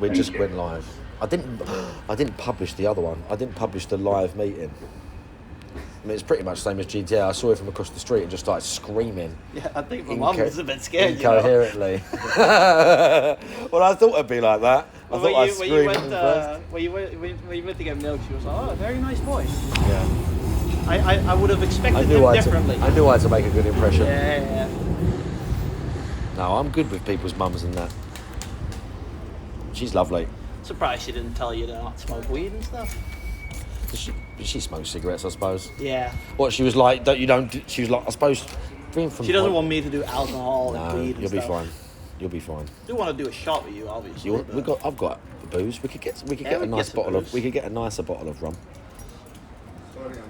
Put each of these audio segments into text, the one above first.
We just went live. I didn't publish the other one. I didn't publish the live meeting. I mean, it's pretty much the same as GTA. I saw it from across the street and just started screaming. Yeah, I think my mum was a bit scared, incoherently. Well, I thought it'd be like that. I thought I'd scream when you went to get milk, she was like, "Oh, very nice boy." Yeah. I would have expected him differently. I knew I had to make a good impression. Yeah. No, I'm good with people's mums and that. She's lovely. Surprised she didn't tell you to not smoke weed and stuff. She smokes cigarettes, I suppose. Yeah. What she was like? She was like, I suppose. Being from She doesn't want me to do alcohol and weed. You'll be fine. You'll be fine. I do want to do a shot with you, obviously. I've got booze. We could get a nice bottle of. We could get a nicer bottle of rum.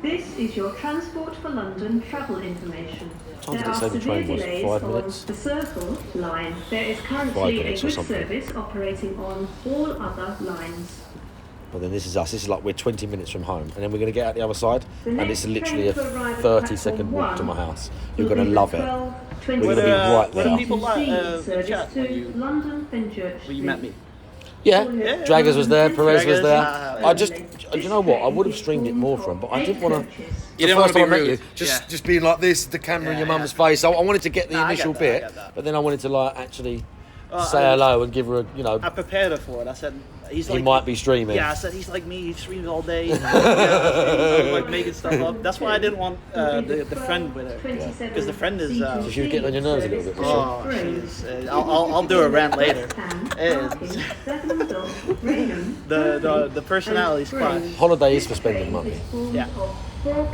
This is your Transport for London travel information. Time There to are say the train severe was delays 5 on minutes. the Circle line. There is 5 currently a minutes or good something. service operating on all other lines. Well, then this is us. This is like we're 20 minutes from home, and then we're going to get out the other side, and it's literally a 30-second walk to my house. You're going to love it. We're going to be right Were there. people like service chat to when London Fenchurch you met me? Yeah, Yeah. Draggers was there, Perez was there. Draggers, You know what? I would have streamed it more from, but I didn't want to. You didn't want to be rude. Just being like this, the camera in your mum's face. I wanted to get the initial I bit, get that. but then I wanted to like actually say hello and give her a, I prepared her for it. I said, he's he like... might be streaming. Yeah, I said, he's like me, he streams all day. I was like making stuff up. That's why I didn't want the friend with her. Because the friend is... So she was getting on your nerves a little bit. Oh, she's... I'll do a rant later. The personality's quite... Holiday is for spending money. Yeah.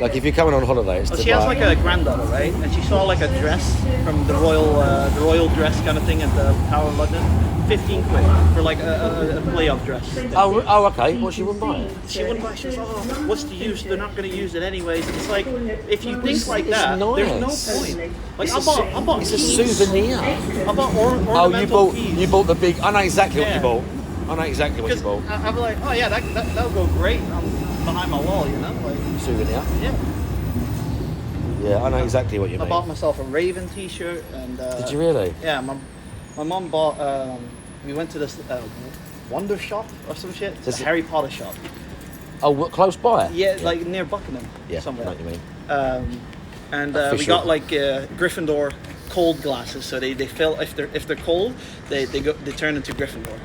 Like if you're coming on holiday, it's Well, to she has like a granddaughter, right? And she saw like a dress from the royal dress kind of thing at the Tower of London. 15 quid for like a play-up dress. Oh, okay. Well, she wouldn't buy it. She wouldn't buy. She was, oh, what's the use? They're not going to use it anyways. It's like if you think like that, there's no point. Like I bought. It's a keys. souvenir. I bought ornamental keys. You bought the big. I know exactly what you bought. I know exactly what you bought. I'm like, oh yeah, that'll go great behind my wall, you know, like Souvenir. yeah. Yeah, I know exactly what you I mean. bought myself a Raven T-shirt and. Did you really? Yeah, my mom bought. We went to this Wonder Shop or some shit. It's a Harry Potter shop. Oh, close by? Yeah, like near Buckingham. Yeah, somewhere. I know what you mean. And we Official. got like Gryffindor cold glasses, so they fill if they're cold, they turn into Gryffindor.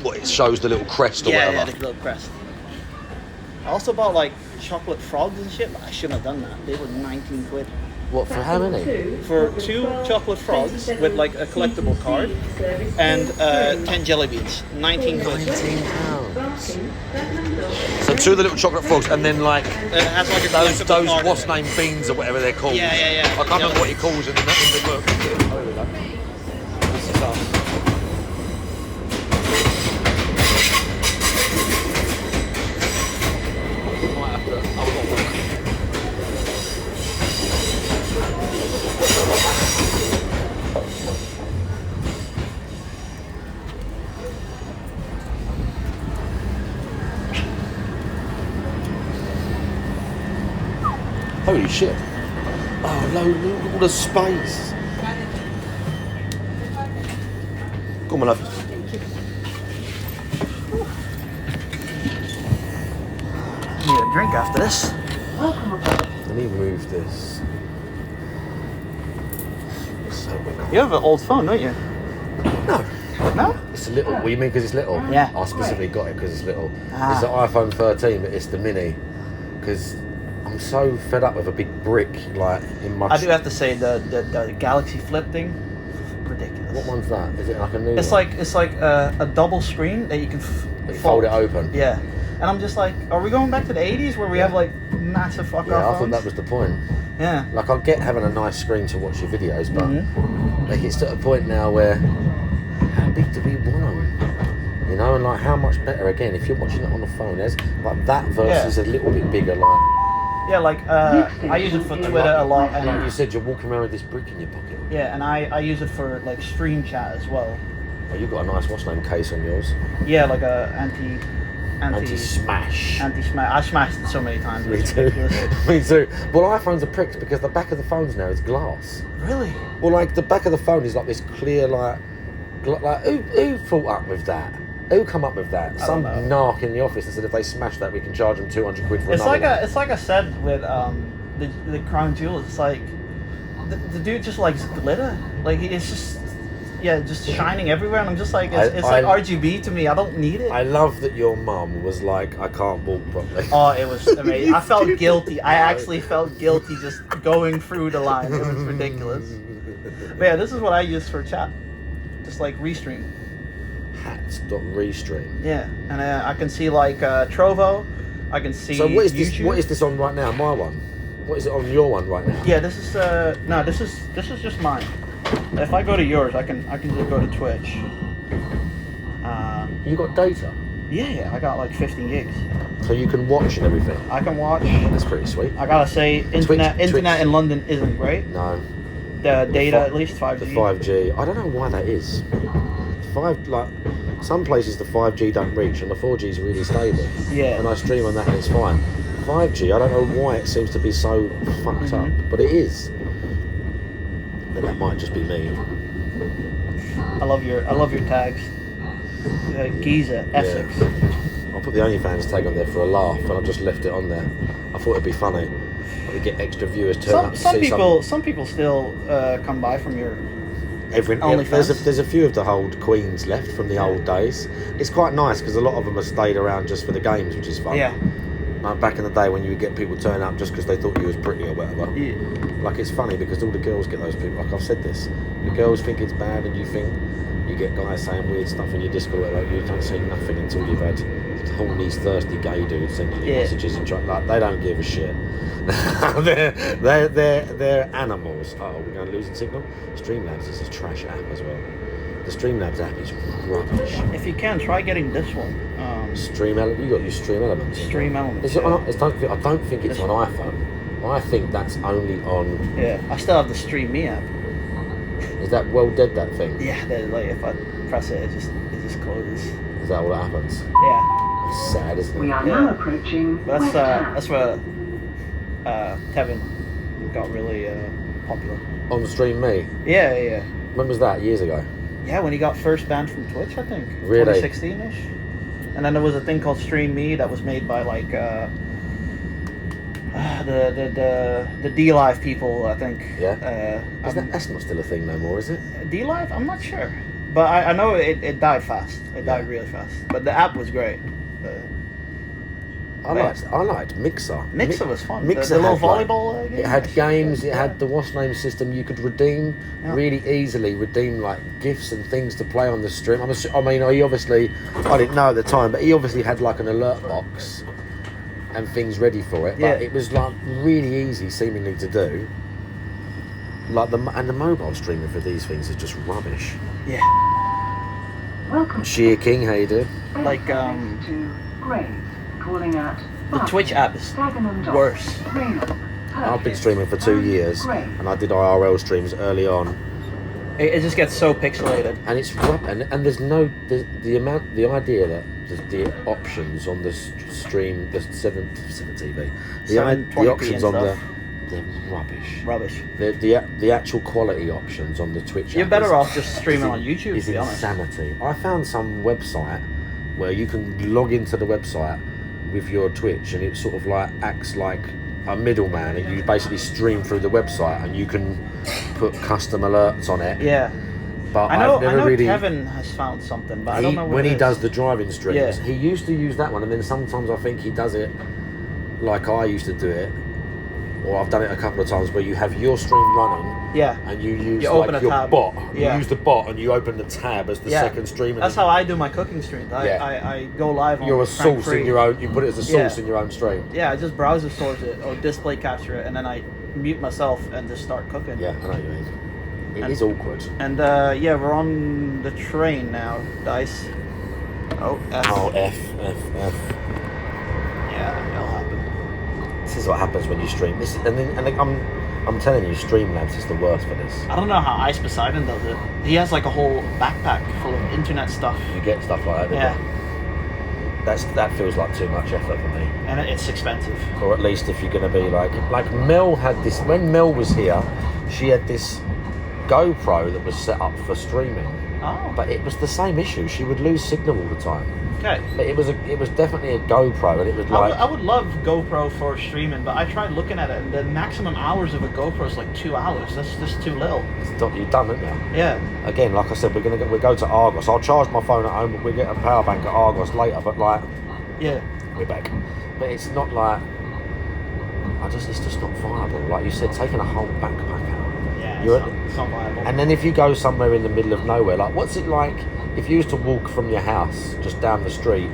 What, it shows the little crest or Yeah, whatever? the little crest. I also bought like chocolate frogs and shit, but I shouldn't have done that. They were 19 quid. What, for how many? For 2 chocolate frogs with like a collectible card and 10 jelly beans. 19 quid. £19. So 2 of the little chocolate frogs, and then like It has like a those collectible card in what's it. name beans or whatever they're called. Yeah. I can't remember what he calls it in the book. Oh, here we go. This is us. Might have to. I've got one. Holy shit. Oh, look at all the space. Go on, my love. Need a drink after this. Let me move this. So weird. You have an old phone, don't you? No. No? It's a little. What do you mean because it's little? Yeah. I specifically got it because it's little. Ah. It's the iPhone 13, but it's the mini. Because I'm so fed up with a big brick like in my. I do have to say the Galaxy Flip thing, ridiculous. What one's that? Is it like a new? It's one? like a double screen that you can You fold it open. Yeah, and I'm just like, are we going back to the 80s where we have like massive fuck Yeah, off I thought phones? that was the point. Yeah. Like I get having a nice screen to watch your videos, but Mm-hmm. like it's to a point now where how big do we want them? You know, and like how much better again if you're watching it on the phone? There's like that versus a little bit bigger. Like Yeah, like I use it for Twitter a lot, like you and said, you're walking around with this brick in your pocket. yeah, and I use it for like stream chat as well. Oh, you've got a nice what's name case on yours. Yeah, like a Anti-smash. anti-smash. I smashed it so many times. Me It's too. ridiculous. Me too. Well, iPhones are pricks because the back of the phones now is glass. Really? Well, like the back of the phone is like this clear, like who thought up with that? Who come up with that? Some don't know. narc in the office and said if they smash that, we can charge them 200 quid for It's another like one. it's like I said with the crown jewels. It's like the dude just likes glitter. Like it's just shining everywhere, and I'm just like it's like RGB to me. I don't need it. I love that your mum was like, I can't walk properly. Oh, it was amazing. I felt guilty. I actually felt guilty just going through the line. It was ridiculous. But yeah, this is what I use for chat. Just like Restream. Hats.restream. Yeah, and I can see like Trovo. I can see So what is this? YouTube. What is this on right now? My one. What is it on your one right now? Yeah, this is no, this is just mine. If I go to yours, I can just go to Twitch. You got data, Yeah, I got like 15 gigs. so you can watch and everything. I can watch. That's pretty sweet. I gotta say, internet Twitch. in London isn't great. No, The data, fi- at least 5G. the 5G. I don't know why that is. Some places the 5G don't reach and the 4G is really stable. Yeah. And I stream on that and it's fine. 5G, I don't know why it seems to be so fucked up, but it is. But that might just be me. I love your tags. Giza Essex. Yeah. I'll put the OnlyFans tag on there for a laugh, and I just left it on there. I thought it'd be funny. We get extra viewers turn up to see Some people still come by from your there's OnlyFans. a few of the old queens left from the old days. It's quite nice because a lot of them have stayed around just for the games, which is fun. Yeah. Back in the day when you would get people turn up just because they thought you was pretty or whatever. Yeah. Like it's funny because all the girls get those people. Like I've said this, the girls think it's bad, and you think you get guys saying weird stuff in your Discord. Like you don't see nothing until you've had horny, thirsty gay dudes sending you messages and like they don't give a shit. they're animals. Oh, we're going to lose the signal. Streamlabs is a trash app as well. The Streamlabs app is rubbish. If you can, try getting this one. You got your Stream Elements. Stream Elements. Is it on? I don't think it's on iPhone. I think that's only on. Yeah, I still have the Stream Me app. Is that well dead? That thing? Yeah, like if I press it, it just closes. Is that what happens? Yeah, It's sad, isn't it? We are now approaching but West Ham. that's where Kevin got really popular. On Stream Me. Yeah. When was that? Years ago. Yeah, when he got first banned from Twitch, I think. Really? 2016-ish. And then there was a thing called Stream Me that was made by like the D-Live people, I think. Yeah. That's not still a thing no more, is it? D-Live? I'm not sure. But I know it died fast. It died really fast. But the app was great. I liked Mixer. Mixer was fun. Mixer the little had, like, volleyball game. It had games. It had the what's name system. You could redeem really easily like gifts and things to play on the stream. I mean, I didn't know at the time, but he obviously had like an alert box and things ready for it. But it was like really easy, seemingly to do. Like the mobile streaming for these things is just rubbish. Yeah. Welcome. Sheer King, how you doing? Like, to Graves, calling out The Twitch app is worse. I've been streaming for 2 years, and I did IRL streams early on. It just gets so pixelated. And it's and there's the idea that the options on the stream, the 7 TV, the options on they're rubbish. The actual quality options on the Twitch. You're better off just streaming on YouTube. It's to be honest. insanity. I found some website where you can log into the website with your Twitch, and it sort of like acts like a middleman, and you basically stream through the website, and you can put custom alerts on it. Yeah. But I know really, Kevin has found something, but I don't know what when it he is. does the driving streams. Yeah. He used to use that one, and then sometimes I think he does it like I used to do it, or I've done it a couple of times where you have your stream running. Yeah. And you use open like a your tab. bot. Yeah. You use the bot and you open the tab as the second stream. That's how I do my cooking streams. I go live on You're a Frank source Free. in your own. You put it as a source in your own stream. Yeah, I just browser source it or display capture it, and then I mute myself and just start cooking. Yeah, I know what you mean. It is awkward. And we're on the train now, Dice. Oh, F. Oh, F. Yeah, it'll happen. This is what happens when you stream. I'm telling you, Streamlabs is the worst for this. I don't know how Ice Poseidon does it. He has like a whole backpack full of internet stuff. You get stuff like that. Yeah. That feels like too much effort for me. And it's expensive. Or at least if you're going to be like Mel had this, when Mel was here, she had this GoPro that was set up for streaming. Oh. But it was the same issue. She would lose signal all the time. Okay. But it was definitely a GoPro, and it was like I would love GoPro for streaming, but I tried looking at it, and the maximum hours of a GoPro is like 2 hours. That's just too little. you've done, haven't you? Yeah. Again, like I said, we'll go to Argos. I'll charge my phone at home, but we'll get a power bank at Argos later. But like, Yeah. we're back. But it's not like it's just not viable. Like you said, taking a whole backpack out. Yeah. It's not viable. And then if you go somewhere in the middle of nowhere, like what's it like if you used to walk from your house just down the street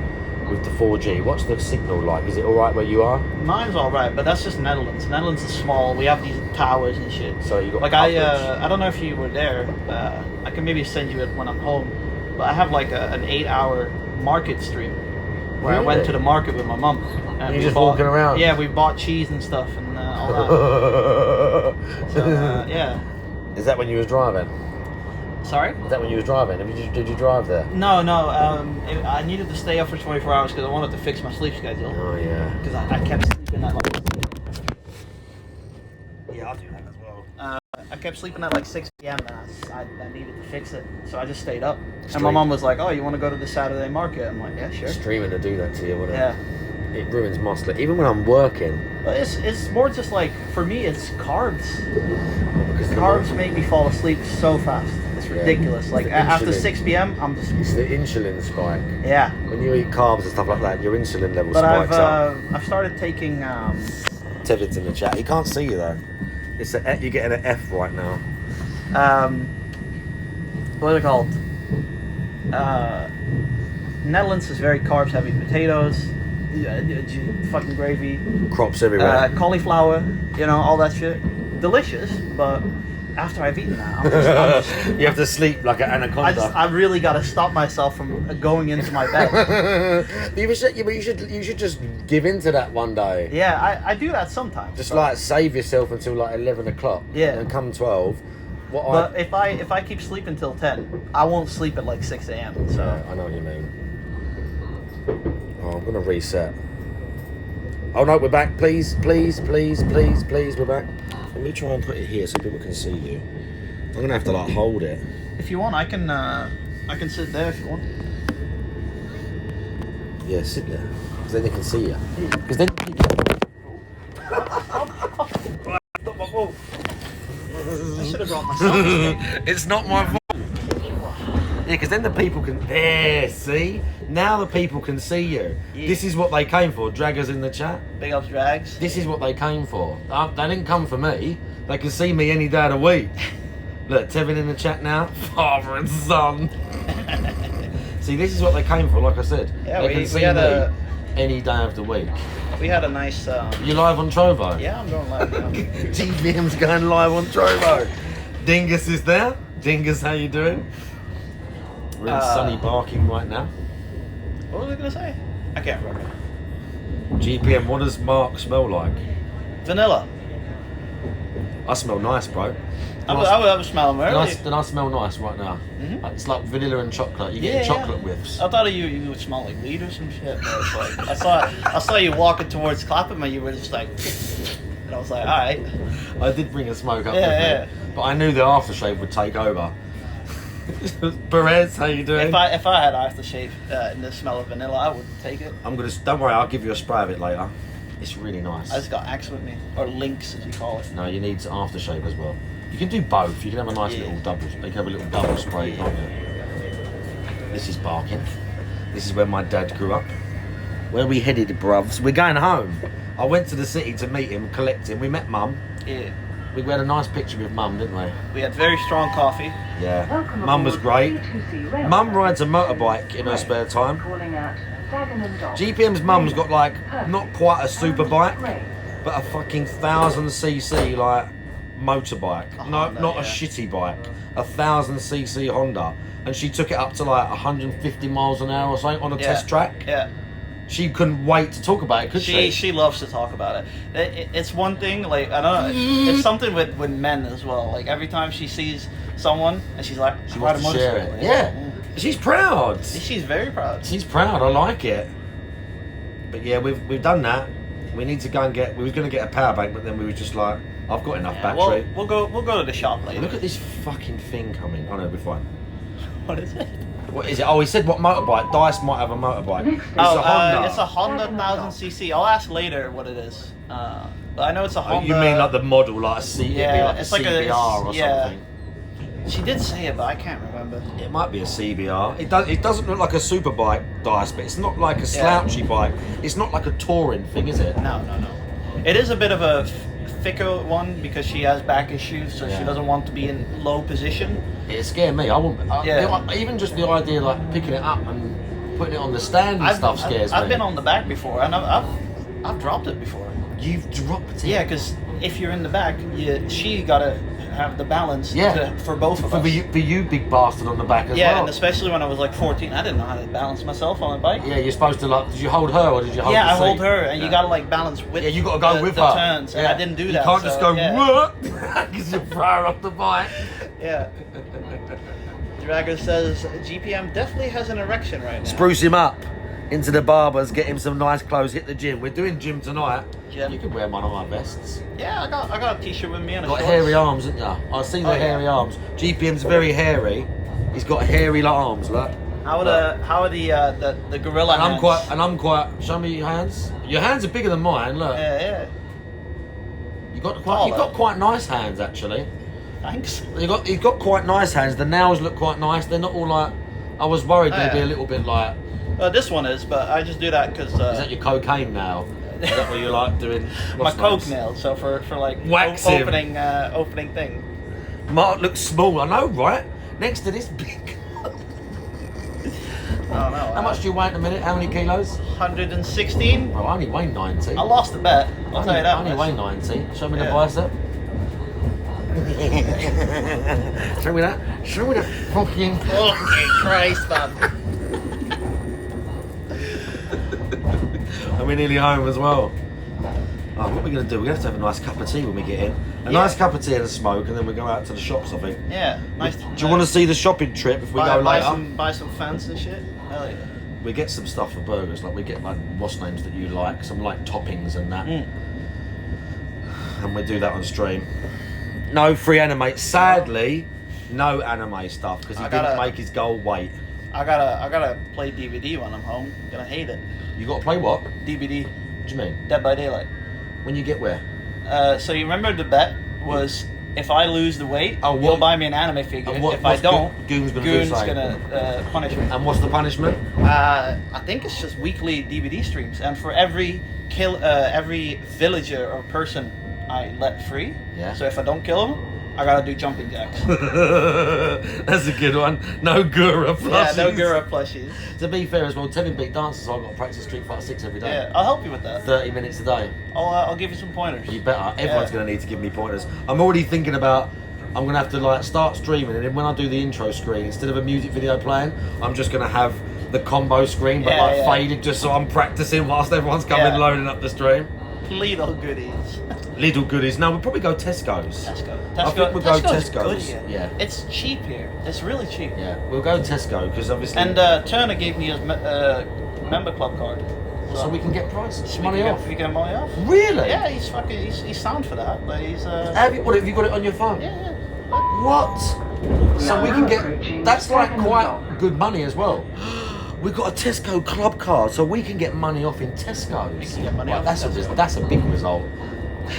with the 4G? What's the signal like? Is it all right where you are? Mine's all right, but that's just Netherlands. Netherlands is small. We have these towers and shit. So you got like coverage. I don't know if you were there. I can maybe send you it when I'm home. But I have like an 8-hour market stream where I went Really? to the market with my mum. And You're we just bought- walking around? Yeah, we bought cheese and stuff and all that. So, yeah. Is that when you was driving? Sorry? Is that when you was driving? Did you drive there? No. I needed to stay up for 24 hours because I wanted to fix my sleep schedule. Oh yeah. Because I kept sleeping at like... Yeah, I'll do that as well. I kept sleeping at like 6 p.m. and I needed to fix it. So I just stayed up. And my mom was like, oh, you want to go to the Saturday market? I'm like, yeah, sure. Streaming to do that to you, wouldn't it? Yeah. It ruins my sleep. Even when I'm working. But it's more just like, for me, it's carbs. Because Carbs make me fall asleep so fast. It's ridiculous. Like The after insulin. 6 p.m., I'm just... It's the insulin spike. Yeah. When you eat carbs and stuff like that, your insulin level But spikes up. I've started taking... Tevin's in the chat. He can't see you though. You're getting an F right now. What are they called? Netherlands is very carbs heavy. Potatoes, fucking gravy, Crops everywhere. cauliflower, all that shit. Delicious, but after I've eaten that, I'm just You have to sleep like an anaconda. I really gotta stop myself from going into my bed. you should just give in to that one day. Yeah, I do that sometimes. Just but- like save yourself until like 11 o'clock. Yeah. And come 12. But if I keep sleeping till 10, I won't sleep at like 6 a.m. So Yeah, I know what you mean. Oh, I'm gonna reset. Oh no, we're back. Please, we're back. Let me try and put it here so people can see you. I'm gonna have to like hold it. if you want, I can sit there if you want. Yeah, sit there. Because then they can see you. Because then I should have brought myself. it's not my fault. Yeah, because then the people can. There, see? Now the people can see you. Yeah. This is what they came for. Draggers in the chat. Big ups, drags. This is what they came for. They didn't come for me. They can see me any day of the week. Look, Tevin in the chat now. Father and son. See, this is what they came for, like I said. Yeah, they we can see had me any day of the week. We had a nice. You live on Trovo? Yeah, I'm going live now. GPM's going live on Trovo. Dingus is there. Dingus, how you doing? We're in sunny Barking right now. What was I gonna say? I can't remember. GPM, what does Mark smell like? Vanilla. I smell nice, bro. I was smelling earlier. Then I smell nice right now. Mhm. It's like vanilla and chocolate. You get chocolate whiffs. I thought you would smell like weed or some shit. But it's like I saw you walking towards Clapham, you were just like, and I was like, all right. I did bring a smoke up Yeah, with yeah. me, but I knew the aftershave would take over. Perez, how you doing? If I had aftershave and the smell of vanilla, I would take it. Don't worry, I'll give you a spray of it later. It's really nice. I just got Axe with me, or Lynx as you call it. No, you need aftershave as well. You can do both. You can have a nice little double. You can have a little double spray, can't you? This is Barking. This is where my dad grew up. Where we headed, bruvs? We're going home. I went to the city to meet him, collect him. We met Mum. Yeah. We had a nice picture with Mum, didn't we? We had very strong coffee. Yeah. Welcome Mum was aboard great. C2C Rail Mum Service. rides a motorbike in her spare time. Calling at Dagenham Dock. GPM's mum's got like not quite a super bike, Great. but a fucking 1000cc like motorbike. A No, Honda, not yeah. a shitty bike. A 1000cc Honda, and she took it up to like 150 miles an hour or something on a test track. Yeah. She couldn't wait to talk about it, could she? She loves to talk about it. It's one thing, like, I don't know, it's something with men as well. Like, every time she sees someone and she's like, She "I ride wants a to share motorcycle." it. Yeah. She's proud. She's very proud. She's proud. I like it. But yeah, we've done that. We need to go and get. We was going to get a power bank, but then we were just like, I've got enough Yeah, battery. we'll go to the shop later. Look at this fucking thing coming. Oh no, we're fine. What is it? What is it? Oh, he said what motorbike? Dice might have a motorbike. It's a Honda. It's a Honda 1000cc. I'll ask later what it is. But I know it's a Honda. You mean like the model, like a C? Yeah, it'd be like it's a like CBR or something. She did say it, but I can't remember. It might be a CBR. It doesn't look like a super bike, Dice, but it's not like a slouchy bike. It's not like a touring thing, is it? No. It is a bit of a thicker one because she has back issues, so she doesn't want to be in low position. It scared me. I wouldn't. Even just the idea, like picking it up and putting it on the stand and stuff, scares me. I've been on the back before, and I've dropped it before. You've dropped it. Yeah, because if you're in the back, she gotta have the balance for both of us. For you, big bastard on the back as well. Yeah, and especially when I was like 14, I didn't know how to balance myself on a bike. Yeah, you're supposed to like. Did you hold her or did you hold? Yeah, the I hold seat? her, and you gotta like balance with. Yeah, you gotta go with the her. turns, and I didn't do that. You can't just go yeah. because you throw her off the bike. Yeah. Dragger says GPM definitely has an erection right now. Spruce him up into the barbers, get him some nice clothes, hit the gym. We're doing gym tonight. Yeah. You can wear one of my vests. Yeah, I got a t-shirt with me and a Got shorts. hairy arms, haven't you? I see the hairy arms. GPM's very hairy. He's got hairy like arms, look. How are the gorilla hands? I'm quite. Show me your hands. Your hands are bigger than mine. Look. Yeah. You've got quite nice hands actually. Thanks. You've got quite nice hands. The nails look quite nice. They're not all like. I was worried they'd be a little bit like. This one is, but I just do that because. Is that your cocaine nail? Is that what you like doing? My coke nail. So for like opening thing. Mark looks small. I know, right? Next to this big. Oh no. How much do you weigh in a minute? How many kilos? 116. Well, I only weigh 90. I lost the bet. I'll tell you that. I only weigh 90. Show me the Yeah. bicep. Show me that. Show me that fucking. Okay, Christ, man. And we're nearly home as well. Oh, what are we going to do? We're going to have to have a nice cup of tea when we get in. A nice cup of tea and a smoke, and then we go out to the shops, I think. Yeah, nice. Do you want to see the shopping trip if we go later? Buy some fans and shit. Hell yeah. We get some stuff for burgers, like we get like what's names that you like, some like toppings and that. And we do that on stream. No free anime. Sadly, no anime stuff because he didn't make his goal wait. I gotta play DVD when I'm home. I'm gonna hate it. You got to play what? DVD. What do you mean? Dead by Daylight. When you get where? So you remember the bet was if I lose the weight, you'll buy me an anime figure. If I don't, Goon's gonna punish me. And what's the punishment? I think it's just weekly DVD streams, and for every villager or person I let free. Yeah. So if I don't kill him, I gotta do jumping jacks. That's a good one. No Gura plushies. Yeah, no Gura plushies. To be fair as well, Tevin beat dancers, so I've got to practice Street Fighter 6 every day. Yeah, I'll help you with that. 30 minutes a day. I'll give you some pointers. You better. Everyone's going to need to give me pointers. I'm already thinking about. I'm going to have to like start streaming, and then when I do the intro screen, instead of a music video playing, I'm just going to have the combo screen, but faded, just so I'm practicing whilst everyone's coming loading up the stream. Little goodies. Little goodies. No, we'll probably go Tesco's. I think we'll go Tesco's. Tesco's. Good here. Yeah. It's cheap here. It's really cheap. Yeah, we'll go Tesco because obviously. And Turner gave me his member club card. So we can get prices, money We off. get money off. Really? Yeah, he's sound for that. Like he's Have you got it on your phone? Yeah. What? So we can get. That's like quite good money as well. We've got a Tesco club card, so we can get money off in Tesco's. We can get money off That's in a that's a big result.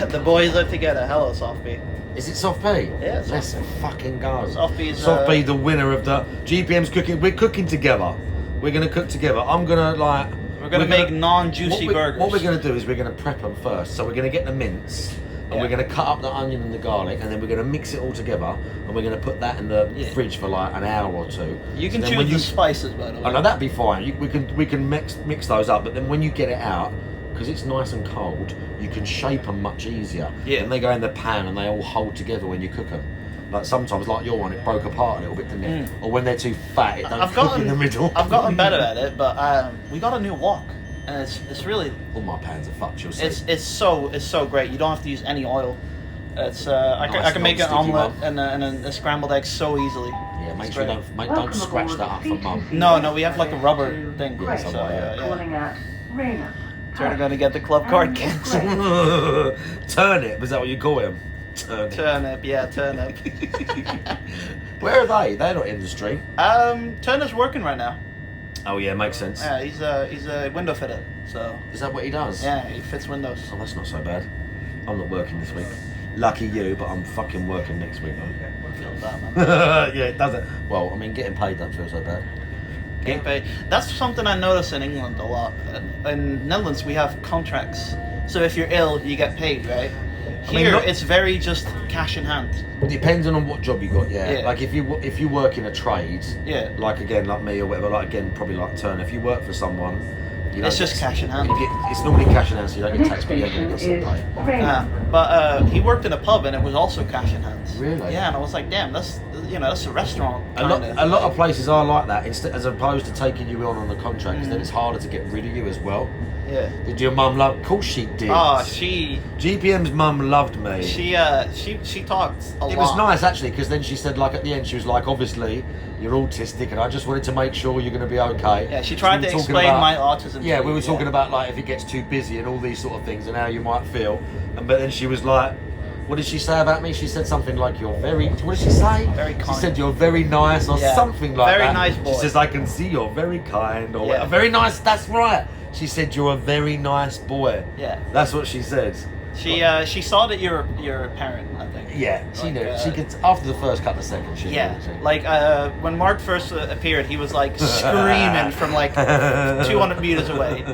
The boys are together. Hello, Soft B. Is it Soft B? Yeah, Let's fucking go. Soft B is Soft B, the winner of the GPM's cooking. We're cooking together. We're gonna cook together. We're gonna make non-juicy burgers. What we're gonna do is we're gonna prep them first. So we're gonna get the mince. And we're going to cut up the onion and the garlic, and then we're going to mix it all together, and we're going to put that in the fridge for like an hour or two. You can choose the spices, by the way. Oh no, that'd be fine. We can mix those up, but then when you get it out, because it's nice and cold, you can shape them much easier. Yeah. And they go in the pan, and they all hold together when you cook them. Like sometimes, like your one, it broke apart a little bit, didn't it? Or when they're too fat, it don't cook in the middle. I've gotten better at it, but we got a new wok. And it's really all my pans are fucked. You'll see. It's so great. You don't have to use any oil. It's I can make an omelette and a scrambled egg so easily. Yeah, make sure you don't scratch that up for mum. No, we have like a rubber thing. Yeah, so Turner gonna get the club card Turnip, is that what you call him? Turnip, yeah, turnip. Where are they? They're not industry. Turner's working right now. Oh yeah, makes sense. Yeah, he's a window fitter. So Is that what he does? yeah, he fits windows. Oh, that's not so bad. I'm not working this week. Lucky you, but I'm fucking working next week. Feels bad, man. Yeah, it doesn't. Well, I mean, getting paid don't feel so bad. Getting paid. That's something I notice in England a lot. In Netherlands, we have contracts. So if you're ill, you get paid, right? Here, it's very just cash in hand. Depending on what job you got, yeah. Yeah. Like if you work in a trade, Yeah. like again, like me or whatever, like again, probably like Turner. If you work for someone, you It's don't just get- cash in hand. it's normally cash in hand, so you don't The get next taxed, but you station don't get is sick pay. Raynham. But he worked in a pub and it was also cash in hand. Really? Yeah, and I was like, damn, that's a restaurant. A lot of places are like that, instead, as opposed to taking you on the contract, because then it's harder to get rid of you as well. Yeah. Did your mum love? Of course she did. Oh, she GPM's mum loved me. she talked a lot. It was nice actually, because then she said, like at the end, she was like, obviously you're autistic, and I just wanted to make sure you're going to be okay. Yeah, she So tried we to were talking explain about- my autism. Yeah, to we me, were talking about like if it gets too busy and all these sort of things, and how you might feel. And but then she was like, what did she say about me? She said something like, "You're very." What did she say? Very She kind. said, "You're very nice," or Yeah, something like very that. nice boy. She says, "I can see you're very kind," or Yeah. very nice. That's right. She said, "You're a very nice boy." Yeah. That's what she said. She saw that you're a parent, I think. Yeah, she Like, knew. She could after the first couple of seconds. She Yeah, knew, didn't she? like when Mark first appeared, he was like screaming from like 200 meters away,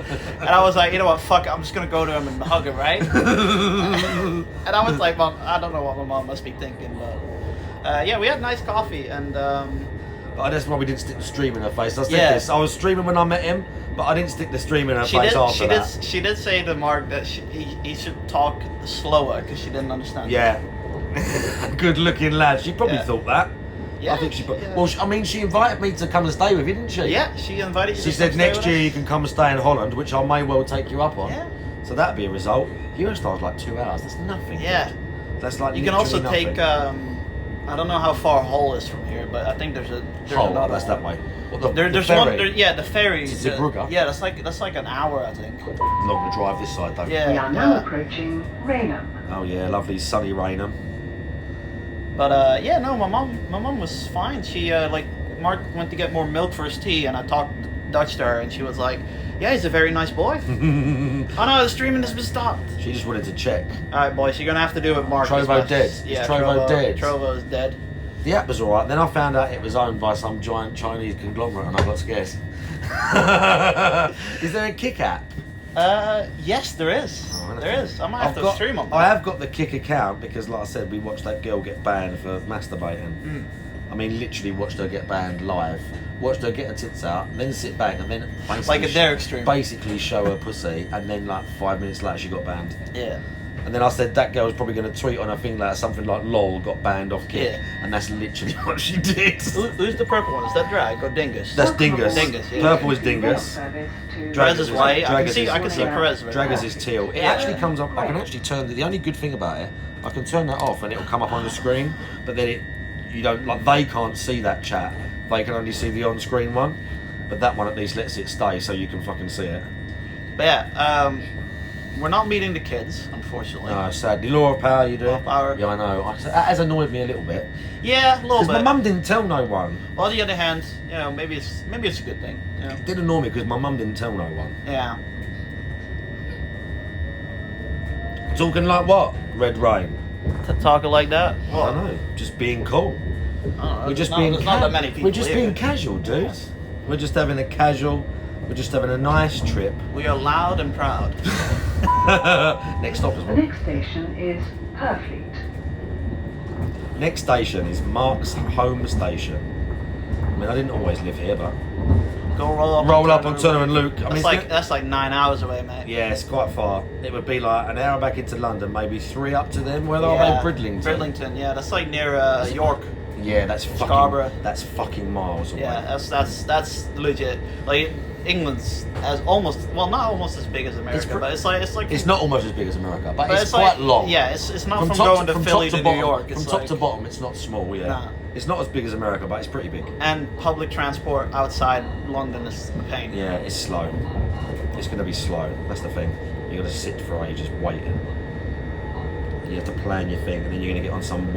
and I was like, you know what, fuck, I'm just gonna go to him and hug him, right? And I was like, Mom, I don't know what my mom must be thinking, but yeah, we had nice coffee, and But that's why we didn't stick the stream in her face. I said Yeah. this. I was streaming when I met him, but I didn't stick the stream in her she face did after that. she did say to Mark that he should talk slower because she didn't understand. Yeah. Good looking lad. She probably Yeah. thought that. Yeah, I think she. yeah. Well, I mean, she invited me to come and stay with you, didn't she? Yeah, she invited you. She to said come stay next with year us. you can come and stay in Holland, which I may well take you up on. Yeah. So that'd be a result. Eurostar's like 2 hours. That's nothing. Yeah. dude. That's like. You can also literally take. nothing. I don't know how far Hull is from here, but I think there's Hull, another that's one. that way. What, the There's ferry? one. Yeah, the ferry. To Zeebrugge? Yeah, that's like an hour, I think. Long to drive this side though. We Yeah. are now yeah. approaching Raynham. Oh yeah, lovely sunny Raynham. But yeah, no, my mom was fine. She like Mark went to get more milk for his tea, and I talked Dutch to her, and she was like, "Yeah, he's a very nice boy." Oh no, the streaming has been stopped. She just wanted to check. All right, boys, you're gonna have to do it, Mark. Trovo It's- dead. Is Yeah, Trovo dead? Trovo is dead. The app was alright. Then I found out it was owned by some giant Chinese conglomerate, and I got scared. Is there a Kick app? Yes, there is. Oh, There is. I might have to stream them. I have got the Kick account because, like I said, we watched that girl get banned for masturbating. Mm. I mean, literally watched her get banned live. Watched her get her tits out, then sit back, and then basically Like a Derek stream. basically show her pussy, and then like 5 minutes later she got banned. Yeah. And then I said that girl's probably going to tweet on her thing like something like "lol got banned off Kick," Yeah. and that's literally what she did. Who's the purple one? Is that Drag or Dingus? That's Dingus. Dingus, yeah. Purple is Dingus. Service to Perez is white. I Dragons can see is- Perez. Right Draggers now. is teal. It Yeah. actually comes up. I can actually turn the only good thing about it. I can turn that off and it'll come up on the screen. But then you don't like they can't see that chat. They can only see the on-screen one. But that one at least lets it stay so you can fucking see it. But yeah, we're not meeting the kids, unfortunately. No, sadly, Laura Power, you do. Laura Power. Yeah, I know. That has annoyed me a little bit. Yeah, a little Because bit. my mum didn't tell no one. On the other hand, you know, maybe it's a good thing. You know? It did annoy me because my mum didn't tell no one. Yeah. Talking like what? Red Rain. Talking like that. I don't know. Just being cool. I don't know. We're just There's being not, there's not that many people We're just here. being casual, dude. We're just having a casual. We're just having a nice trip. We are loud and proud. Next stop as The well. next station is Purfleet. Next station is Mark's home station. I mean, I didn't always live here, but Go roll up. on Turner and Luke. I mean, That's like 9 hours away, mate. yeah, it's quite far. It would be like an hour back into London, maybe 3 up to them. Where are Yeah. they? Bridlington. Bridlington, yeah, that's like near York. Yeah, that's fucking. Scarborough. That's fucking miles away. Yeah, that's legit. Like England's as almost not almost as big as America, but it's like It's not almost as big as America, but, but it's quite like, long. Yeah, it's not from top going to from Philly top to bottom, New York. From It's top like, to bottom, it's not small. Yeah, Nah. it's not as big as America, but it's pretty big. and public transport outside London is a pain. Yeah, it's slow. It's going to be slow. That's the thing. You're going to sit for ages waiting. You have to plan your thing, and then you're going to get on some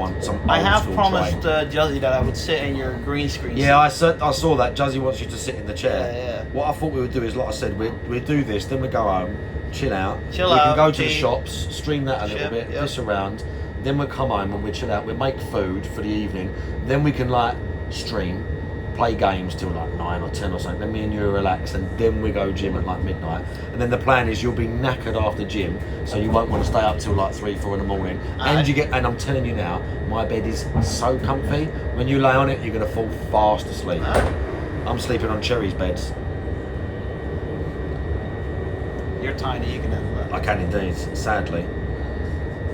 I have old-school promised train. Juzzy that I would sit in your green screen. Yeah, I saw that. Juzzy wants you to sit in the chair. Yeah. What I thought we would do is, like I said, we'd do this, then we go home, chill out. We out, can go to the tea, shops, stream that a little bit, yep. piss around. Then we come home and we chill out. We make food for the evening. Then we can like stream, play games till like 9 or 10 or something. Then me and you relax, and then we go gym at like midnight. And then the plan is you'll be knackered after gym, so you won't want to stay up till like 3, 4 in the morning. And I'm telling you now, my bed is so comfy. When you lay on it, you're gonna fall fast asleep. I'm sleeping on Cherry's beds. You're tiny, you can have that. I can indeed, sadly.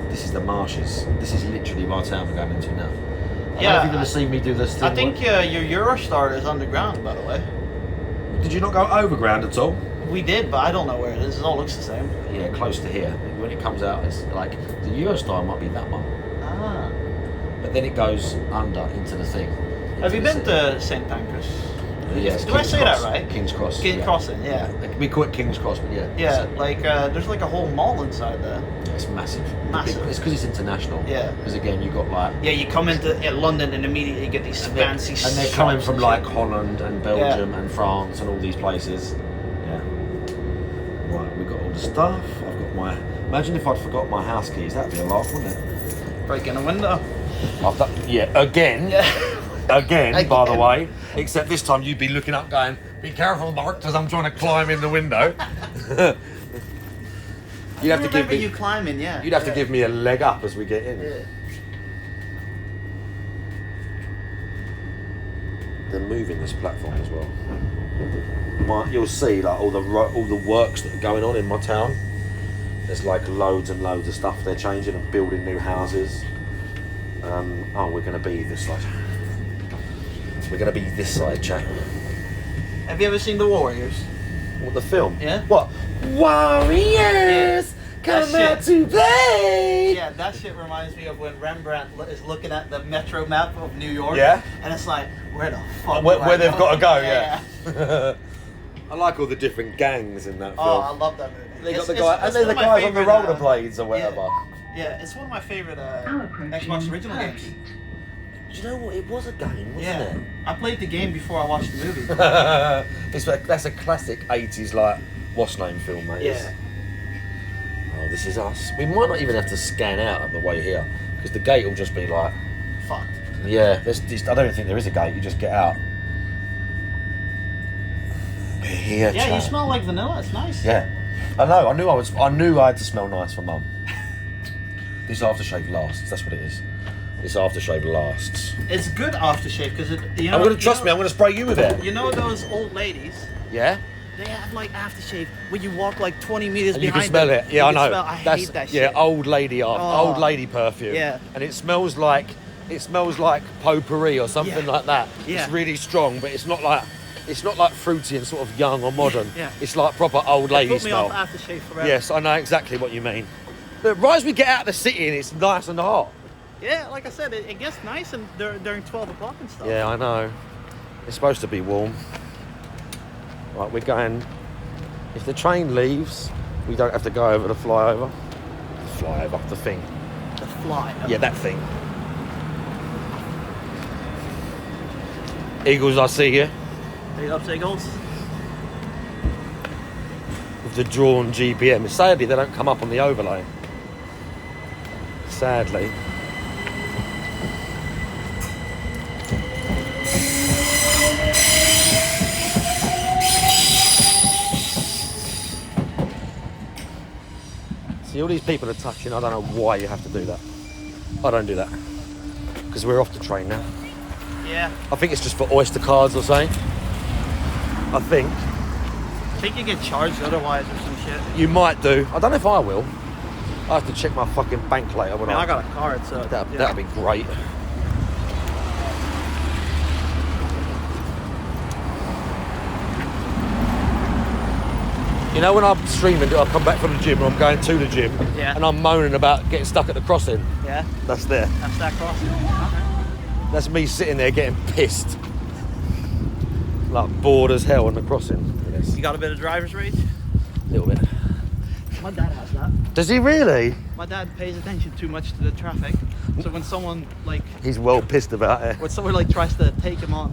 This is the marshes. This is literally my town we're going into now. I don't know if you're going to see me do this thing. I think your Eurostar is underground, by the way. Did you not go overground at all? We did, but I don't know where it is. It all looks the same. Yeah, close to here. When it comes out, it's like the Eurostar might be that one, Ah. but then it goes under into the thing. Have you been to St. Pancras? Yes. Do I say that right? King's Cross. King's Crossing, yeah. We call it King's Cross, but yeah. Yeah, like there's like a whole mall inside there. It's massive. Massive. It's because it's international. Yeah. Because again, you've got like. Yeah, you come into London and immediately get these fancy. And they're coming shops from and like shit. Holland and Belgium and France and all these places. Yeah. Right, we've got all the stuff. I've got my. Imagine if I'd forgot my house keys. That'd be a laugh, wouldn't it? Breaking a window. I've done. Yeah. Again. Yeah. Again, by the way. Except this time you'd be looking up, going, "Be careful, Mark, because I'm trying to climb in the window." You'd have to give me. you climbing, yeah. You'd have to give me a leg up as we get in. Yeah. They're moving this platform as well. You'll see like all the works that are going on in my town. There's like loads and loads of stuff they're changing and building new houses. We're going to be this side. We're going to be this side, chat. Have you ever seen The Warriors? What, the film? Yeah. What? Warriors, come That out to play. Yeah, that shit reminds me of when Rembrandt is looking at the metro map of New York. Yeah. And it's like, where the fuck? Where they've got to go, Yeah. yeah. I like all the different gangs in that film. Oh, I love that movie. They got It's- the it's- guy, and it's they're one the of my guys on the favorite, rollerblades or whatever. Yeah, it's one of my favorite approaching Xbox original games. Do you know what? It was a game, wasn't Yeah, it? I played the game before I watched the movie. That's a classic 80s like what's name film, mate. Yeah. Oh, this is us. We might not even have to scan out on the way here because the gate will just be like, Fucked. yeah. I don't even think there is a gate. You just get out. We're here. Yeah, you chat. smell like vanilla. It's nice. Yeah, I know. I knew I had to smell nice for Mum. This aftershave lasts. That's what it is. This aftershave lasts. It's good aftershave because you know. I'm gonna trust me. I'm gonna spray you with it. You know those old ladies? Yeah. They have like aftershave when you walk like 20 meters And you behind can smell them. it. Yeah, I You know. can smell- I hate that shit. Yeah, old lady perfume. Yeah. And it smells like potpourri or something Yeah. like that. Yeah. It's really strong, but it's not like fruity and sort of young or modern. Yeah. It's like proper old It lady put me smell. off aftershave forever. Yes, I know exactly what you mean. But right as we get out of the city and it's nice and hot. Yeah, like I said, it gets nice and during 12 o'clock and stuff. Yeah, I know. It's supposed to be warm. Right, we're going. If the train leaves, we don't have to go over the flyover. The thing. The fly. Yeah, that thing. Eagles, I see you. Are you up, Eagles? With the drawn GPM. Sadly, they don't come up on the overlay. Sadly. See, all these people are touching. I don't know why you have to do that. I don't do that. Because we're off the train now. Yeah. I think it's just for Oyster cards or something. I think. I think you get charged otherwise or some shit. You might do. I don't know if I will. I have to check my fucking bank later. When I got a card, so That'd be great. You know when I'm streaming, I come back from the gym or I'm going to the gym Yeah. and I'm moaning about getting stuck at the crossing. Yeah. That's there. That's that crossing. Okay. That's me sitting there getting pissed. Like bored as hell on the crossing. You got a bit of driver's rage? A little bit. My dad has that. Does he really? My dad pays attention too much to the traffic. So when someone like He's well pissed about it. when someone like tries to take him on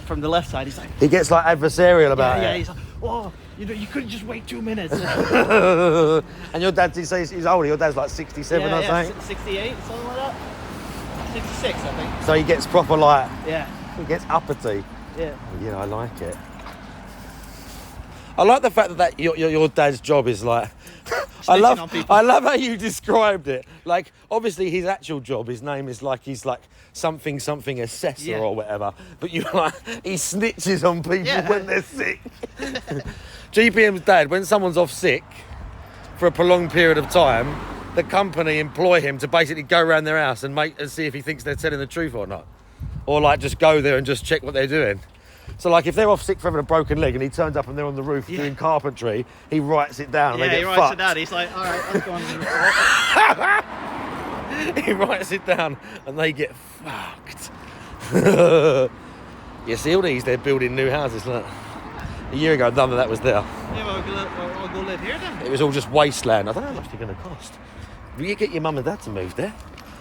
from the left side, he's like, He gets like adversarial about yeah, it. he's like, oh, you couldn't just wait 2 minutes. And your dad, he says he's older. Your dad's like 67 or something. 68, something like that. 66, I think. So he gets proper like, Yeah, he gets uppity. yeah. Yeah, I like it. I like the fact that your dad's job is like. I Snitching on people. love how you described it. Like, obviously, his actual job, his name is like he's like something assessor Yeah. or whatever. But you like he snitches on people Yeah. when they're sick. GPM's dad, when someone's off sick for a prolonged period of time, the company employ him to basically go around their house and see if he thinks they're telling the truth or not, or like just go there and just check what they're doing. So like if they're off sick for having a broken leg and he turns up and they're on the roof doing carpentry, he writes it down and they Yeah, get he writes fucked. it down. He's like, all right, let's go on. He writes it down and they get fucked. You see all these, they're building new houses. Look. A year ago, none of that was there. Yeah, well, I'll go live here then. It was all just wasteland. I don't know how much they're going to cost. Will you get your mum and dad to move there?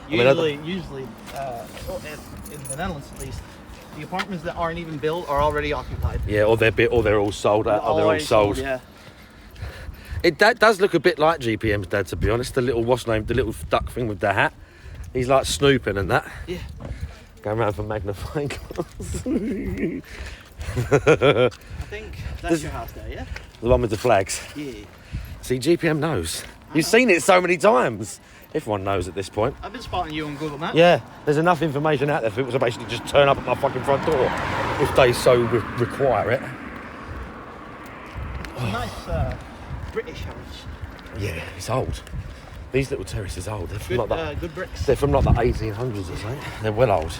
Usually, in the Netherlands at least, the apartments that aren't even built are already occupied. Yeah, or they're all sold out, or they're all Already sold. Yeah. That does look a bit like GPM's dad, to be honest. The little the little duck thing with the hat. He's like snooping and that. Yeah. Going around for magnifying glass. I think that's your house there, yeah? The one with the flags. Yeah. See, GPM knows. You've seen it so many times. Everyone knows at this point. I've been spotting you on Google Maps. Yeah, there's enough information out there for people to basically just turn up at my fucking front door if they so require it. It's a nice British house. Yeah, it's old. These little terraces are old. They're from, Good, good bricks. they're from like the 1800s or something. They're well old.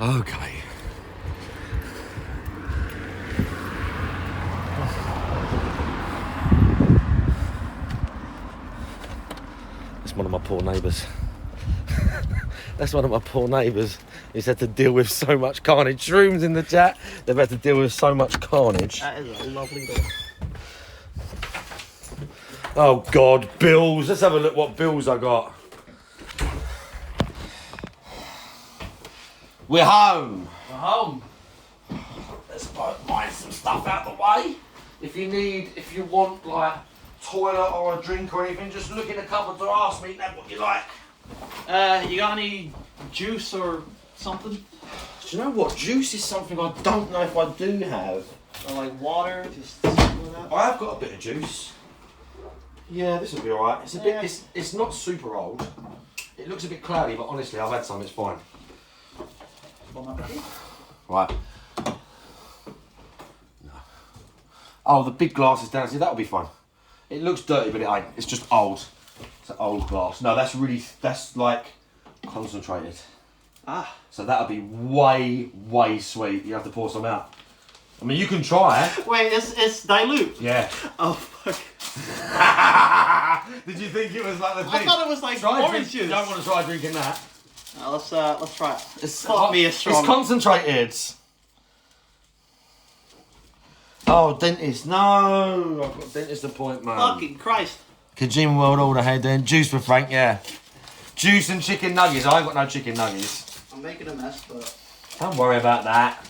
Okay. That's one of my poor neighbours. That's one of my poor neighbours who's had to deal with so much carnage. Shrooms in the chat. They've had to deal with so much carnage. That is a lovely door. Oh God, bills. Let's have a look what bills I got. We're home. We're home. Let's mine some stuff out the way. If you want like toilet or a drink or anything, just look in the cupboard or ask me what you like. You got any juice or something? Do you know what? Juice is something I don't know if I do have. Or like water? Just something like that? I have got a bit of juice. Yeah, this will be alright. It's a bit. Yeah. It's not super old. It looks a bit cloudy, but honestly, I've had some. It's fine. Right. No. Oh, the big glass is down. See, that'll be fine. It looks dirty, but it ain't. It's just old. It's an old glass. No, that's like concentrated. Ah. So that'll be way sweet. You have to pour some out. I mean, you can try it. Wait, it's dilute. Yeah. Oh fuck. Did you think it was like the thing? I thought it was like Try orange drink, juice. You don't want to try drinking that. Let's try it. It's Fuck me, it's strong. It's concentrated. Oh, dentist. No. I've got dentist appointment. Fucking Christ. Kojima World Order, hey then. Juice for Frank, yeah. Juice and chicken nuggets. I ain't got no chicken nuggets. I'm making a mess, but Don't worry about that.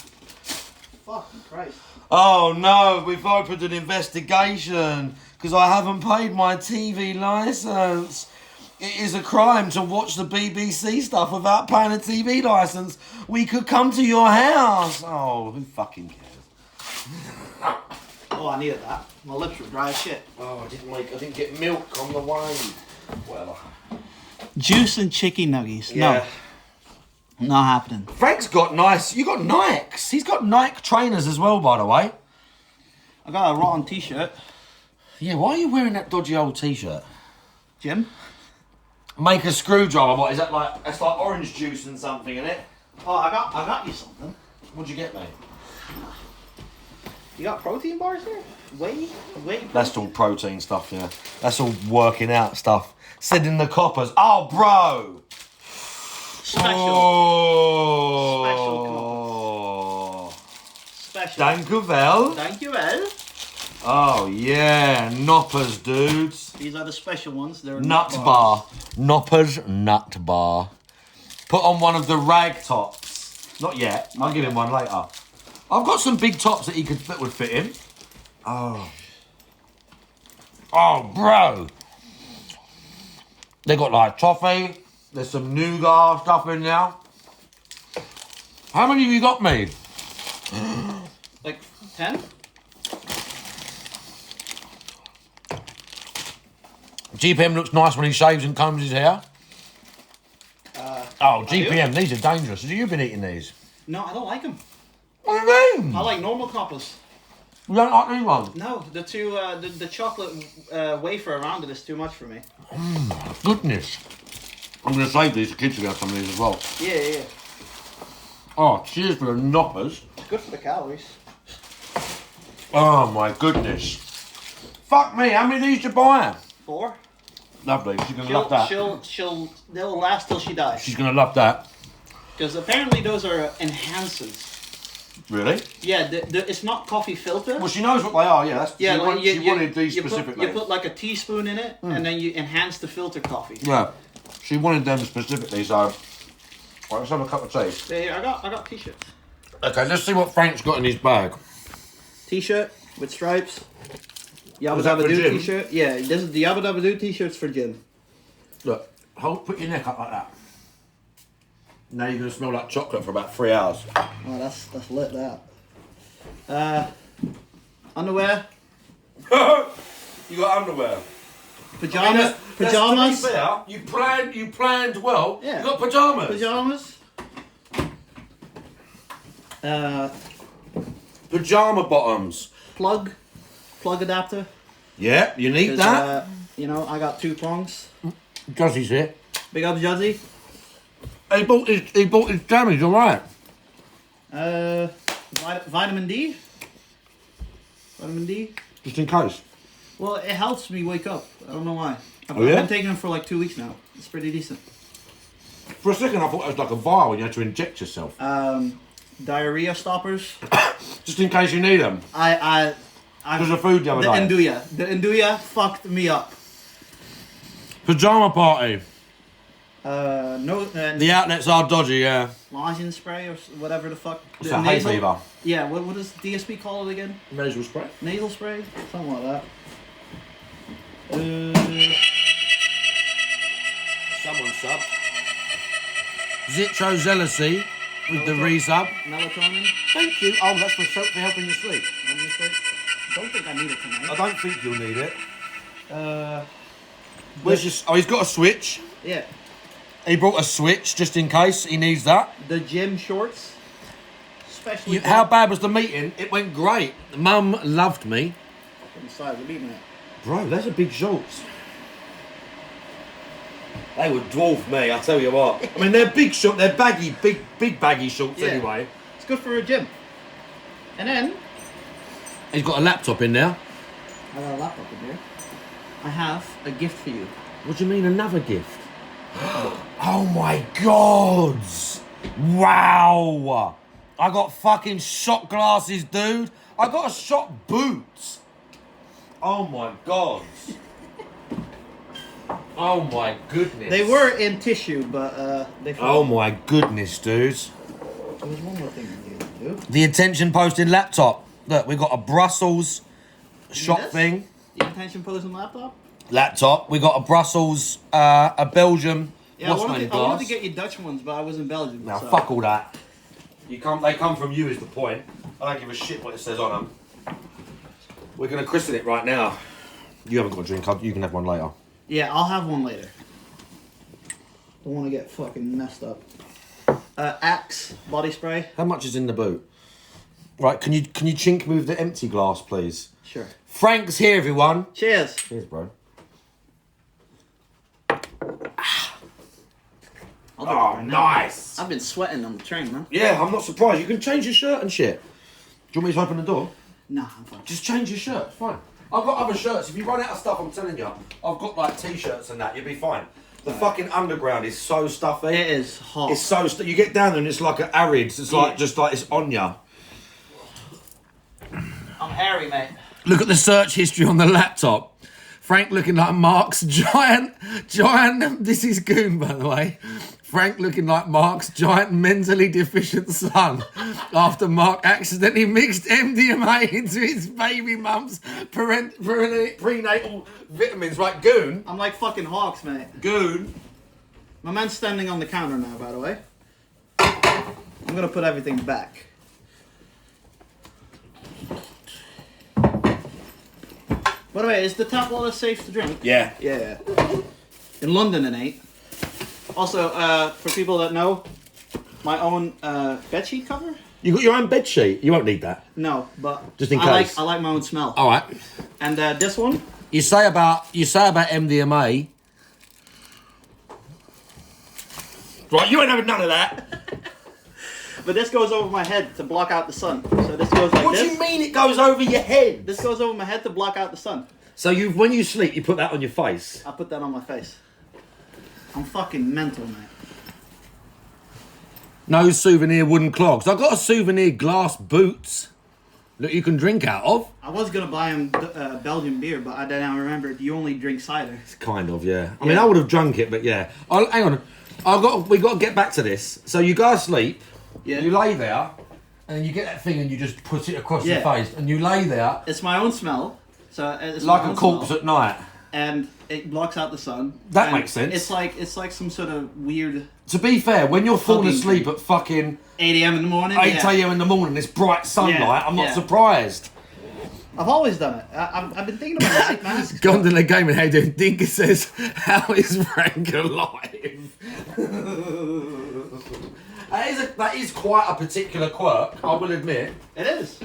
fucking Christ. Oh no, we've opened an investigation because I haven't paid my TV licence. It is a crime to watch the BBC stuff without paying a TV licence. We could come to your house. Oh, who fucking cares? Oh, I needed that. My lips were dry as shit. Oh, I didn't get milk on the way. Whatever. Juice and chicken nuggets. Yeah. No. Not happening. Frank's got nice. You got Nikes. He's got Nike trainers as well, by the way. I got a rotten t-shirt. Yeah, why are you wearing that dodgy old t-shirt? Jim? Make a screwdriver. What is that like? That's like orange juice and something in it. Oh, I got you something. What'd you get, mate? You got protein bars here? Whey? That's all protein stuff, yeah. That's all working out stuff. Sending the coppers. Oh, bro. Special. Oh. Special. Dank u wel. Dankjewel. Oh yeah, Noppers, dudes. These are the special ones. They're Nut bar. Noppers nut bar. Put on one of the rag tops. Not yet. I'll give him one later. I've got some big tops that would fit him. Oh. Oh, bro. They got like toffee. There's some nougat stuff in there. How many have you got me? Like 10? GPM looks nice when he shaves and combs his hair. Oh, GPM, these are dangerous. Have you been eating these? No, I don't like them. What do you mean? I like normal coppers. You don't like these ones? No, the chocolate wafer around it is too much for me. Goodness. I'm going to save these. The kids will have some of these as well. Yeah. Oh, cheers for the Noppers. It's good for the calories. Oh, my goodness. Fuck me, how many of these did you buy? 4. Lovely, she's going to love that. They'll last till she dies. She's going to love that. Because apparently those are enhancers. Really? Yeah, it's not coffee filter. Well, she knows what they are, yeah. Yeah, she wanted these specifically. You put like a teaspoon in it, and then you enhance the filter coffee. Yeah, she wanted them specifically, so... Right, let's have a cup of tea. Yeah, I got t-shirts. Okay, let's see what Frank's got in his bag. T-shirt with stripes. Yabba Was that Dabba for Doo gym? t-shirt. Yeah, this is the Yabba Dabba Doo t-shirts for gym. Look, put your neck up like that. Now you're going to smell like chocolate for about 3 hours. Oh, that's lit, that. Underwear. You got underwear. Pajamas. Pajamas. To be fair, you planned well. Yeah. You got pajamas. Pajamas. Pajama bottoms. Plug adapter. Yeah, you need 'Cause, that. I got 2 prongs. Juzzy's here. Big up, Juzzy. He bought his jammies, alright. Vitamin D. Vitamin D. Just in case. Well, it helps me wake up. I don't know why. I've Oh, yeah? been taking them for like 2 weeks now. It's pretty decent. For a second I thought it was like a vial and you had to inject yourself. Diarrhea stoppers. Just in case you need them. There's a food the other day. The Nduja fucked me up. Pajama party. The outlets are dodgy, yeah. Lozenge spray or whatever the fuck. It's The a hay nasal- fever. Yeah, what does DSP call it again? Nasal spray. Nasal spray? Something like that. Someone sub. Zitro Zealousy with the resub. Melatonin. Thank you. Oh, that's for helping you sleep. Obviously. Don't think I need it tonight. I don't think you'll need it. Uh, he's got a switch. yeah. He brought a switch just in case he needs that. The gym shorts. Especially. How bad was the meeting? It went great. Mum loved me. Fucking size of meat, man. Bro, those are big shorts. They would dwarf me, I tell you what. I mean, they're big shorts. They're baggy, big baggy shorts Yeah. anyway. It's good for a gym. And then He's got a laptop in there. I got a laptop in here. I have a gift for you. What do you mean, another gift? Oh my God! Wow! I got fucking shot glasses, dude. I got a shot boots. Oh my God! Oh my goodness! They were in tissue, but they fell. Oh my goodness, dudes! There was one more thing I needed to do. The attention posted laptop. Look, we got a Brussels shop This? thing. The attention posing laptop? Laptop. We got a Brussels, a Belgium. Yeah, I wanted to get you Dutch ones, but I was in Belgium. Now so. fuck all that. They come from you is the point. I don't give a shit what it says on them. We're gonna christen it right now. You haven't got a drink. You can have one later. Yeah, I'll have one later. Don't want to get fucking messed up. Axe body spray. How much is in the boot? Right, can you chink me with the empty glass, please? Sure. Frank's here, everyone. Cheers. Cheers, bro. I'll do it Oh, right now. nice. I've been sweating on the train, man. Yeah, I'm not surprised. You can change your shirt and shit. Do you want me to open the door? Nah, I'm fine. Just change your shirt, it's fine. I've got other shirts. If you run out of stuff, I'm telling you, I've got like t-shirts and that. You'll be fine. The fucking underground is so stuffy. It is hot. It's so you get down there and it's like an arid. It's like Yeah. just like it's on ya. I'm hairy, mate. Look at the search history on the laptop. Frank looking like Mark's giant, this is Goon, by the way. Frank looking like Mark's giant mentally deficient son after Mark accidentally mixed MDMA into his baby mum's prenatal vitamins. Right, Goon? I'm like fucking Hawks, mate. Goon. My man's standing on the counter now, by the way. I'm gonna put everything back. By the way, is the tap water safe to drink? Yeah. Yeah. In London, it ain't. Also, for people that know, my own bedsheet cover? You got your own bed sheet? You won't need that. No, but just in I case. I like my own smell. All right. And this one? You say about MDMA. Right, you ain't having none of that. But this goes over my head to block out the sun. So this goes like What this. do you mean it goes over your head? This goes over my head to block out the sun. So when you sleep, you put that on your face? I put that on my face. I'm fucking mental, man. No souvenir wooden clogs. I've got a souvenir glass boots that you can drink out of. I was gonna buy him Belgian beer, but then I remembered you only drink cider. Kind of, yeah. I mean, I would have drunk it, but yeah. Hang on. We got to get back to this. So you go to sleep. Yeah. You lay there, and then you get that thing, and you just put it across your face, and you lay there. It's my own smell, so it's like my a own corpse smell, at night. and it blocks out the sun. That and makes sense. It's like some sort of weird. To be fair, when you're falling Hugging asleep thing. at fucking 8 a.m. in the morning. 8 yeah. a.m. in the morning, it's bright sunlight, Yeah, I'm not yeah. surprised. I've always done it. I've been thinking about night masks. Gondola Gaming, how you doing? Dinka says, how is Frank alive? That is quite a particular quirk, I will admit. It is.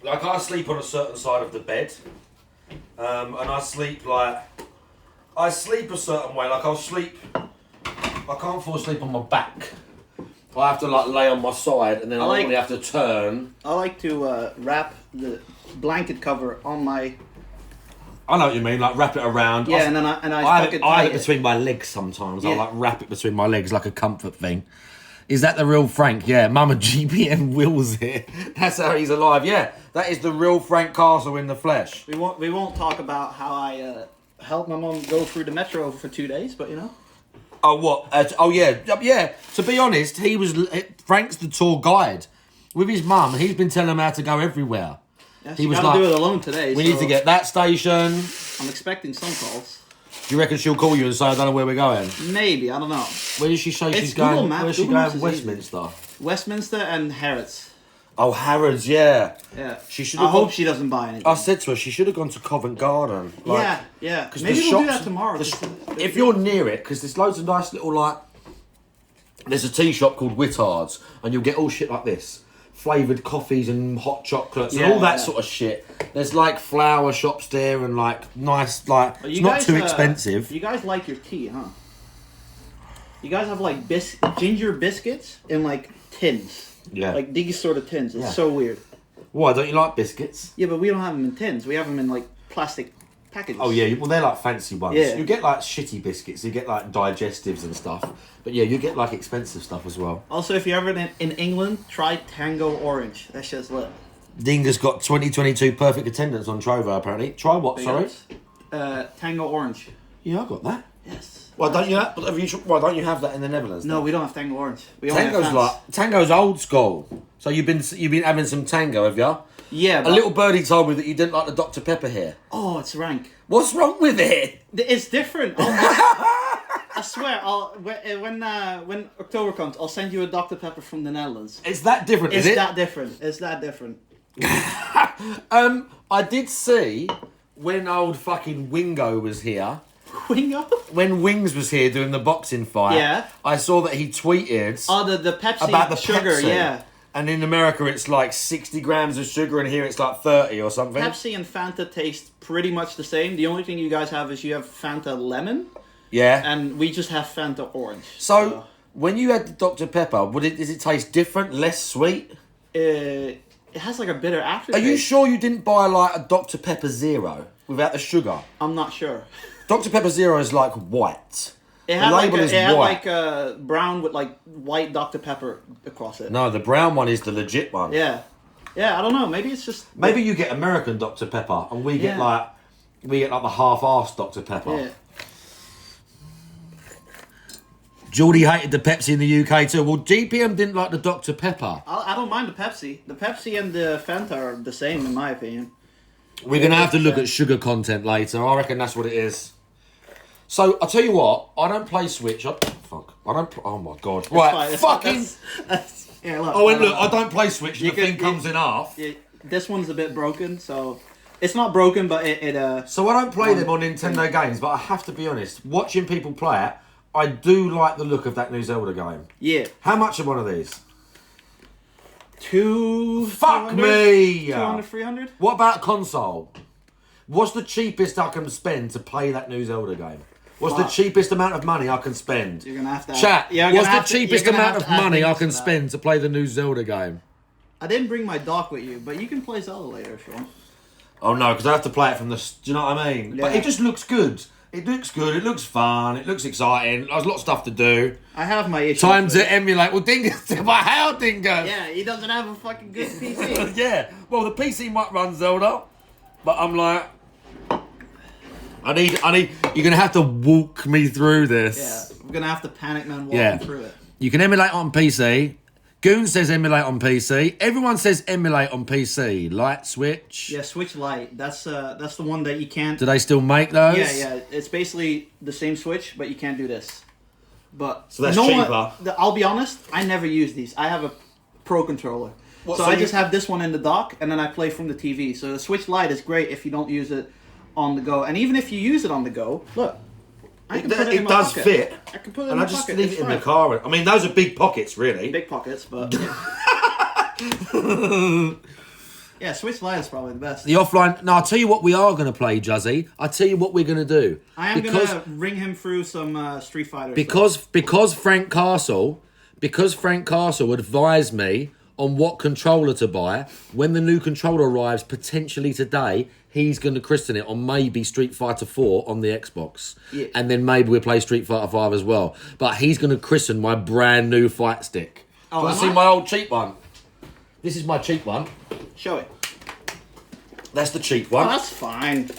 Like, I sleep on a certain side of the bed, and I sleep a certain way. Like, I can't fall asleep on my back. I have to lay on my side, and then I normally have to turn. I like to wrap the blanket cover on my. I know what you mean, like wrap it around. Yeah, and I fucking I tie have it between my legs sometimes. Yeah. I wrap it between my legs like a comfort thing. Is that the real Frank? Yeah, Mama GPM Will's here. That's how he's alive. Yeah, that is the real Frank Castle in the flesh. We won't talk about how I helped my mom go through the metro for 2 days, but you know. Oh, what? Yeah. To be honest, Frank's the tour guide. With his mum, he's been telling him how to go everywhere. Yeah, He she was gotta like, do it alone today. We need to get that station. I'm expecting some calls. Do you reckon she'll call you and say, I don't know where we're going? Maybe, I don't know. Where does she say It's she's Google going? Maps. Where's she Google going? Maps is Westminster. Westminster and Harrods. Oh, Harrods, yeah. Yeah. She should I have hope she doesn't buy anything. I said to her, she should have gone to Covent Garden. Yeah. Because Maybe the we'll do shops- that tomorrow. If you're near it, because there's loads of nice little, there's a tea shop called Whittard's, and you'll get all shit like this. Flavoured coffees and hot chocolates and all that sort of shit. There's flower shops there and nice, it's not too expensive. You guys like your tea, huh? You guys have ginger biscuits in tins. Yeah. Like these sort of tins. It's Yeah. so weird. Why, don't you like biscuits? Yeah, but we don't have them in tins. We have them in plastic packages. Oh yeah, well they're fancy ones. Yeah. You get shitty biscuits, you get digestives and stuff. But yeah, you get expensive stuff as well. Also, if you're ever in England, try Tango Orange. That shit's lit. Dinga's got 2022 perfect attendance on Trovo apparently. Try what, sorry? Tango Orange. Yeah, I got that. Yes. Why don't you have that in the Netherlands? No, then? we don't have Tango Orange. We only have Tango's Fanta. Tango's old school. So you've been having some Tango, have you? Yeah, A but... little birdie told me that you didn't like the Dr Pepper here. Oh, it's rank. What's wrong with it? It's different. I swear, when October comes, I'll send you a Dr Pepper from the Netherlands. It's that different, is it? It's that different. I did see when old fucking Wingo was here. Wingo? When Wings was here doing the boxing fight. Yeah. I saw that he tweeted Oh, the Pepsi about the sugar, Pepsi. yeah. And in America it's 60 grams of sugar and here it's 30 or something. Pepsi and Fanta taste pretty much the same. The only thing you guys have is you have Fanta lemon, Yeah. and we just have Fanta orange. So when you had the Dr Pepper, does it taste different, less sweet? It has a bitter aftertaste. Are you sure you didn't buy a Dr Pepper Zero without the sugar? I'm not sure. Dr Pepper Zero is white. It had the label is white. brown with white Dr Pepper across it. No, the brown one is the legit one. Yeah. Yeah, I don't know. Maybe it's just Maybe you get American Dr Pepper, and we get Yeah. the half-assed Dr Pepper. Yeah. Geordie hated the Pepsi in the UK too. Well, GPM didn't like the Dr Pepper. I don't mind the Pepsi. The Pepsi and the Fanta are the same in my opinion. We're gonna have to look at sugar content later. I reckon that's what it is. So I tell you what, I don't play Switch. I don't. Oh my god! It's Right, fine, it's fucking. Yeah, look. Oh, and look, I don't play Switch. You The thing can- comes in half. This one's a bit broken, so it's not broken, but it So I don't play them on Nintendo games, but I have to be honest. Watching people play it, I do like the look of that new Zelda game. yeah. How much are one of these? Fuck 200, me! 200, 300? What about console? What's the cheapest I can spend to play that new Zelda game? What's the Fuck. cheapest amount of money I can spend? You're gonna have to Chat, you're what's gonna the have to- cheapest you're gonna amount have of to add money I things can to that. spend to play the new Zelda game? I didn't bring my dock with you, but you can play Zelda later if you want. Oh no, because I have to play it from the... Do you know what I mean? But Yeah. it just looks good. It looks good, it looks fun, it looks exciting. There's a lot of stuff to do. I have my issues. Time with to it. emulate. Well, Dingus, but how, Dingus? Yeah, he doesn't have a fucking good PC. Yeah. Well, the PC might run Zelda, but I'm like... I need... You're going to have to walk me through this. Yeah, we're gonna have to panic man walk Yeah. through it. You can emulate on PC. Goon says emulate on PC. Everyone says emulate on PC. Light Switch. Yeah, Switch Lite. That's the one that you can't. Do they still make those? Yeah. It's basically the same Switch, but you can't do this. But So that's no cheaper. I'll be honest. I never use these. I have a Pro controller, What, so so I you- just have this one in the dock, and then I play from the TV. So the Switch Lite is great if you don't use it on the go, and even if you use it on the go, look, I can put it in It my does pocket. fit. I can put it in And my I just pocket. leave It's it in the fine. car. I mean, those are big pockets, really. Big pockets, but yeah, Switch Lite is probably the best. The offline... No, I'll tell you what we are going to play, Juzzy. I'll tell you what we're going to do. I am gonna ring him through some Street Fighter. Because Frank Castle advised me on what controller to buy. When the new controller arrives, potentially today, he's going to christen it on maybe Street Fighter 4 on the Xbox. Yeah. And then maybe we'll play Street Fighter 5 as well. But he's going to christen my brand new fight stick. Oh, Want to am see I? my old cheap one? This is my cheap one. Show it. That's the cheap Oh, one. that's fine.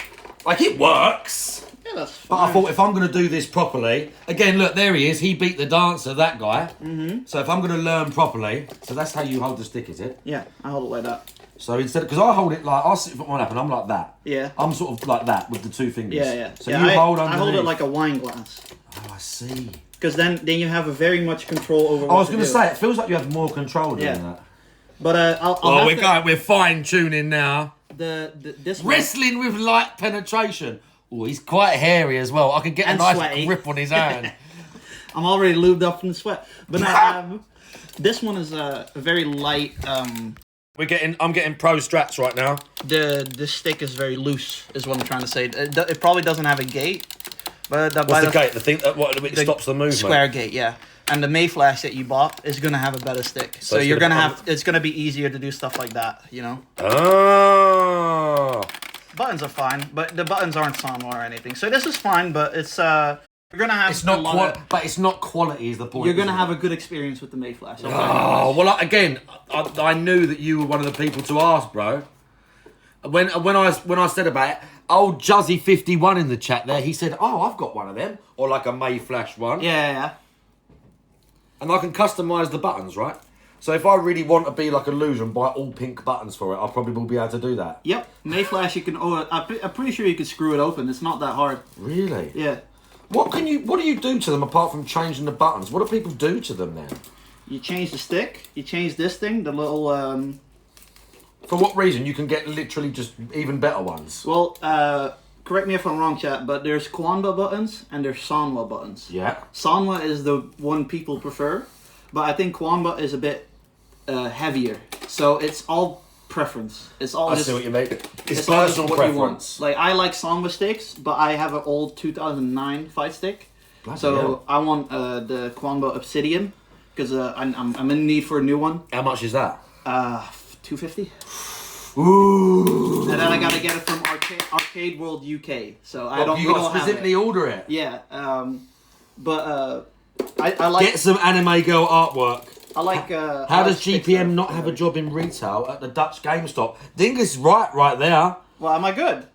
Like, it works. Yeah, that's But fine. I thought if I'm going to do this properly, again, look, there he is. He beat the dancer, that guy. Mm-hmm. So if I'm going to learn properly, so that's how you hold the stick, is it? Yeah, I hold it like that. So instead, because I hold it like, I'll sit one up and I'm like that. Yeah. I'm sort of like that with the two fingers. Yeah. So yeah, you hold I underneath. hold it like a wine glass. Oh, I see. Because then you have a very much control over. I was going to say, it feels like you have more control doing Yeah. that. But I'll Oh, have we're fine tuning now. this one. Wrestling with light penetration. Oh, he's quite hairy as well. I could get a And nice sweaty. grip on his hand. I'm already lubed up from the sweat. But no, this one is a very light. I'm getting pro strats right now. The stick is very loose. Is what I'm trying to say. It probably doesn't have a gate. But What's the gate? The thing that it stops the movement. Square gate, yeah. And the Mayflash that you bought is gonna have a better stick. So it's you're gonna gonna be- have. It's gonna be easier to do stuff like that. You know. Oh. Buttons are fine, but the buttons aren't Sanwa or anything. So this is fine, but it's you're gonna have. It's not a lot of- but it's not quality is the point. You're gonna isn't have it? a good experience with the Mayflash. Oh well, again, I knew that you were one of the people to ask, bro. When I said about it, old Juzzy51 in the chat there, he said, "Oh, I've got one of them, or like a Mayflash one, Yeah. and I can customize the buttons, right? So if I really want to be like a loser and buy all pink buttons for it, I probably will be able to do that. Yep. Mayflash, you can. Oh, I'm pretty sure you can screw it open. It's not that hard. Really? Yeah. What do you do to them apart from changing the buttons? What do people do to them then? You change the stick. You change this thing. The little. For what reason? You can get literally just even better ones. Well, correct me if I'm wrong, chat, but there's Kwanba buttons and there's Sanwa buttons. Yeah. Sanwa is the one people prefer, but I think Kwanba is a bit heavier. So it's all preference. It's all I just. see what you mean. It's all just personal what you want. preference. Like I like Sanwa sticks, but I have an old 2009 fight stick. Bloody So hell. I want the Kwanba Obsidian because I'm in need for a new one. How much is that? $250. Ooh. And then I gotta get it from Arcade World UK. So I don't. You we got don't to have specifically it. order it. Yeah. But I like. Get some anime girl artwork. I like. How does GPM not have a job in retail at the Dutch GameStop? Dingus is right there. Well, am I good?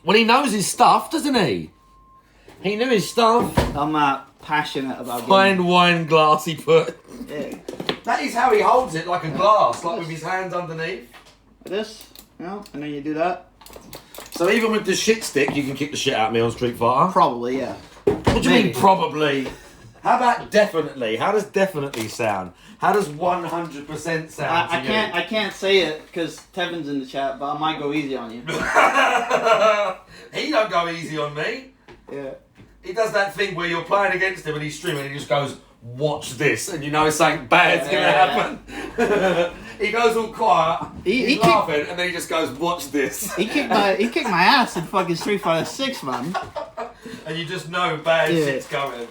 Well, he knows his stuff, doesn't he? He knew his stuff. I'm passionate about Fine wine glass he put. Yeah. That is how he holds it, like a glass, like with his hands underneath. This, and then you do that. So even with the shit stick, you can kick the shit out of me on Street Fighter. Probably, yeah. What do you mean, probably? How about definitely? How does definitely sound? How does 100% sound? I can't say it because Tevin's in the chat, but I might go easy on you. He don't go easy on me. Yeah. He does that thing where you're playing against him and he's streaming and he just goes, watch this, and you know something bad's going to happen. He goes all quiet, he's laughing, and then he just goes, watch this. He kicked my ass in fucking Street Fighter 6, man. And you just know bad shit's coming.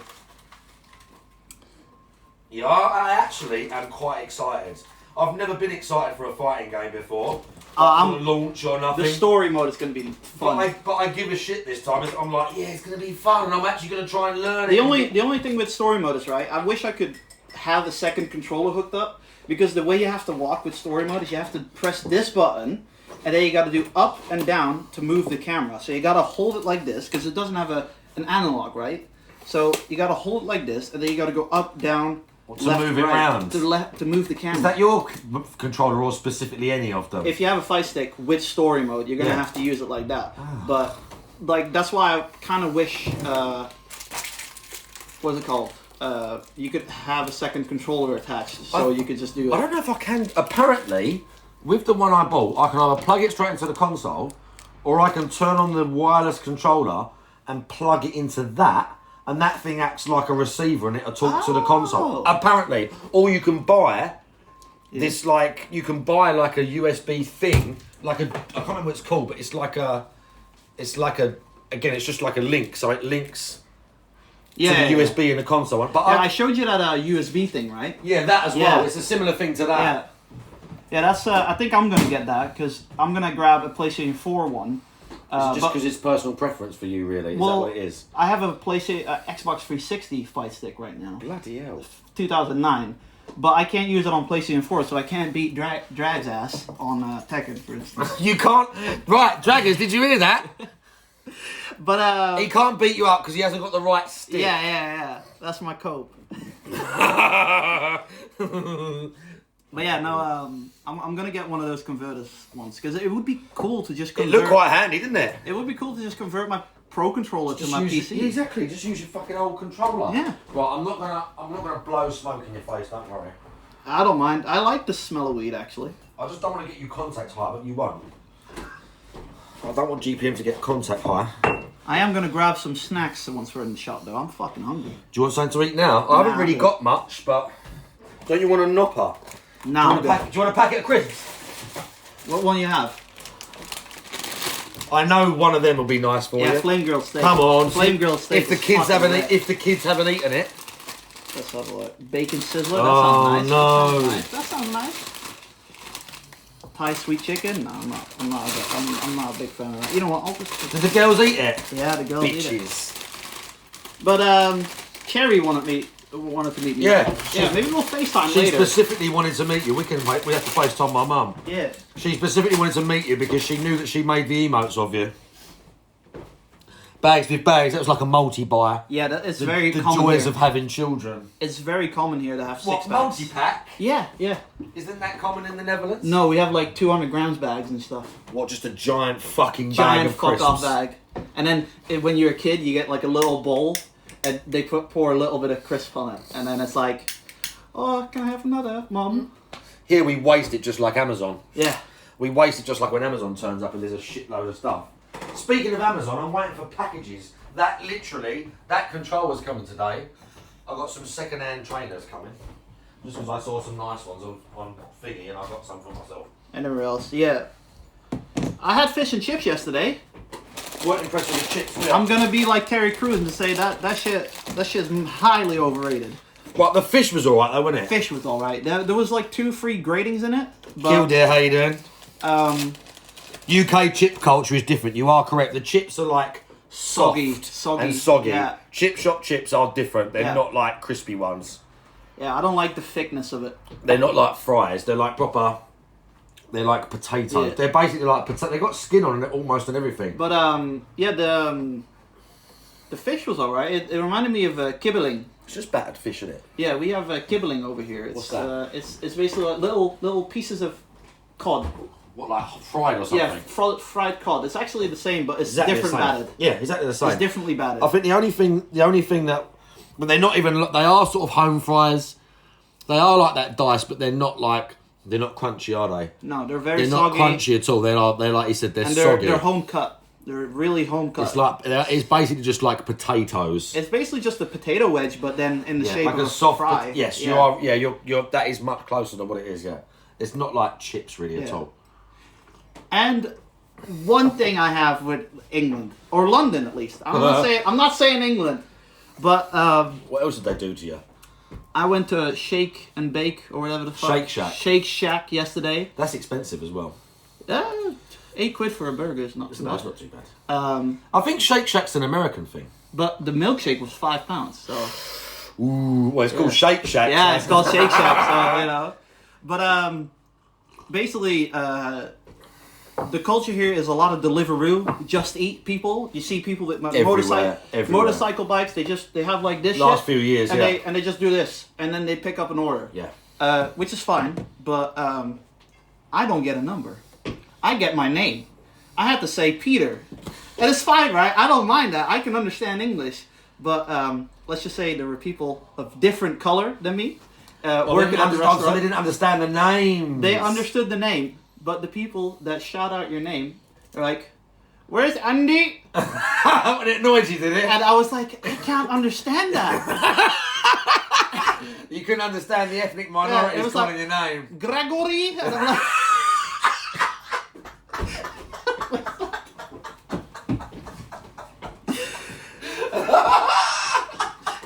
Yeah, I actually am quite excited. I've never been excited for a fighting game before. For launch or nothing. The story mode is going to be fun. But I give a shit this time. I'm like, yeah, it's going to be fun, and I'm actually going to try and learn it. The only thing with story mode is, right, I wish I could have a second controller hooked up, because the way you have to walk with story mode is you have to press this button, and then you got to do up and down to move the camera. So you got to hold it like this, because it doesn't have an analog, right? So you got to hold it like this, and then you got to go up, down, to move it around. To move the camera. Is that your controller or specifically any of them? If you have a fight stick with story mode, you're gonna have to use it like that. But like that's why I kind of wish, what's it called? You could have a second controller attached, so you could just do it. I don't know if I can. Apparently, with the one I bought, I can either plug it straight into the console, or I can turn on the wireless controller and plug it into that. And that thing acts like a receiver and it'll talk to the console. Apparently. Or you can buy this, like, you can buy like a USB thing, like a, I can't remember what it's called, but it's like a, again, it's just like a link, so it links to the USB in the console. But I showed you that USB thing, right? Yeah, that as well. It's a similar thing to that. Yeah, that's, I think I'm going to get that, because I'm going to grab a PlayStation 4 one. Just because it's personal preference for you, really? Is that what it is? I have a PlayStation, Xbox 360 fight stick right now. Bloody hell. 2009. But I can't use it on PlayStation 4, so I can't beat Drag's ass on Tekken, for instance. You can't? Right, Draggers, did you hear that? But he can't beat you up because he hasn't got the right stick. Yeah. That's my cope. But yeah, no, I'm gonna get one of those converters once, because it would be cool to just convert. It looked quite handy, didn't it? It would be cool to just convert my Pro controller to my PC. Yeah, exactly. Just use your fucking old controller. Yeah. Right, I'm not gonna blow smoke in your face. Don't worry. I don't mind. I like the smell of weed, actually. I just don't want to get you contact high, but you won't. I don't want GPM to get contact high. I am gonna grab some snacks once we're in the shop, though. I'm fucking hungry. Do you want something to eat now? I haven't really got much, but don't you want a nopper? No. Do you want a packet of crisps? What one you have? I know one of them will be nice for you. Yeah, flame grilled steak. Come on, flame grilled steak. If the kids haven't eaten it. Let's have a look. Bacon sizzler. That Oh sounds nice. no! That sounds nice. Thai sweet chicken? No, I'm not a big fan of that. You know what? I'll just. Did the girls eat it? Yeah, the girls eat it. Bitches. But Cherry wanted to meet me. Yeah. Maybe we'll FaceTime She later. specifically wanted to meet you. We have to FaceTime my mum. Yeah. She specifically wanted to meet you because she knew that she made the emotes of you. Bags with bags. That was like a multi-buy. Yeah, that is very the common. joys here. of having children. It's very common here to have What, 6 bags. multi-pack? Yeah. Isn't that common in the Netherlands? No, we have like 200 grams bags and stuff. What, just a giant fucking bag Giant of fuck crisps? off bag. And then when you're a kid, you get like a little bowl, and they pour a little bit of crisp on it, and then it's like, oh, can I have another, Mum? Here we waste it just like Amazon. Yeah. We waste it just like when Amazon turns up and there's a shitload of stuff. Speaking of Amazon, I'm waiting for packages. That controller's coming today. I've got some second-hand trainers coming. Just because I saw some nice ones on Thingy and I got some for myself. Anywhere else? Yeah. I had fish and chips yesterday. Weren't impressed with the chips. I'm gonna be like Terry Crews and say that shit's highly overrated. Well, the fish was alright though, wasn't it? Fish was alright. There was like 2 free gratings in it. But, Killdeer, how you doing? Um, UK chip culture is different. You are correct. The chips are like soft soggy and soggy. Yeah. Chip shop chips are different. They're Yeah. not like crispy ones. Yeah, I don't like the thickness of it. They're not like fries. They're like proper. They're like potatoes. Yeah. They're basically like They got skin on it almost and everything. But the fish was alright. It reminded me of kibbeling. It's just battered fish, isn't it? Yeah, we have kibbeling over here. It's, What's that? It's basically like little pieces of cod. What, like fried or something? Yeah, fried cod. It's actually the same, but it's Exactly different the same. battered. Yeah, exactly the same. It's differently battered. I think the only thing that, but they're not even. They are sort of home fries. They are like that diced, but they're not crunchy, are they? No, they're very They're soggy. not crunchy at all. They're like you said, they're and soggy. they're home cut. They're really home cut. It's basically just like potatoes. It's basically just a potato wedge, but then in the shape like of a soft fry. Yes, you are. Yeah, you're. That is much closer than what it is. Yeah, it's not like chips really at Yeah. all. And one thing I have with England or London at least. I'm not saying England, but What else did they do to you? I went to Shake and Bake or whatever the fuck. Shake Shack. Shake Shack yesterday. That's expensive as well. £8 for a burger is not too That's bad. not too bad. I I think Shake Shack's an American thing. But the milkshake was £5. So Ooh, well, it's called Shake Shack. yeah, it's called Shake Shack. So you know, but basically, the culture here is a lot of Deliveroo, Just Eat people. You see people with Everywhere. motorcycle bikes. They have like this. Last shit, few years, and yeah. they just do this, and then they pick up an order. Yeah. Which is fine, but I don't get a number. I get my name. I have to say Peter, and it's fine, right? I don't mind that. I can understand English, but let's just say there were people of different color than me working at the restaurant. So they didn't understand the names. They understood the name, but the people that shout out your name are like, "Where's Andy?" And it annoyed you, did it? And I was like, I can't understand that. You couldn't understand the ethnic Yeah, minorities it was calling like- your name. Gregory? And I'm like,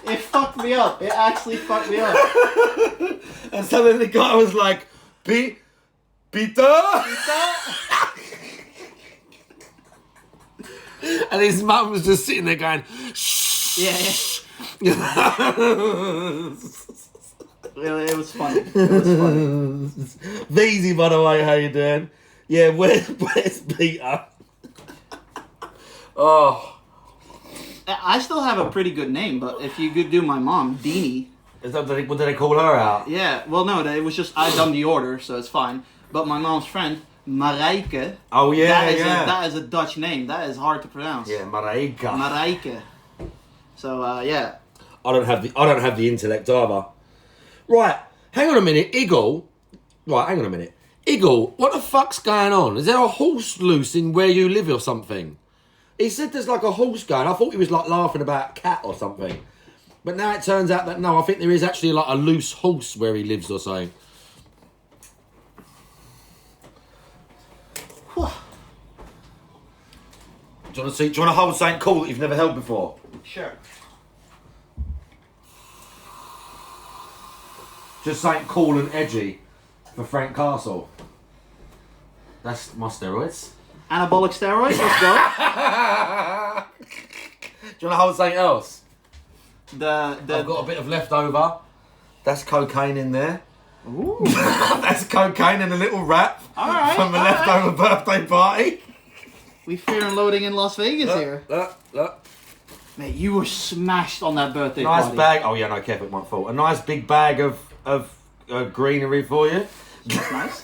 it fucked me up. It actually fucked me up. And so then the guy was like, Peter? And his mum was just sitting there going, shh. Yeah. It was funny. It was funny. Veezy, by the way, how you doing? Yeah, where's Peter? Oh. I still have a pretty good name, but if you could do my mom, Deanie. What did they call her out? Yeah, well, no, it was just I done the order, so it's fine. But my mom's friend, Marijke. Oh, yeah, That is a Dutch name. That is hard to pronounce. Yeah, Marijke. Marijke. So yeah. I don't have the intellect either. Right, hang on a minute, Eagle. Right, hang on a minute. Eagle, what the fuck's going on? Is there a horse loose in where you live or something? He said there's like a horse going. I thought he was like laughing about a cat or something. But now it turns out that no, I think there is actually like a loose horse where he lives or something. Do you want to hold something cool that you've never held before? Sure. Just something cool and edgy for Frank Castle. That's my steroids. Anabolic steroids, let's go. Do you want to hold something else? I've The got a bit of leftover. That's cocaine in there. Ooh. That's cocaine in a little wrap Alright, from a alright. leftover birthday party. We fear and loading in Las Vegas here. Look. Mate, you were smashed on that birthday Nice party. bag. Oh yeah, no, careful, it won't fall. A nice big bag of greenery for you. That's nice.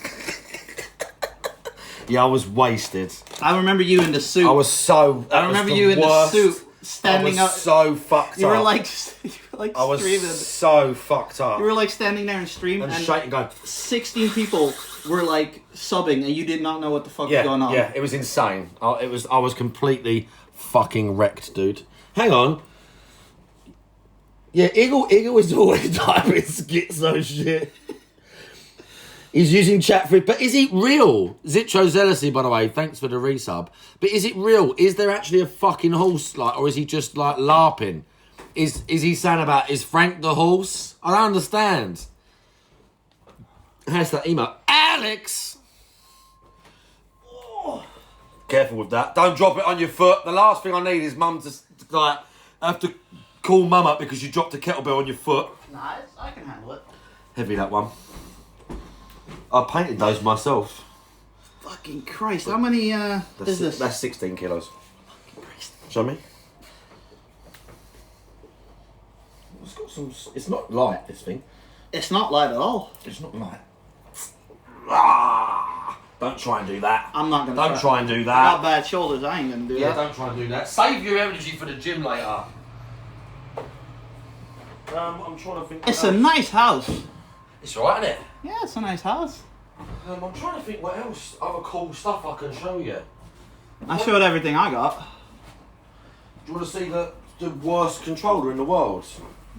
Yeah, I was wasted. I remember you in the suit. I was so. I remember you in the suit, standing I up. was so fucked You up. were like I was streaming. so fucked up. You were like standing there and streaming, and and shaking, going. 16 people were like subbing, and you did not know what the fuck was going on. Yeah, it was insane. I was completely fucking wrecked, dude. Hang on. Yeah, Eagle is always typing schizo shit. He's using chat for it, but is it real? Zitro Zealousy, by the way, thanks for the resub. But is it real? Is there actually a fucking horse, like, or is he just like LARPing? Is he saying about, is Frank the horse? I don't understand. How's that email? Alex! Oh. Careful with that. Don't drop it on your foot. The last thing I need is mum to like have to call mum up because you dropped a kettlebell on your foot. Nice. I can handle it. Heavy, that one. I painted those myself. Fucking Christ! How many is this? That's 16 kilos. Show me. It's got some. It's not light, this thing. It's not light at all. It's not light. Ah! Don't try and do that. I'm not gonna. Don't try and do I that. got bad shoulders. I ain't gonna do Yeah, that. don't try and do that. Save your energy for the gym later. I'm trying to think. It's a nice house. It's alright, isn't it? Yeah, it's a nice house. I'm trying to think what else other cool stuff I can show you. I showed everything I got. Do you want to see the worst controller in the world?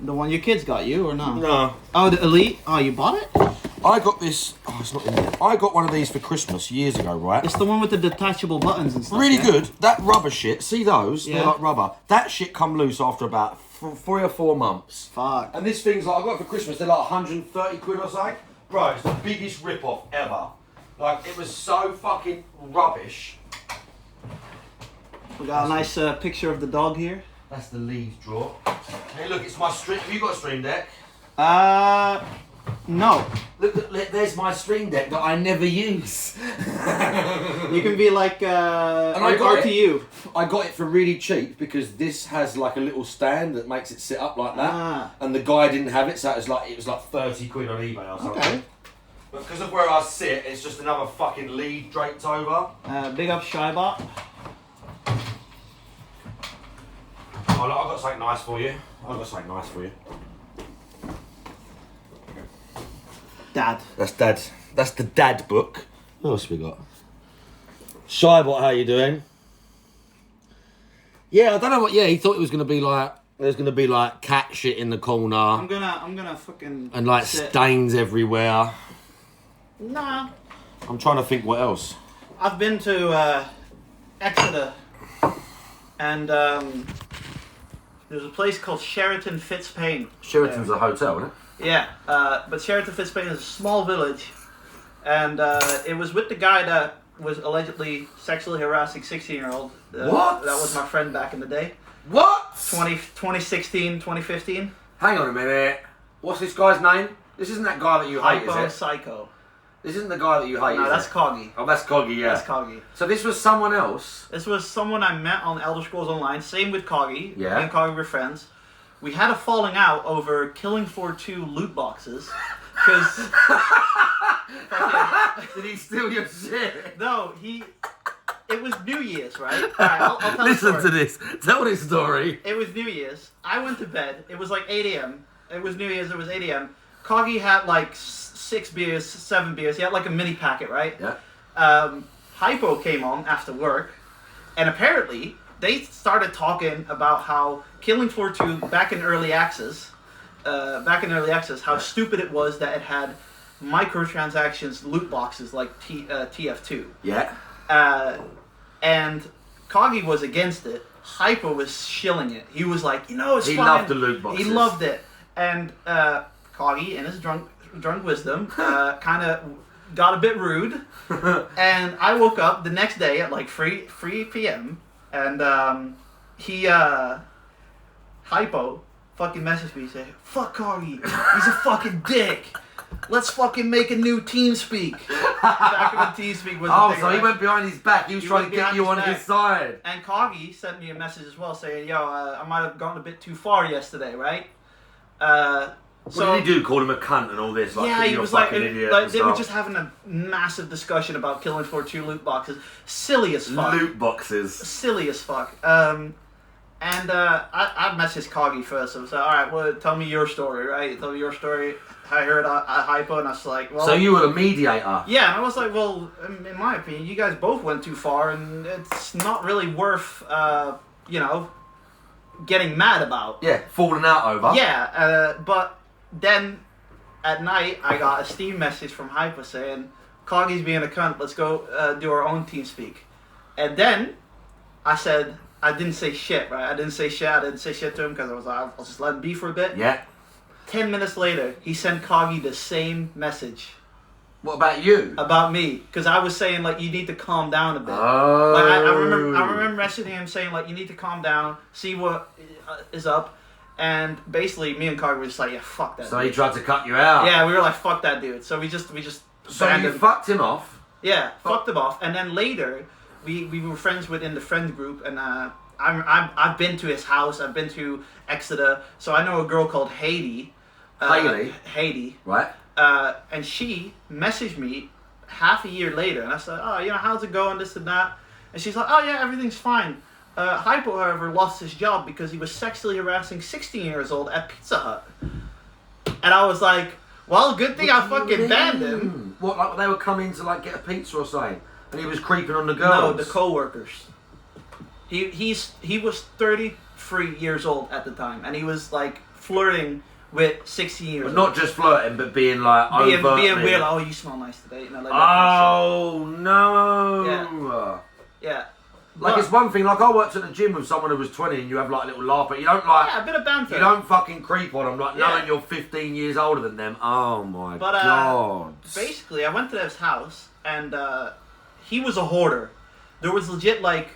The one your kids got you or no? No. Oh, the Elite. Oh, you bought it? I got this. Oh, it's not in there. I got one of these for Christmas years ago, right? It's the one with the detachable buttons and stuff. Really yeah? good. That rubber shit. See those? Yeah. They're like rubber. That shit come loose after about 3 or 4 months. Fuck. And this thing's like I got it for Christmas. They're like 130 quid or something. Bro, it's the biggest rip-off ever. Like it was so fucking rubbish. We got a nice picture of the dog here. That's the leaves drawer. Hey, look, it's my stream. Have you got a Stream Deck? No. Look, there's my Stream Deck that I never use. You can be like And I got RTU. I got it for really cheap because this has like a little stand that makes it sit up like that. Ah. And the guy didn't have it, so it was like 30 quid on eBay or something. Okay. But because of where I sit, it's just another fucking lead draped over. Big up Shybot. Oh, look, I've got something nice for you. Dad. That's Dad. That's the Dad book. What else we got? Shybot, how you doing? Yeah, I don't know what. Yeah, he thought it was gonna be like there's gonna be like cat shit in the corner I'm gonna fucking. and like sit. stains everywhere. Nah. I'm trying to think what else. I've been to Exeter, and there's a place called Sheraton Fitzpaine. Sheraton's a hotel, isn't it? Yeah, but Sheraton Fitzpaine is a small village, and it was with the guy that was allegedly sexually harassing 16-year-old. What? That was my friend back in the day. What? 2016, 2015. Hang on a minute. What's this guy's name? This isn't that guy that you hate, Hypo is it? Psycho. This isn't the guy that you hate, No, is that's it? Coggy. Oh, that's Coggy, yeah. That's Coggy. So this was someone else. This was someone I met on Elder Scrolls Online. Same with Coggy. Yeah. Me and Coggy were friends. We had a falling out over Killing Floor 2 loot boxes. Because... Did he steal your shit? No, it was New Year's, right? Alright, I'll tell Listen the to story. this. Tell this story. It was New Year's. I went to bed. It was like 8 a.m. It was New Year's. It was 8 a.m. Coggy had like 6 beers, 7 beers. He had like a mini packet, right? Yeah. Hypo came on after work, and apparently they started talking about how Killing Floor 2 back in early access, how stupid it was that it had microtransactions, loot boxes like TF2. Yeah. And Coggy was against it. Hypo was shilling it. He was like, it's He fine. loved the loot boxes. He loved it. And Coggy, in his drunk wisdom, kind of got a bit rude. And I woke up the next day at like 3 p.m. And Hypo fucking messaged me saying, "Fuck Coggy, he's a fucking dick. Let's fucking make a new TeamSpeak." Back when TeamSpeak was Oh, the thing, so he right? went behind his back. He was trying to get you on his side. And Coggy sent me a message as well saying, "Yo, I might have gone a bit too far yesterday, right?" What did he do? Called him a cunt and all this? Like, yeah, he you're a was like, fucking idiot like and they were stuff. just having a massive discussion about Killing Floor 2 loot boxes. Silly as fuck. Loot boxes. Silly as fuck. I messaged Coggy first. I was like, alright, well, tell me your story, right? Tell me your story. I heard at Hypo, and I was like, well... So you were the mediator? Yeah, and I was like, well, in my opinion, you guys both went too far, and it's not really worth, getting mad about. Yeah, falling out over. Yeah, but then at night, I got a Steam message from Hypo saying, Coggy's being a cunt, let's go do our own TeamSpeak. And then I said, I didn't say shit, right? I didn't say shit to him because I was like, I'll just let him be for a bit. Yeah. 10 minutes later, he sent Coggy the same message. What about you? About me. Because I was saying, like, you need to calm down a bit. Oh. Like, I remember messaging him saying, like, you need to calm down, see what is up. And basically, me and Carter were just like, yeah, fuck that. So dude. he tried to cut you out. Yeah, we were like, fuck that dude. So we just So banned you him. fucked him off. Yeah, fucked him off. And then later, we were friends within the friend group, and I've been to his house. I've been to Exeter, so I know a girl called Haiti. Haiti. Right. And she messaged me half a year later, and I said, oh, how's it going, this and that. And she's like, oh yeah, everything's fine. Hypo, however, lost his job because he was sexually harassing 16 years old at Pizza Hut. And I was like, well, good thing I fucking banned him. What, like they were coming to like get a pizza or something, and he was creeping on the No, girls? the co-workers. He was 33 years old at the time, and he was like flirting with 16 years But old. not just flirting, but being like being overtly. weird, like, oh, you smell nice today. Like that kind Oh no! Yeah. Yeah. Like it's one thing. Like I worked at the gym with someone who was 20, and you have like a little laugh, but you don't like. Yeah, a bit of banter. You don't fucking creep on them, like Yeah. knowing you're 15 years older than them. Oh my But, god! Basically, I went to his house, and he was a hoarder. There was legit like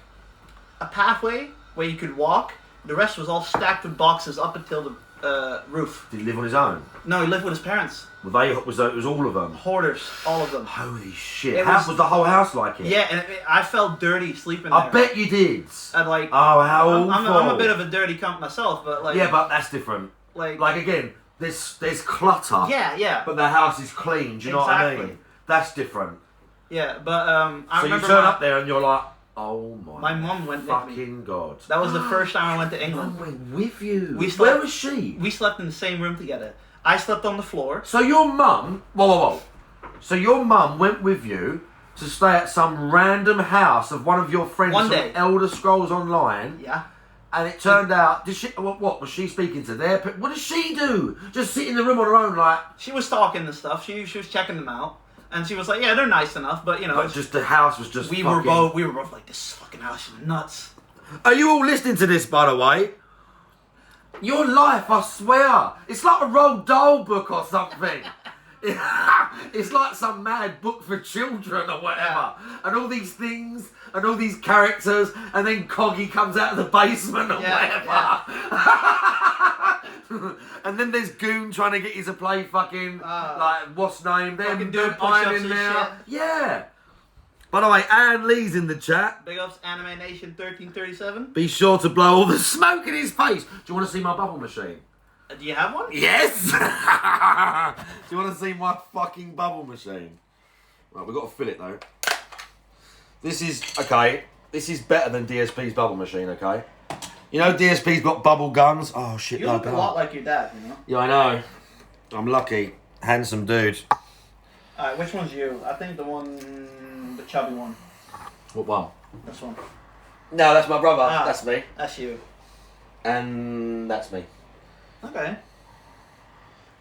a pathway where you could walk. The rest was all stacked with boxes up until the roof. Did he live on his own? No, he lived with his parents. It was all of them? Hoarders, all of them. Holy shit! It How was- was the whole house like it? Yeah, and I felt dirty sleeping I there. bet you did. And like, Oh, how I'm awful! a bit of a dirty cunt myself, but like, Yeah, but that's different. like, Like again, there's clutter. yeah, But the house is clean. Do you know what I Exactly. mean? That's different. yeah. But I So you remember turn up there and you're like, oh my my mum went with me. fucking god. That was the first time I went to Mum England. went with you. We Where slept- was she? We slept in the same room together. I slept on the floor. So your mum, whoa. So your mum went with you to stay at some random house of one of your friends One from day. Elder Scrolls Online, Yeah. and it turned out, did she? What was she speaking to their? What did she do? Just sit in the room on her own, like. She was stalking and stuff. She was checking them out, and she was like, "Yeah, they're nice enough, but you know." But just the house was just. we fucking... were both like, "This fucking house is nuts." Are you all listening to this, by the way? Your life, I swear, it's like a Roald Dahl book or something. It's like some mad book for children or whatever. And all these things, and all these characters, and then Coggy comes out of the basement or Yeah, whatever. And then there's Goon trying to get you to play fucking, like, what's name? Them fucking doing pine push-ups in and there. shit. Yeah. By the way, Anne Lee's in the chat. Big ups, Anime Nation 1337. Be sure to blow all the smoke in his face. Do you want to see my bubble machine? Do you have one? Yes! Do you want to see my fucking bubble machine? Right, we've got to fill it though. This is better than DSP's bubble machine, okay? You know DSP's got bubble guns? Oh shit, You no, look a lot like your dad, you know. Yeah, I know. I'm lucky. Handsome dude. Alright, which one's you? I think the chubby one. What one? This one. No, that's my brother. Ah. That's me. That's you. And that's me. Okay.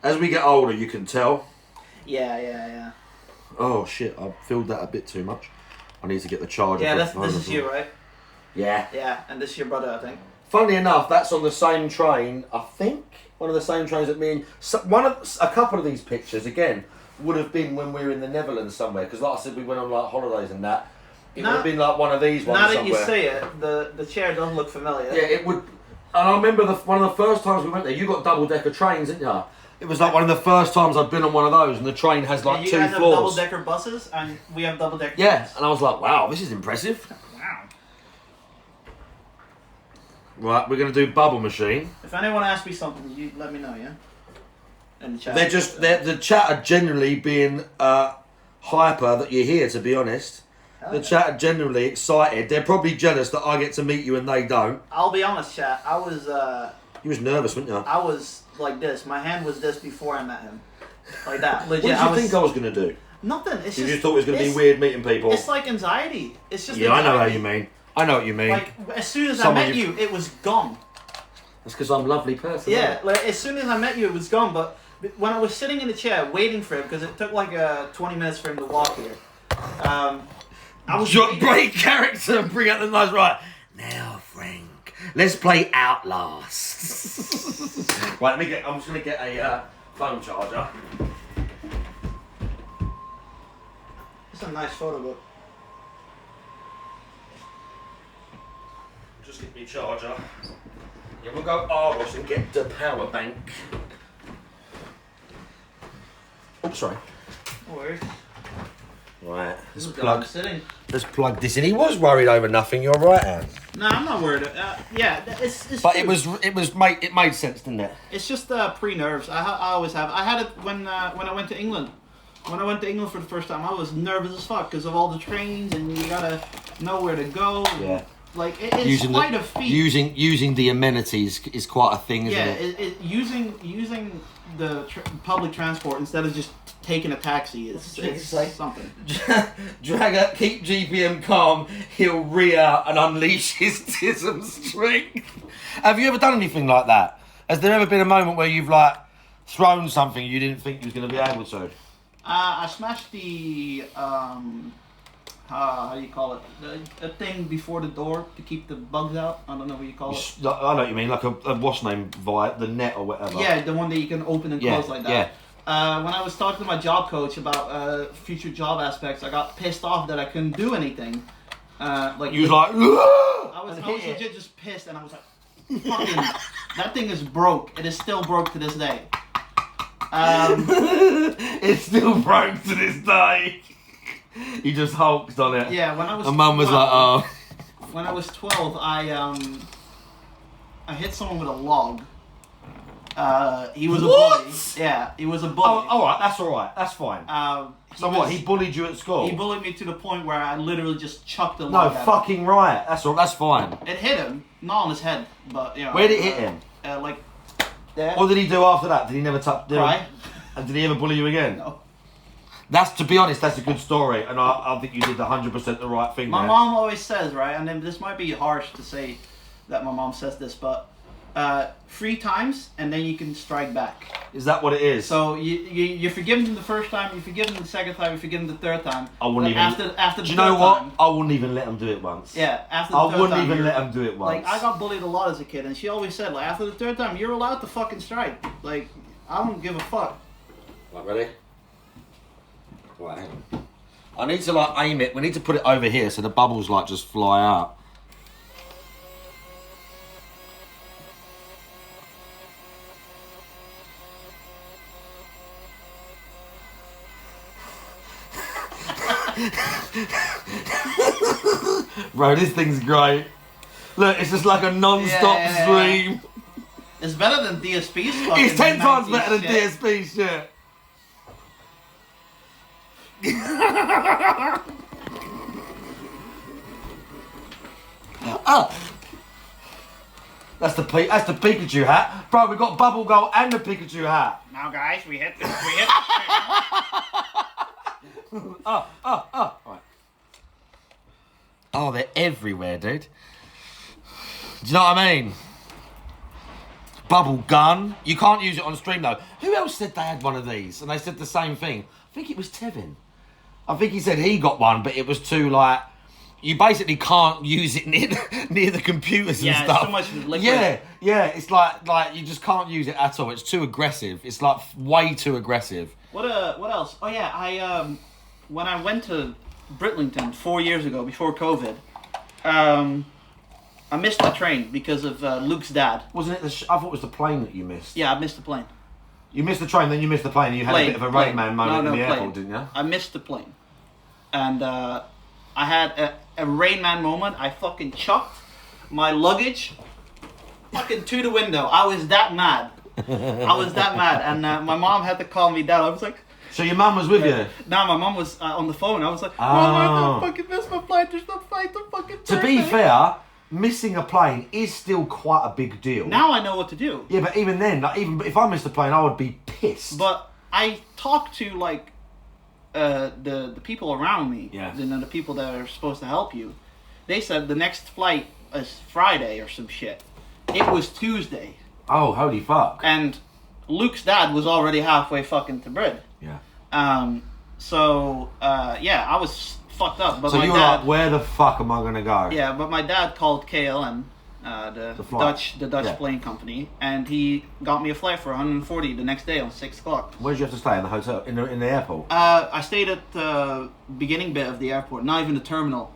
As we get older, you can tell. Yeah. Oh shit, I filled that a bit too much. I need to get the charger. Yeah, for the this phone is as you, well. right? Yeah. Yeah, and this is your brother, I think. Funnily enough, that's on the same train. I think one of the same trains that me and a couple of these pictures again would have been when we were in the Netherlands somewhere. Because like I said, we went on like holidays and that. It would have been like one of these ones Now that somewhere. you say it, the chair does look familiar. Yeah, it would. And I remember one of the first times we went there. You got double-decker trains, didn't you? It was like one of the first times I'd been on one of those, and the train has like And you two guys have floors. double-decker buses, and we have double-decker Yeah, trains. and I was like, wow, this is impressive. Wow. Right, we're gonna do bubble machine. If anyone asks me something, you let me know, yeah? In the chat. The chat are generally being hyper that you're here, to be honest. Hell The yeah. chat are generally excited. They're probably jealous that I get to meet you and they don't. I'll be honest, chat. I was nervous, weren't you? I was like this. My hand was this before I met him. Like that. What Legit. did you think I was going to do? Nothing. It's You just just thought it was going to be it's- weird meeting people? It's like anxiety. It's just Yeah, I know how anxiety. you mean. I know what you mean. Like, as soon as Someone I met you, it was gone. That's because I'm a lovely person. Yeah, isn't it? like as soon as I met you, it was gone. But when I was sitting in the chair waiting for him, because it took like 20 minutes for him to walk here, I was waiting. Great character and bring out the nice right. Now, Frank, let's play Outlast. Right, I'm just going to get a phone charger. It's a nice photo book. Just get me charger. Yeah, we'll go Argos and get the power bank. Oh, sorry. No worries. Right, This is plug. Sitting. let's plug this in. He was worried over nothing. You're right, Anne. No, I'm not worried. Yeah, it's. But true. it made sense, didn't it? It's just pre-nerves. I always have. I had it when I went to England. When I went to England for the first time, I was nervous as fuck because of all the trains and you gotta know where to go. Yeah. Like it's quite a feat. Using the amenities is quite a thing, isn't it? Using the public transport instead of just taking a taxi is like something. Dragger, keep GPM calm. He'll rear and unleash his tism strength. Have you ever done anything like that? Has there ever been a moment where you've like thrown something you didn't think you was going to be able to? I smashed the how do you call it? The thing before the door to keep the bugs out. I don't know what you call it. I know what you mean, like a what's name via the net or whatever. Yeah, the one that you can open and close like that. Yeah. When I was talking to my job coach about future job aspects, I got pissed off that I couldn't do anything. Like you was like, I was legit just pissed, and I was like, fucking, that thing is broke. It is still broke to this day. It's still broke to this day. He just hulked on it. Yeah, when I was. And Mum was 12, like, oh. When I was 12, I hit someone with a log. He was a bully. Yeah, he was a bully. Oh, alright, that's fine. So what, he bullied you at school? He bullied me to the point where I literally just chucked the No, log at him. fucking right. That's fine. It hit him, not on his head, but you know. Where did it hit him? Like there. What did he do after that? Did he never touch? Cry. And did he ever bully you again? No. That's, to be honest, that's a good story, and I think you did 100% the right thing. My mom always says, right, and then this might be harsh to say that my mom says this, but 3 times and then you can strike back. Is that what it is? So you forgive him the first time, you forgive him the second time, you forgive him the third time. I wouldn't even. After the do you third know what? time, I wouldn't even let him do it once. Yeah, after the I third wouldn't time, even let him do it once. Like, I got bullied a lot as a kid, and she always said, like, after the third time, you're allowed to fucking strike. Like, I don't give a fuck. Right, ready? Right, hang on. I need to like aim it. We need to put it over here so the bubbles like just fly out. Bro, this thing's great. Look, it's just like a non-stop stream. It's better than DSP's fucking. It's 10 times better than shit. DSP shit. That's the Pikachu hat, bro. We got Bubble Gold and the Pikachu hat. Now, guys, we hit. Right. Oh, they're everywhere, dude. Do you know what I mean? Bubble gun. You can't use it on stream though. Who else said they had one of these? And they said the same thing. I think it was Tevin. I think he said he got one, but it was too like. You basically can't use it near the computers and stuff. Yeah, so much liquid. Yeah. It's like you just can't use it at all. It's too aggressive. It's like way too aggressive. What else? Oh yeah, I when I went to Britlington 4 years ago before COVID, I missed my train because of Luke's dad. Wasn't it I thought it was the plane that you missed. Yeah, I missed the plane. You missed the train, then you missed the plane, and you had a bit of a Rain Man moment in the airport, didn't you? I missed the plane, and I had a Rain Man moment. I fucking chucked my luggage fucking to the window. I was that mad. And my mom had to calm me down. I was like. So your mum was with you? No, my mum was on the phone. I was like, I fucking missed my flight. There's no flight to fucking To be fair, missing a plane is still quite a big deal. Now I know what to do. Yeah, but even then, like, even if I missed a plane, I would be pissed. But I talked to like the people around me. Yeah. The people that are supposed to help you. They said the next flight is Friday or some shit. It was Tuesday. Oh, holy fuck. And Luke's dad was already halfway fucking to Brid. Yeah. Yeah, I was fucked up. But so my you were dad, like, where the fuck am I gonna go? Yeah, but my dad called KLM, the Dutch plane company, and he got me a flight for 140 the next day on 6 o'clock. Where did you have to stay? In the hotel? In the airport? I stayed at the beginning bit of the airport, not even the terminal.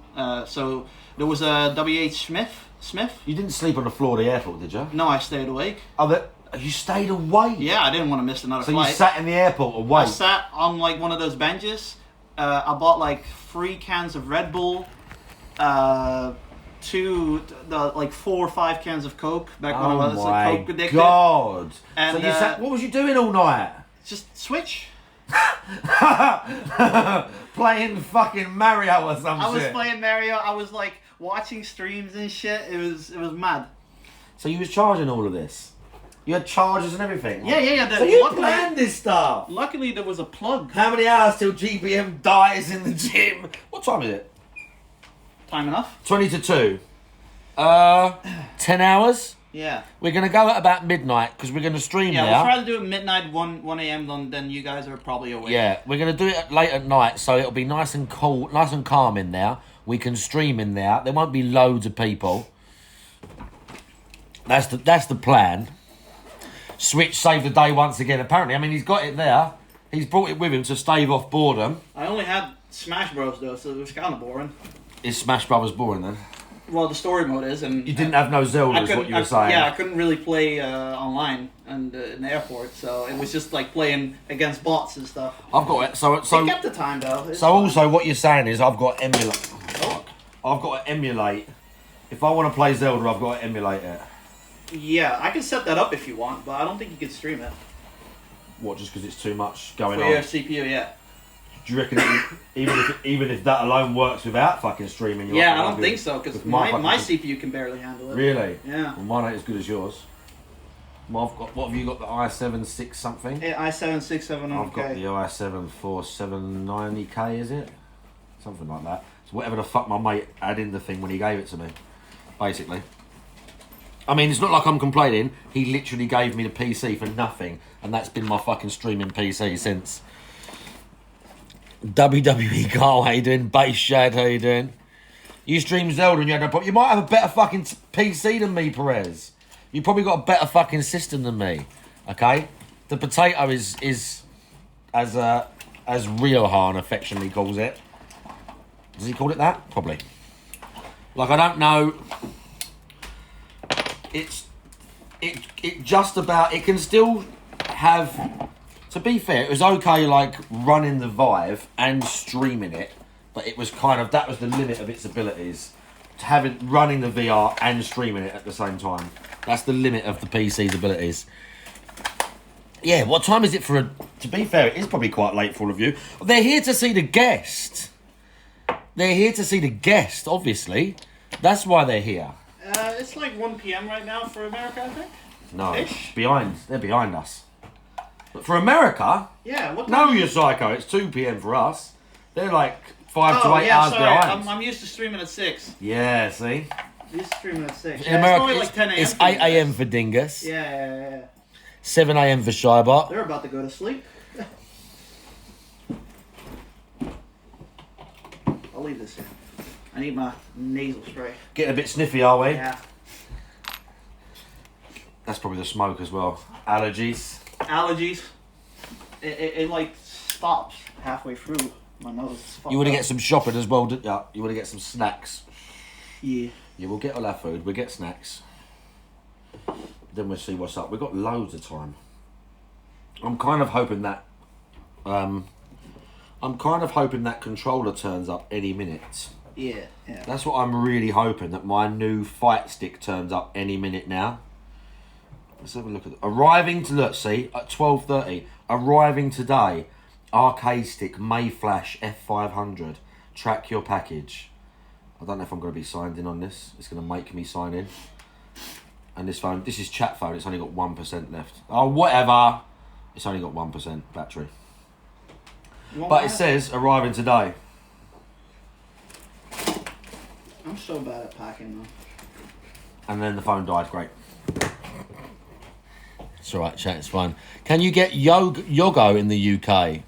So there was a WH Smith Smith? You didn't sleep on the floor of the airport, did you? No, I stayed awake. Oh, you stayed awake? Yeah, I didn't want to miss another So flight. you sat in the airport I awake? sat on like one of those benches. I bought like 3 cans of Red Bull, 4 or 5 cans of Coke back when I was a Coke addicted. God! And, so you sat. What was you doing all night? Just Switch. Playing fucking Mario or some I was shit. playing Mario. I was like watching streams and shit. It was mad. So you was charging all of this? You had chargers and everything? Yeah. So you planned this stuff? Luckily, there was a plug. How many hours till GBM dies in the gym? What time is it? Time enough? 20 to 2. 10 hours? Yeah. We're going to go at about midnight because we're going to stream Yeah, now. we'll try to do it midnight, 1 a.m. Then you guys are probably awake. Yeah, we're going to do it late at night so it'll be nice and cool, nice and calm in there. We can stream in there. There won't be loads of people. That's the plan. Switch saved the day once again. Apparently, I mean, he's got it there. He's brought it with him to stave off boredom. I only had Smash Bros though, so it was kind of boring. Is Smash Brothers boring then? Well, the story mode is, and You didn't have no Zelda, is what you were saying. Yeah, I couldn't really play online and in the airport, so it was just like playing against bots and stuff. I've got it. So It kept the time though. It's So fine. also, what you're saying is I've got to emulate. I've got to emulate. If I want to play Zelda, I've got to emulate it. Yeah, I can set that up if you want, but I don't think you can stream it What? Just because it's too much going for on? your CPU. Yeah. Do you reckon even if that alone works without fucking streaming? Yeah, I don't think so because with my fucking- CPU can barely handle it. Really? Yeah. Well, mine ain't as good as yours. Well, I've got. What have you got? The i7 6 something. i7 670. I've got the i7 4790K. Is it? Something like that. So whatever the fuck my mate had in the thing when he gave it to me, basically. I mean, it's not like I'm complaining. He literally gave me the PC for nothing, and that's been my fucking streaming PC since. WWE Carl, how you doing? Base Shad, how you doing? You stream Zelda and you had no problem. You might have a better fucking PC than me, Perez. You probably got a better fucking system than me. Okay? The potato is as Riohan affectionately calls it. Does he call it that? Probably. Like, I don't know. It just about, it can still have, to be fair, it was okay like running the Vive and streaming it, but it was kind of, that was the limit of its abilities. Running the VR and streaming it at the same time. That's the limit of the PC's abilities. Yeah, what time is it to be fair, it is probably quite late for all of you. They're here to see the guest. They're here to see the guest, obviously. That's why they're here. It's like 1 p.m. right now for America, I think. No, Ish. they're behind us. But for America, Yeah. What no, time? you're psycho. It's 2 p.m. for us. They're like 5 to 8 hours sorry. behind. I'm used to streaming at 6. Yeah, see? Used to streaming at 6. In Yeah, America, it's probably like 10 a.m. it's for you 8 a.m. guys. for Dingus, Yeah. 7 a.m. for Shybot. They're about to go to sleep. I'll leave this here. I need my nasal spray. Getting a bit sniffy, are we? Yeah. That's probably the smoke as well. Allergies. Allergies. It like stops halfway through my nose. It's fucked You want to up. get some shopping as well, didn't you? You want to get some snacks. Yeah. Yeah, we'll get all our food. We'll get snacks. Then we'll see what's up. We've got loads of time. I'm kind of hoping that controller turns up any minute. Yeah. That's what I'm really hoping, that my new fight stick turns up any minute now. Let's have a look at it. Arriving to, look, see, at 12:30. Arriving today. Arcade stick, Mayflash F500. Track your package. I don't know if I'm going to be signed in on this. It's going to make me sign in. And this phone, this is chat phone. It's only got 1% left. Oh, whatever. It's only got 1% battery. But it says arriving today. I'm so bad at packing though. And then the phone died. Great. It's alright, chat, it's fine. Can you get Yogo in the UK?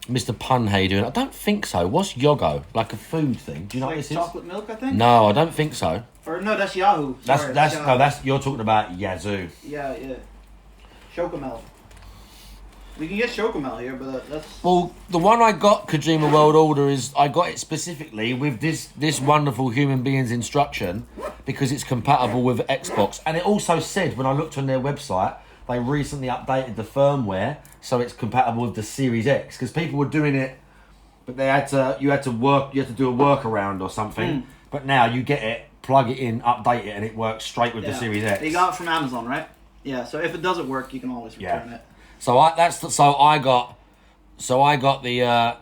Mr. Pun, how you doing? I don't think so. What's Yogo? Like a food thing? Do you know what Like this is? chocolate milk, I think. No, I don't think so. Or no, that's Yahoo. Sorry, Yahoo. That's you're talking about Yazoo. Yeah. Chocomel. We can get Chocomel here, but that's. Well, the one I got, Kojima World Order, is I got it specifically with this wonderful human being's instruction because it's compatible with Xbox. And it also said, when I looked on their website, they recently updated the firmware so it's compatible with the Series X. Because people were doing it, but you had to do a workaround or something. But now you get it, plug it in, update it, and it works straight with the Series X. You got it from Amazon, right? Yeah. So if it doesn't work, you can always return it. So I got the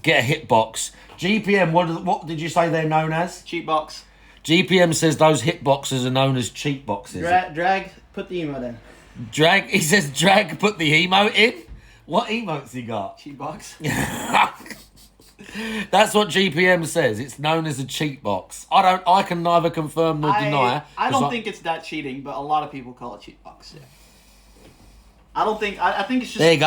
get a hitbox. GPM. What did you say they're known as? Cheat box. GPM says those hitboxes are known as cheat boxes. Drag. Put the emote in. Drag. He says drag. Put the emote in. What emotes he got? Cheat box. That's what GPM says. It's known as a cheat box. I can neither confirm nor deny. I don't think it's that cheating, but a lot of people call it cheat box. Yeah. I don't think. I think it's just. There you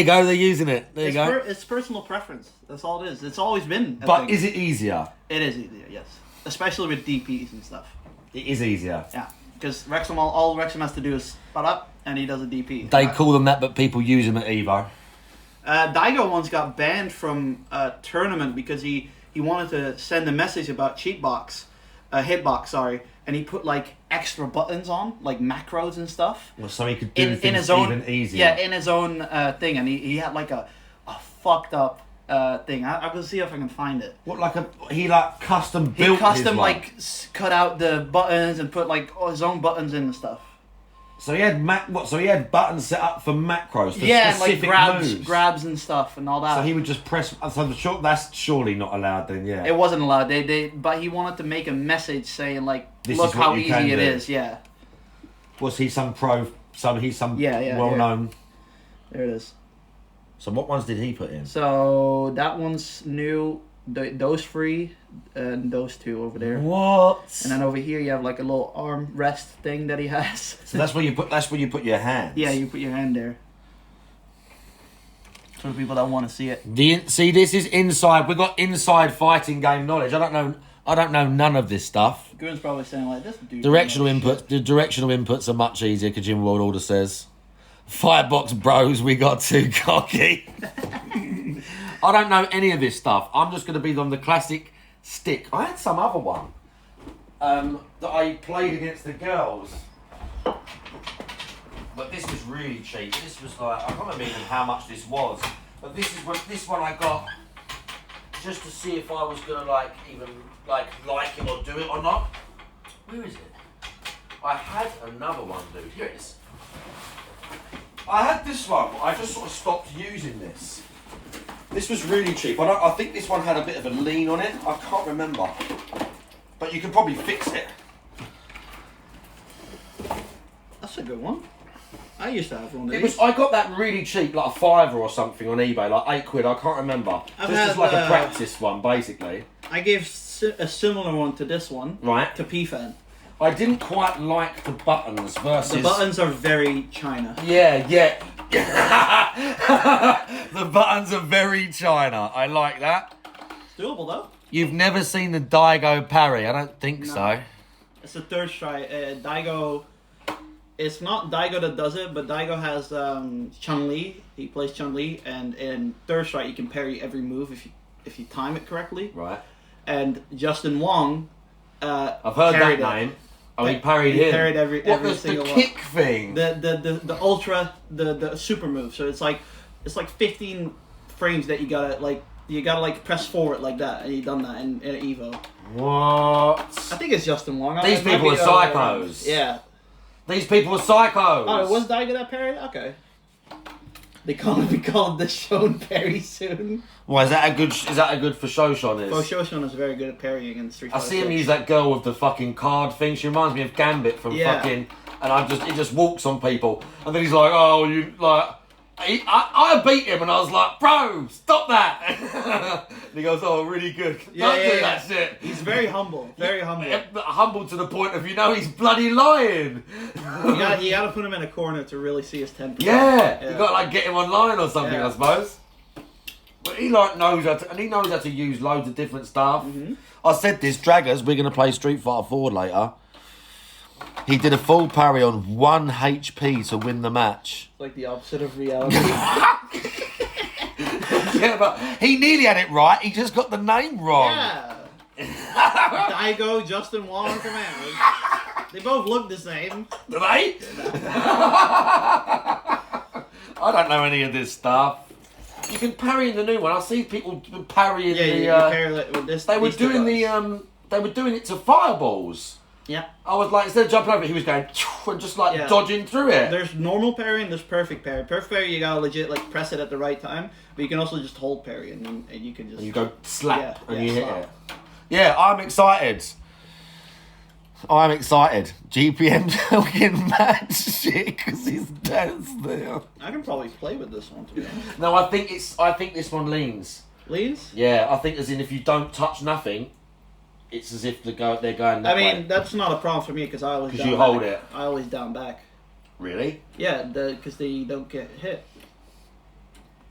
go. They're using it. There you go. It's personal preference. That's all it is. It's always been. But is it easier? It is easier. Yes, especially with DPs and stuff. It is easier. Yeah, because Wrexham, all Wrexham has to do is spot up, and he does a DP. They call them that, but people use them at Evo. Daigo once got banned from a tournament because he wanted to send a message about hitbox, sorry, and he put like extra buttons on, like macros and stuff. Well, so he could do things in his own, even easier. Yeah, in his own thing, and he had like a fucked up thing. I will see if I can find it. What, he custom built? He custom his one? cut out the buttons and put like his own buttons in and stuff. So he had So he had buttons set up for macros. For yeah, specific like moves. grabs and stuff and all that. So he would just press. So that's surely not allowed then. Yeah. It wasn't allowed. But he wanted to make a message saying like, This look is what how you easy can it do. is. Yeah. Was he some pro? He's some well known. There it is. So what ones did he put in? So that one's new. Those three and those two over there. What? And then over here you have like a little arm rest thing that he has. So that's where you put your hands. Yeah, you put your hand there. For people that want to see it. See, this is inside. We got inside fighting game knowledge. I don't know none of this stuff. Goon's probably saying like this dude. Directional inputs. The directional inputs are much easier. Kojima World Order says. Firebox bros, we got too cocky. I don't know any of this stuff. I'm just going to be on the classic stick. I had some other one that I played against the girls. But this was really cheap. This was I can't remember even how much this was. But this one I got just to see if I was going to like it or do it or not. Where is it? I had another one, dude. Here it is. I had this one. I just sort of stopped using this. This was really cheap. I think this one had a bit of a lean on it. I can't remember. But you could probably fix it. That's a good one. I used to have one of these. I got that really cheap, like a £5 or something on eBay, like £8. I can't remember. Just as like a practice one, basically. I gave a similar one to this one. Right. To PFAN. I didn't quite like the buttons versus... The buttons are very China. Yeah. The buttons are very China. I like that. It's doable though. You've never seen the Daigo parry? I don't think so. It's a third strike. Daigo... It's not Daigo that does it, but Daigo has Chun-Li. He plays Chun-Li, and in third strike you can parry every move if you time it correctly. Right. And Justin Wong... I've heard that name. Oh, he parried him. He parried every single one. The kick thing? The ultra, the super move. So it's like 15 frames that you gotta press forward like that, and you done that in Evo. What? I think it's Justin Wong. These people are psychos. Yeah. These people are psychos. Oh, it was Daigo that parried? Okay. They can't be called the Shone parry soon. Why is that a good for Shoshon? Oh, Shoshon is very good at parrying in Street Fighter. I see him use that girl with the fucking card thing. She reminds me of Gambit from fucking. And he just walks on people, and then he's like, "Oh, you like." I beat him, and I was like, "Bro, stop that!" And he goes, "Oh, really good. Don't do that shit." He's very humble, very humble. Humble to the point of he's bloody lying. You gotta put him in a corner to really see his temper. Yeah, you gotta get him online or something, I suppose. But he knows how to use loads of different stuff. Mm-hmm. I said this, Draggers, we're gonna play Street Fighter 4 later. He did a full parry on 1 HP to win the match. Like the opposite of reality. Yeah, but he nearly had it right. He just got the name wrong. Yeah. Daigo, Justin Wong, come on. They both look the same. Do they? I don't know any of this stuff. You can parry in the new one. I see people parrying Yeah, the. you pair it with this. They were these two doing guys. They were doing it to fireballs. Yeah. I was like, instead of jumping over it, he was going and just like dodging through it. There's normal parry and there's perfect parry. Perfect parry, you gotta legit like press it at the right time, but you can also just hold parry and you can just. And you go slap and you slap. hit it. Yeah, I'm excited. I'm excited. GPM's talking mad shit because his dad's there. I can probably play with this one, to be honest. No, I think this one leans. Leans? Yeah, I think as in if you don't touch nothing, it's as if they're going that way. I mean, that's not a problem for me because I always. 'Cause down you back. hold it. I always down back. Really? Yeah, because they don't get hit.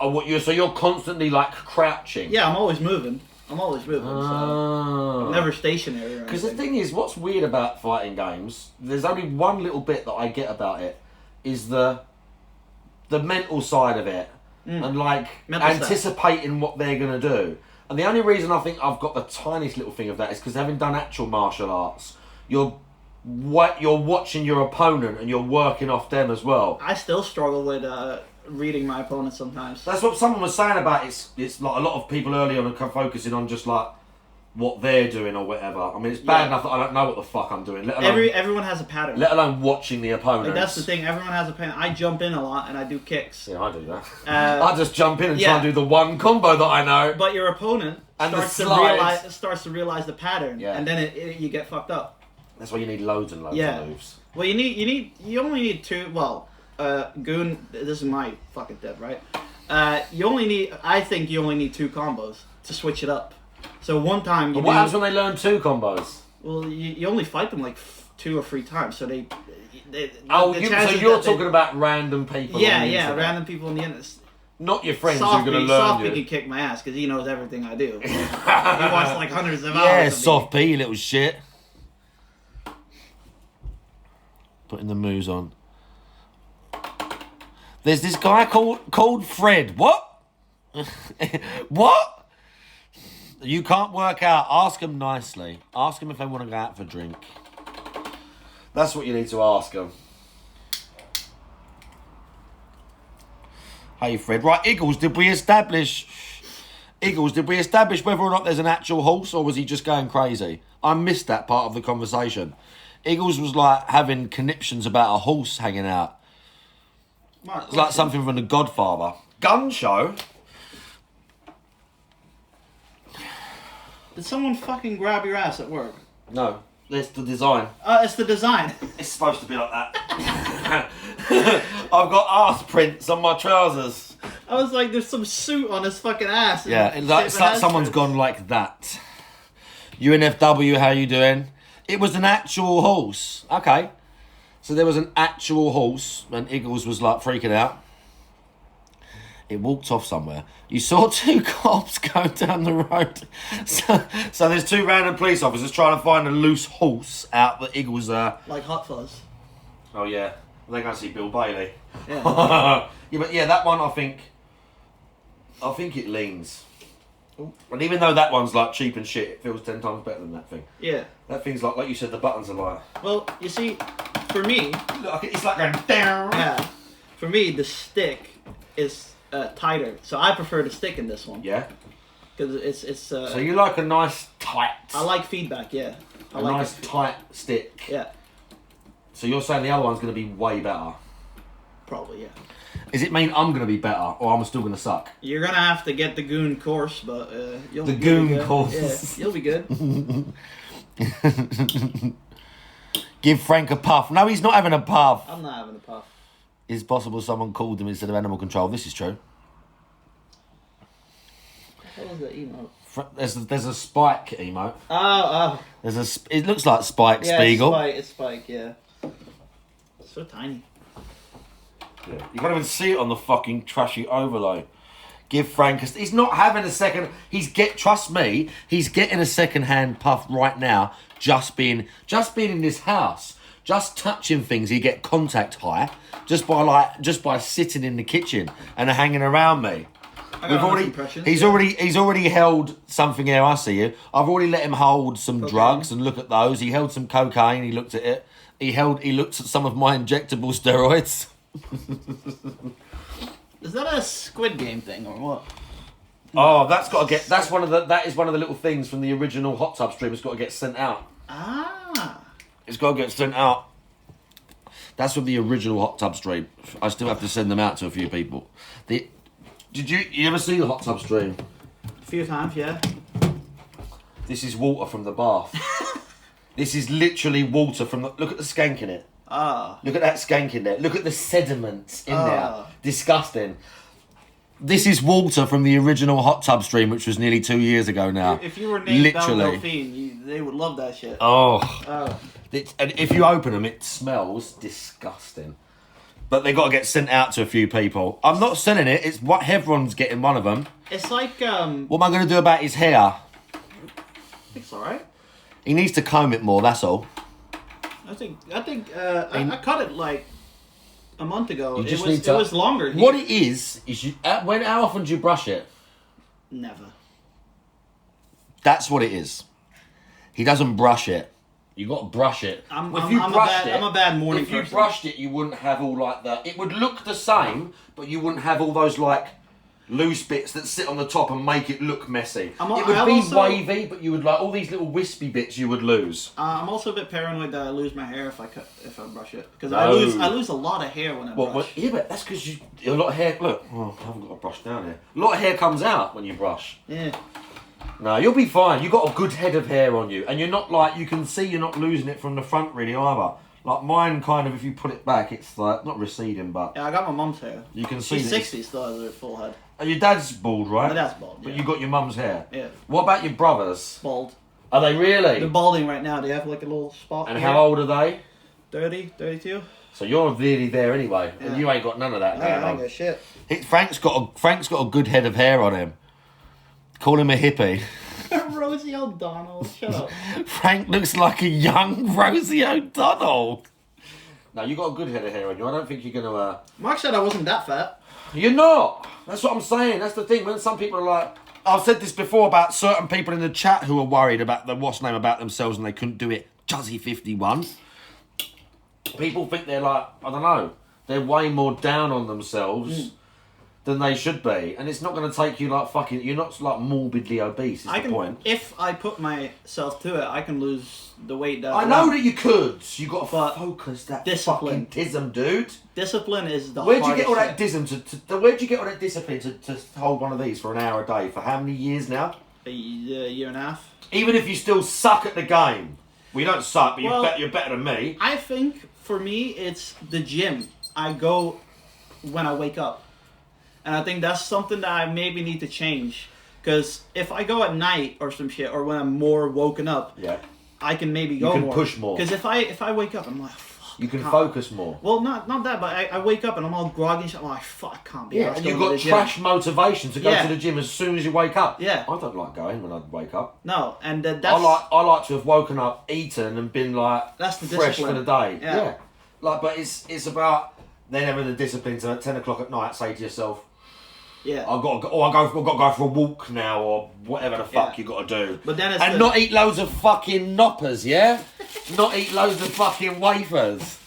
Oh, what so you're constantly like crouching? Yeah, I'm always moving. So Oh. I'm never stationary. Because the thing is, what's weird about fighting games, there's only one little bit that I get about it, is the mental side of it. And like Mental anticipating what they're going to do. And the only reason I think I've got the tiniest little thing of that is because having done actual martial arts, you're watching your opponent and you're working off them as well. I still struggle with reading my opponent sometimes. That's what someone was saying about it's like a lot of people early on are focusing on just like what they're doing or whatever. I mean, it's bad enough that I don't know what the fuck I'm doing. Let alone, Everyone has a pattern. let alone watching the opponent. Like, that's the thing. Everyone has a pattern. I jump in a lot and I do kicks. Yeah, I do that. Uh, I just jump in and try and do the one combo that I know. But your opponent And the starts to realize the pattern, Yeah. and then you get fucked up. That's why you need loads and loads of moves. Well, you only need two. Well, Goon. This is my fucking tip, right? I think you only need two combos to switch it up. So one time. But what happens when they learn two combos? Well, you only fight them like 2 or 3 times, so they Oh, the so chances you're that they- talking about random people? Yeah, on the yeah, internet. random people on the internet. Not your friends who are going to learn Soft you. can kick my ass because he knows everything I do. He watched like hundreds of hours. Yeah, of me. Soft P, you little shit. Putting the moves on. There's this guy called Fred. What? What? You can't work out. Ask them nicely. Ask them if they want to go out for a drink. That's what you need to ask them. Hey, Fred. Right, Eagles, did we establish whether or not there's an actual horse or was he just going crazy? I missed that part of the conversation. Eagles was like having conniptions about a horse hanging out. It's like something from The Godfather. Gun show? Did someone fucking grab your ass at work? No. That's the design. It's the design. It's supposed to be like that. I've got arse prints on my trousers. I was like, there's some suit on his fucking ass. Yeah, it's like someone's gone like that. UNFW, how you doing? It was an actual horse. Okay. So there was an actual horse and Eagles was like freaking out. It walked off somewhere. You saw 2 cops go down the road. So there's 2 random police officers trying to find a loose horse out that Eagles are. Like Hot Fuzz. Oh yeah, they're going to see Bill Bailey. Yeah. Yeah, but yeah, that one I think it leans. Ooh. And even though that one's like cheap and shit, it feels 10 times better than that thing. Yeah. That thing's like you said, the buttons are like. Well, you see, for me. Look, it's like going down. Yeah. For me, the stick is tighter, so I prefer the stick in this one. Yeah. Because it's. So you like a nice tight. I like feedback. Yeah. A nice tight stick. Yeah. So you're saying the other one's going to be way better. Probably, yeah. Does it mean I'm going to be better or I'm still going to suck? You're gonna have to get the Goon course, but you'll The be Goon good. course. Yeah, you'll be good. Give Frank a puff. No, he's not having a puff. I'm not having a puff. Is it possible someone called him instead of animal control? This is true. What was the emote? There's a Spike emote. Oh. It looks like Spike Spiegel. It's Spike, yeah. It's so tiny. Yeah. You can't even see it on the fucking trashy overlay. Give Frank he's not having a second. Trust me, he's getting a second-hand puff right now. Just being in this house, just touching things, he get contact high just by sitting in the kitchen and hanging around me. got We've enough already. impressions, He's yeah. already held something here. I see you. I've already let him hold some Cocaine. drugs and look at those. He held some cocaine. He looked at it. He looked at some of my injectable steroids. Is that a Squid Game thing or what? Oh, that is one of the little things from the original Hot Tub Stream. It's got to get sent out. Ah. It's got to get sent out. That's from the original Hot Tub Stream. I still have to send them out to a few people. Did you ever see the Hot Tub Stream? A few times, yeah. This is water from the bath. This is literally water from the... Look at the skank in it. Ah. Look at that skank in there. Look at the sediments in there. Ah. Disgusting. This is water from the original Hot Tub Stream, which was nearly 2 years ago now. If you were named Literally. Delphine, they would love that shit. Oh. Oh. And if you open them, it smells disgusting. But they got to get sent out to a few people. I'm not selling it. It's what Hevron's getting one of them. It's like, What am I going to do about his hair? it's alright. He needs to comb it more, that's all. I I cut it like a month ago. You just it need to... was longer. What it is how often do you brush it? Never. That's what it is. He doesn't brush it. You got to brush it. I'm a bad morning If you person. brushed it, you wouldn't have all like that. It would look the same, but you wouldn't have all those like loose bits that sit on the top and make it look messy. It would be wavy, but you would like all these little wispy bits you would lose. I'm also a bit paranoid that I lose my hair if I brush it because No. I lose a lot of hair when I brush. Well, yeah, but that's because a lot of hair. Look, I haven't got a brush down here. A lot of hair comes out when you brush. Yeah. No, you'll be fine. You've got a good head of hair on you. And you're not like, you can see you're not losing it from the front really either. Like mine kind of, if you put it back, it's like, not receding, but Yeah, I got my mum's hair. you can see She's that 60, still has a full head. And your dad's bald, right? My dad's bald, But yeah. you got your mum's hair. Yeah. What about your brothers? Bald. Are they really? They're balding right now. They have like a little spot. And here. how old are they? 30, 32. So you're really there anyway, Yeah. and you ain't got none of that I going don't on. give a shit. Frank's got a good head of hair on him. Call him a hippie. Rosie O'Donnell, shut up. Frank looks like a young Rosie O'Donnell. No, you got a good head of hair on you. I don't think you're gonna. Mark said I wasn't that fat. You're not. That's what I'm saying. That's the thing. When some people are like, I've said this before about certain people in the chat who are worried about about themselves and they couldn't do it. Juzzy 51. People think they're like, I don't know, they're way more down on themselves than they should be, and it's not going to take you like fucking. You're not like morbidly obese. Is the point? If I put myself to it, I can lose the weight that I know that you could. You got to But focus that discipline. fucking dism, dude. Discipline is the Where'd you get all that hardest dism where'd you get all that discipline to hold one of these for an hour a day for how many years now? shit. A year and a half. Even if you still suck at the game. Well, you don't suck, but Well- you're better than me. I think for me, it's the gym. I go when I wake up. And I think that's something that I maybe need to change. Because if I go at night or some shit, or when I'm more woken up, Yeah. I can maybe go can more. push more. Because if I wake up, I'm like, fuck. You can I can't- focus more. Well, not that, but I wake up and I'm all groggy and shit. I'm like, fuck, I can't be Yeah, arsed and going you've to got the gym. trash motivation to go Yeah. to the gym as soon as you wake up. Yeah. I don't like going when I wake up. No, and that's... I like to have woken up, eaten, and been like That's the fresh discipline. for the day. Yeah. Like, but it's about then having the discipline to at 10 o'clock at night say to yourself, Yeah. I've got to go for a walk now, or whatever the fuck Yeah. you got to do. But then it's and the- not eat loads of fucking knoppers, yeah? Not eat loads of fucking wafers.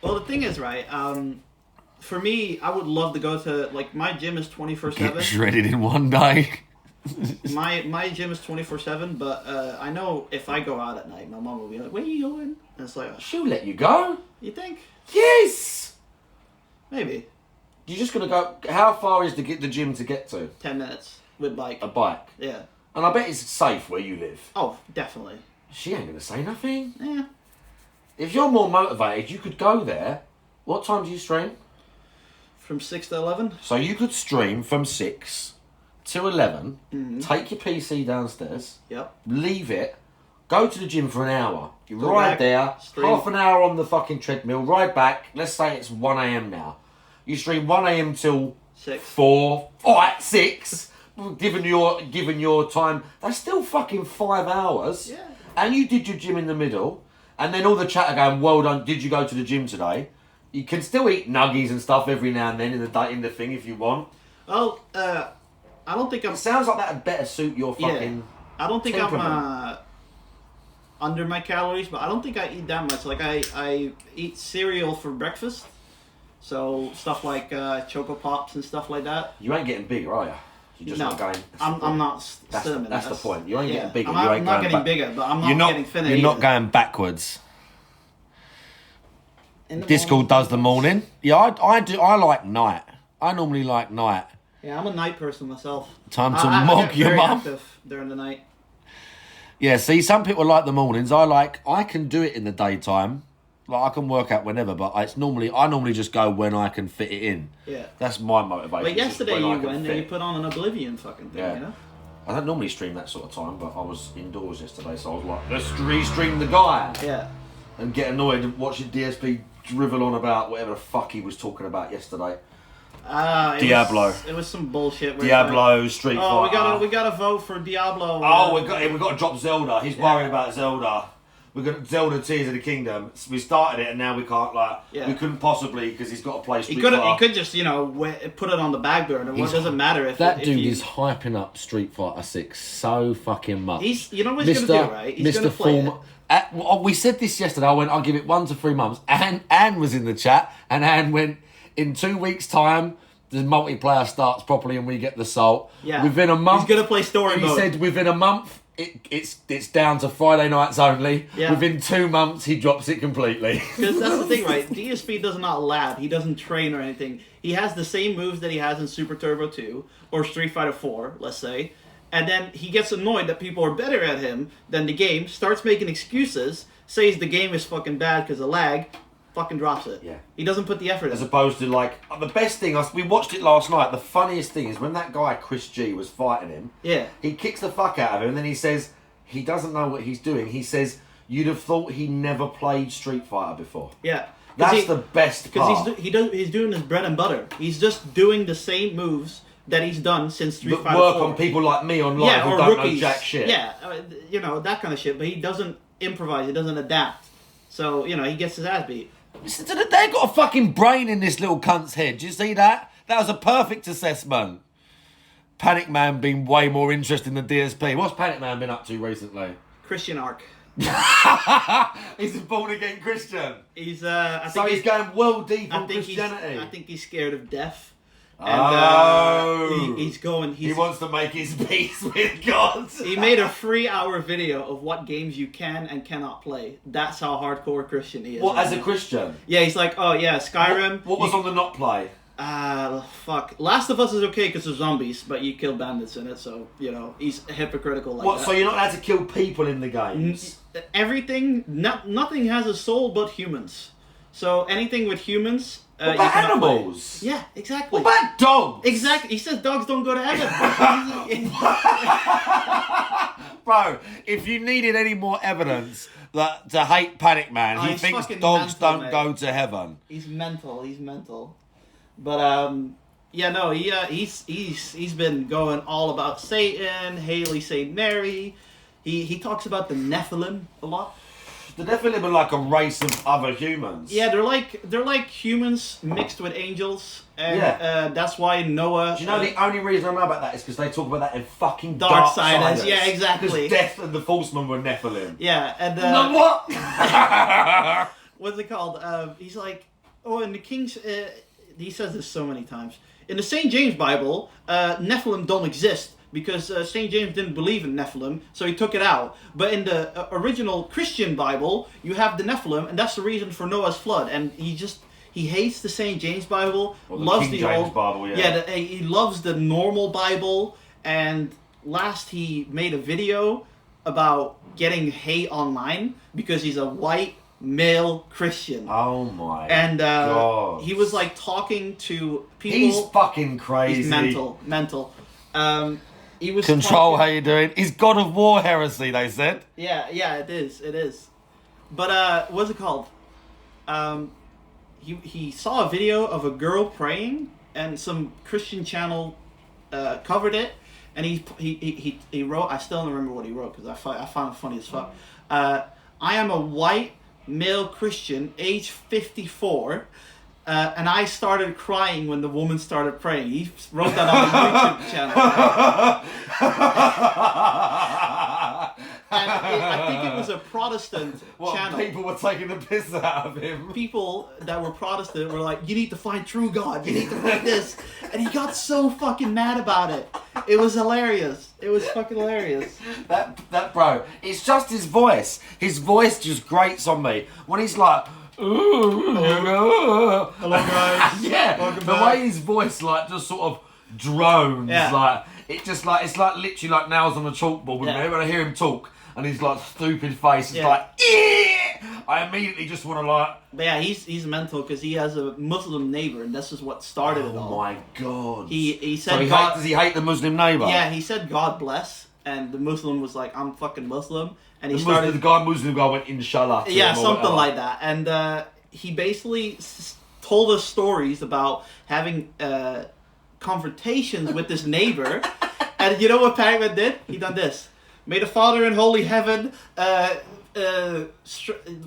Well, the thing is, right, for me, I would love to go to, like, my gym is 24/7. shredded in one day. My gym is 24/7, but I know if I go out at night, my mom will be like, "Where are you going?" And it's like, oh, She'll let you go. you think? Yes. Maybe You're just gonna go. How far is the gym to get to? 10 minutes with bike. A bike. Yeah. And I bet it's safe where you live. Oh, definitely. She ain't gonna say nothing. Yeah. If you're more motivated, you could go there. What time do you stream? From 6 to 11. So you could stream from 6 to 11, Mm-hmm. take your PC downstairs, Yep. leave it, go to the gym for an hour. You Go ride back, there, stream. half an hour on the fucking treadmill, ride back. Let's say it's 1 a.m. now. You stream 1 a.m. till 6. 4, alright, 6. Given your time, that's still fucking 5 hours. Yeah. And you did your gym in the middle, and then all the chat are going, well done, did you go to the gym today? You can still eat nuggies and stuff every now and then in the thing if you want. Well, I don't think I'm. It sounds like that would better suit your fucking. I don't think temperament. I'm under my calories, but I don't think I eat that much. Like I eat cereal for breakfast, so stuff like Choco Pops and stuff like that. You ain't getting bigger, are you? You're just No, not going. I'm not That's slimming. the point. You ain't getting bigger. I'm you not, ain't not going getting back. bigger, but I'm not getting thinner. You're not either. going backwards. In the Disco morning. does the morning. Yeah, I do. I like night. I normally like night. Yeah, I'm a night person myself. Time to I mug get your very mum. active during the night. Yeah, see, some people like the mornings. I can do it in the daytime. Like, I can work out whenever, but I normally just go when I can fit it in. Yeah. That's my motivation. But is just yesterday when you I can went and fit. you put on an Oblivion fucking thing, Yeah. you know? I don't normally stream that sort of time, but I was indoors yesterday, so I was like, let's re-stream the guy. Yeah. And get annoyed watching DSP drivel on about whatever the fuck he was talking about yesterday. Diablo. It was some bullshit. where Diablo, Street Oh, Fighter. we gotta vote for Diablo. Oh, we got to drop Zelda. He's worried about Zelda. We got Zelda Tears of the Kingdom. We started it and now we can't Yeah. we couldn't possibly because he's got to play Street He Fighter. could just put it on the back burner. It doesn't matter if That if dude you, is hyping up Street Fighter 6 so fucking much. You know what he's gonna do, right? He's gonna play it. We said this yesterday. I went, I'll give it 1 to 3 months. Anne was in the chat, and Anne went, in 2 weeks' time, the multiplayer starts properly and we get the salt. Yeah. Within a month, He's gonna play story he mode. said within a month, it's down to Friday nights only. Yeah. Within 2 months, he drops it completely. Because that's the thing, right? DSP does not lab. He doesn't train or anything. He has the same moves that he has in Super Turbo 2 or Street Fighter 4, let's say. And then he gets annoyed that people are better at him than the game, starts making excuses, says the game is fucking bad because of lag, fucking drops it. Yeah. He doesn't put the effort As in. opposed to the best thing, we watched it last night. The funniest thing is when that guy Chris G was fighting him. Yeah. He kicks the fuck out of him, and then he says he doesn't know what he's doing. He says you'd have thought he never played Street Fighter before. Yeah. That's the best part. Because he's doing his bread and butter. He's just doing the same moves that he's done since Street But Fighter work 4. on people like me online Yeah, who or don't rookies. know jack shit. Yeah, that kind of shit. But he doesn't improvise. He doesn't adapt. So, he gets his ass beat. Listen to they got a fucking brain in this little cunt's head. Do you see that? That was a perfect assessment. Panic Man being way more interesting than DSP. What's Panic Man been up to recently? Christian arc. He's a born again Christian. He's He's going well deep on Christianity. I think he's scared of death. And Oh. he's going. He wants to make his peace with God. He made a 3-hour video of what games you can and cannot play. That's how hardcore Christian he is. What, right as a now. Christian? Yeah, he's like, oh yeah, Skyrim. What was on the not play? Fuck. Last of Us is okay because there's zombies, but you kill bandits in it, so, he's hypocritical like What, that. so you're not allowed to kill people in the games? Everything, nothing has a soul but humans. So anything with humans, What you about cannot play. animals? Yeah, exactly. What about dogs? Exactly. He says dogs don't go to heaven. Bro, if you needed any more evidence that to hate Panic Man, he he's thinks fucking dogs mental, don't mate. go to heaven. He's mental. He's mental. But he's been going all about Satan, Haley St. Mary. He talks about the Nephilim a lot. The Nephilim are like a race of other humans. Yeah, they're like humans mixed with angels, and Yeah. that's why Noah. Do you know the only reason I know about that is because they talk about that in fucking Darksiders. Darksiders. Yeah, exactly. Because Death and the Falseman were Nephilim. Yeah, and What? what's it called? He's like, in the King's. He says this so many times. In the St. James Bible, Nephilim don't exist because St. James didn't believe in Nephilim, so he took it out. But in the original Christian Bible, you have the Nephilim, and that's the reason for Noah's flood. And he hates the St. James Bible, Well, the loves King the James old Bible, yeah. he loves the normal Bible. And last he made a video about getting hate online because he's a white male Christian. Oh my And God. he was like talking to people. He's fucking crazy. He's mental. He was Control, how talking- you doing? He's God of War heresy, they said. Yeah, it is. But what's it called? He saw a video of a girl praying, and some Christian channel covered it, and he wrote. I still don't remember what he wrote because I found it funny as fuck. I am a white male Christian, age 54. And I started crying when the woman started praying. He wrote that on the YouTube channel. And I think it was a Protestant channel. People were taking the piss out of him. People that were Protestant were like, you need to find true God. You need to find this. And he got so fucking mad about it. It was hilarious. It was fucking hilarious. That bro, it's just his voice. His voice just grates on me. When he's like... Hello guys. Yeah, welcome the back. way his voice like just sort of drones, Yeah. like it's like literally like nails on a chalkboard. Yeah. When I hear him talk and his like stupid face is Yeah. like, "Eh!" I immediately just want to like. But yeah, he's mental because he has a Muslim neighbor, and this is what started it all. Oh my god. He said So God. does he hate the Muslim neighbour? Yeah, he said God bless, and the Muslim was like, I'm fucking Muslim, and he The started. Muslim guy went inshallah. To Yeah, him or something whatever. like that. And he basically told us stories about having confrontations with this neighbor. And you know what Pac-Man did? He done this. May the Father in holy heaven,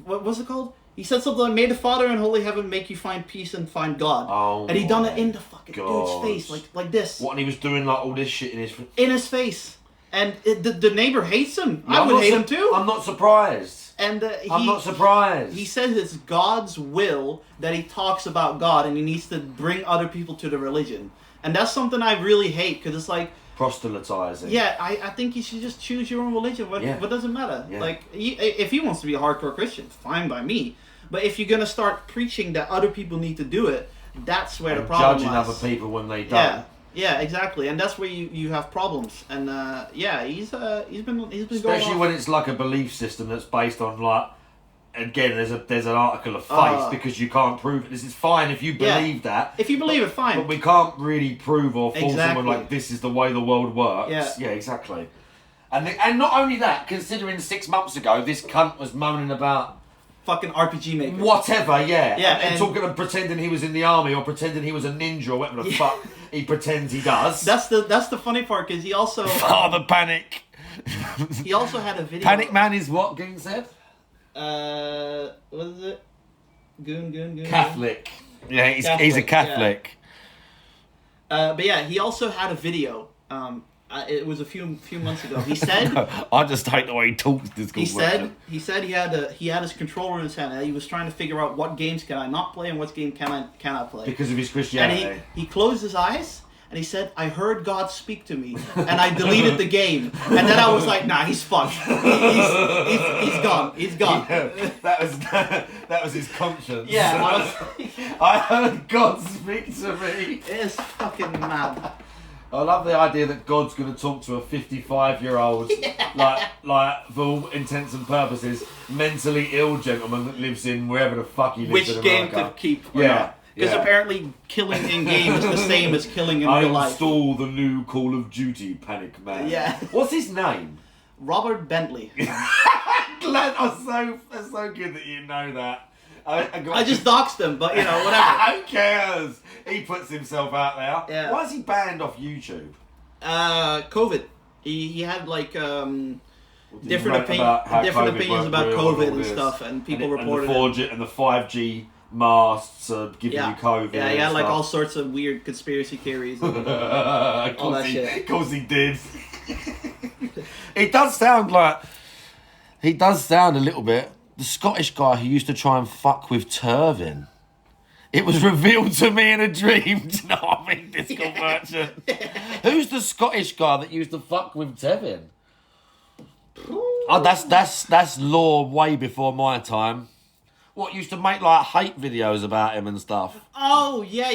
what was it called? He said something like, may the Father in holy heaven make you find peace and find God. Oh and he done my it in the fucking God. dude's face, like this. What, and he was doing like all this shit in his... In his face. And the neighbor hates him. Yeah, I would hate him too. I'm not surprised. And I'm not surprised. He says it's God's will that he talks about God, and he needs to bring other people to the religion. And that's something I really hate, because it's like... Proselytizing. Yeah, I think you should just choose your own religion. What does it matter? Yeah. Like, if he wants to be a hardcore Christian, fine by me. But if you're going to start preaching that other people need to do it, that's where And the problem judging lies. other people when they don't. Yeah, exactly. And that's where you have problems. And yeah, he's been going Especially off. when it's like a belief system that's based on like, again, there's an article of faith because you can't prove it. This is fine if you believe that. If you believe it, fine. But we can't really prove or force Exactly. someone like this is the way the world works. Yeah. Exactly. And not only that, considering 6 months ago this cunt was moaning about Fucking RPG Maker. whatever, yeah. Yeah, and and- talking and pretending he was in the army or pretending he was a ninja or whatever the fuck he pretends he does. That's the funny part, because he also Father Panic. he also had a video. Panic Man is what Goon said? What is it? Goon. Catholic. Yeah, he's a Catholic, Catholic. But yeah, he also had a video. It was a few months ago. He said I just hate the way he talks. This he said he had his controller in his hand, and he was trying to figure out what games can I not play and what game can I play. because of his And Christianity. he closed his eyes and he said, I heard God speak to me, and I deleted the game. And then I was like, nah, he's fucked. He's gone. He's gone. Yeah, that was his conscience. Yeah, I was, I heard God speak to me. it is fucking mad. I love the idea that God's going to talk to a 55-year-old, like for all intents and purposes, mentally ill gentleman that lives in wherever the fuck he lives Which in game America. to keep or Yeah, not. Because yeah. apparently killing in game is the same as killing in I real life. install the new Call of Duty Panic Man. Yeah. What's his name? Robert Bentley. Glad that's so good that you know that. I just doxed him, but you know, whatever. Who cares? He puts himself out there. Yeah. Why is he banned off YouTube? COVID. He had like Did he different rant about how different COVID opinions weren't about real COVID all and this? stuff, and people and reported the 4G and the 5G masks are giving you COVID. Yeah, he and had like stuff. all sorts of weird conspiracy theories. And, Of all that course shit. Of course he did. It does sound like... He does sound a little bit... The Scottish guy who used to try and fuck with Turvin. It was revealed to me in a dream. Do you know what I mean? Disco merchant. Who's the Scottish guy that used to fuck with Tevin? Oh, that's lore way before my time. What, used to make like hate videos about him and stuff? Oh, yeah.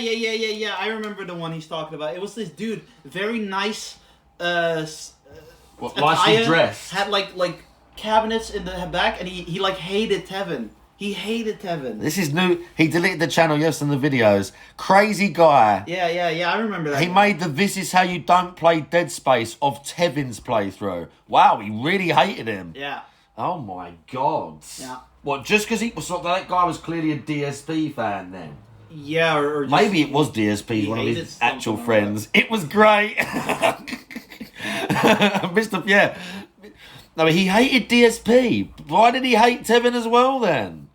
I remember the one he's talking about. It was this dude, very nice, What, nicely attire, dressed? had like cabinets in the back, and he like hated Tevin. He hated Tevin. This is new. He deleted the channel yesterday in the videos. Crazy guy. Yeah, I remember that. He made the This Is How You Don't Play Dead Space of Tevin's playthrough. Wow, he really hated him. Yeah. Oh my god. Yeah. What, just because he was that guy was clearly a DSP fan then? Yeah, or just, Maybe it was DSP, he one of hated his something actual like friends. It was great. Mr. Yeah. No, he hated DSP. Why did he hate Tevin as well then?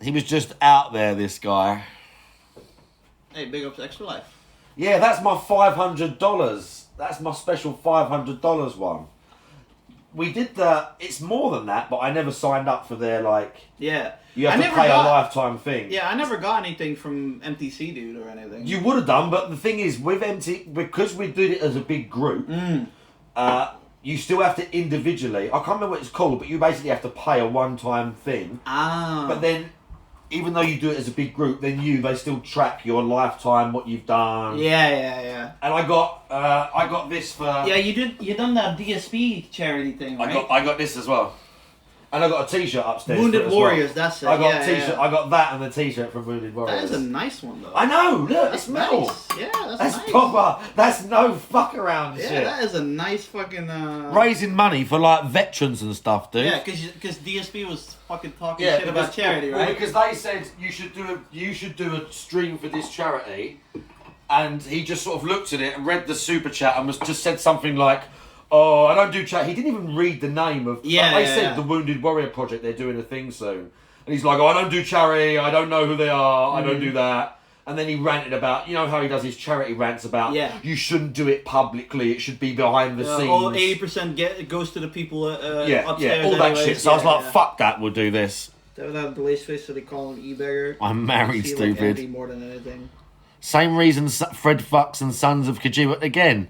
He was just out there, this guy. Hey, big ups Extra Life. Yeah, that's my $500. That's my special $500 one. We did it's more than that, but I never signed up for their, like... Yeah. You have to pay a lifetime thing. Yeah, I never got anything from MTC, dude, or anything. You would have done, but the thing is, with because we did it as a big group, you still have to individually... I can't remember what it's called, but you basically have to pay a one-time thing. Ah. But then... Even though you do it as a big group, then they still track your lifetime, what you've done. Yeah. And I got this for. Yeah, you done that DSP charity thing, right? I got this as well, and I got a T-shirt upstairs. Wounded Warriors, well. that's it. I got a T-shirt. I got that and the T-shirt from Wounded Warriors. That is a nice one though. I know. Look, it's metal. Nice. Yeah, that's nice. proper. That's no fuck around shit. Yeah, that is a nice fucking. Raising money for like veterans and stuff, dude. Yeah, because DSP was fucking talking shit about charity, right? Because they said you should do a stream for this charity, and he just sort of looked at it and read the super chat and just said something like, "Oh, I don't do chat." He didn't even read the name of. They said the Wounded Warrior Project. They're doing a thing soon, and he's like, "Oh, I don't do charity. I don't know who they are. I don't do that." And then he ranted about, you know how he does his charity rants about, you shouldn't do it publicly, it should be behind the scenes. All 80% goes to the people upstairs. Yeah, all that shit. So I was like, fuck that, we'll do this. They would have the lace face, so they call him e-beggar. I'm married, stupid. Like more than anything. Same reason Fred Fucks and Sons of Kojima, again.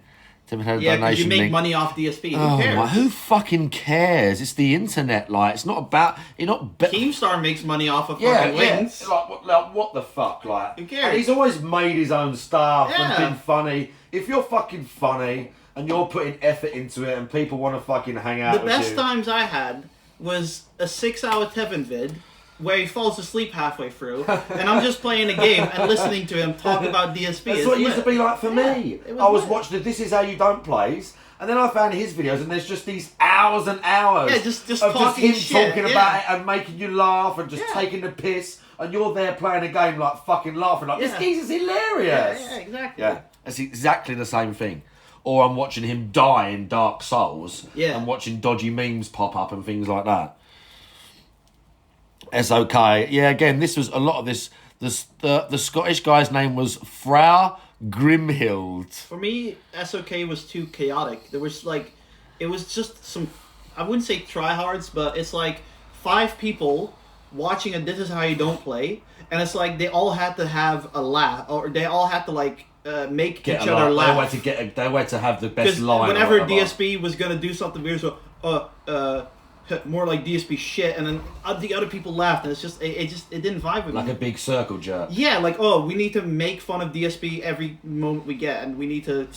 Yeah, because you make money off DSP. Who cares? Who fucking cares? It's the internet, like it's not about. You're not. Keemstar makes money off of fucking links. Like what the fuck, like. Who cares? And he's always made his own stuff and Yeah. been funny. If you're fucking funny and you're putting effort into it and people want to fucking hang out The with you. best times I had was a 6-hour Tevin vid where he falls asleep halfway through, and I'm just playing a game and listening to him talk about DSP. That's what it used to be like for me. it I was lit. watching the This Is How You Don't plays, and then I found his videos, and there's just these hours and hours just of talking him shit, talking about it and making you laugh and just taking the piss, and you're there playing a game like fucking laughing like, this geezer's hilarious. Yeah, exactly. Yeah, it's exactly the same thing. Or I'm watching him die in Dark Souls, and watching dodgy memes pop up and things like that. SOK. Yeah, again, this was a lot of this. The Scottish guy's name was Frau Grimhild. For me, SOK was too chaotic. There was like, it was just some, I wouldn't say tryhards, but it's like 5 people watching a This Is How You Don't Play, and it's like they all had to have a laugh, or they all had to like make each other laugh. They were to have the best line. Whenever DSP was gonna do something weird, so more like DSP shit, and then the other people laughed, and it didn't vibe with me. Like a big circle jerk. Yeah, like we need to make fun of DSP every moment we get, and we need to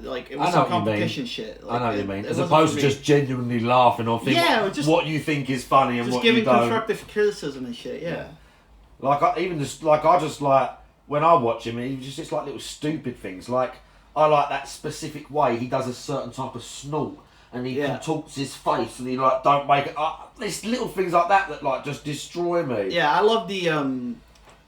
like it was some competition shit. Like, I know what you mean. As wasn't opposed for to me. just genuinely laughing or thinking what you think is funny and just what you giving don't. constructive criticism and shit. Yeah. Like I just when I watch him, it's like little stupid things. Like I like that specific way he does a certain type of snort. And he contorts his face, and he like don't make it up. There's little things like that like just destroy me. Yeah, I love the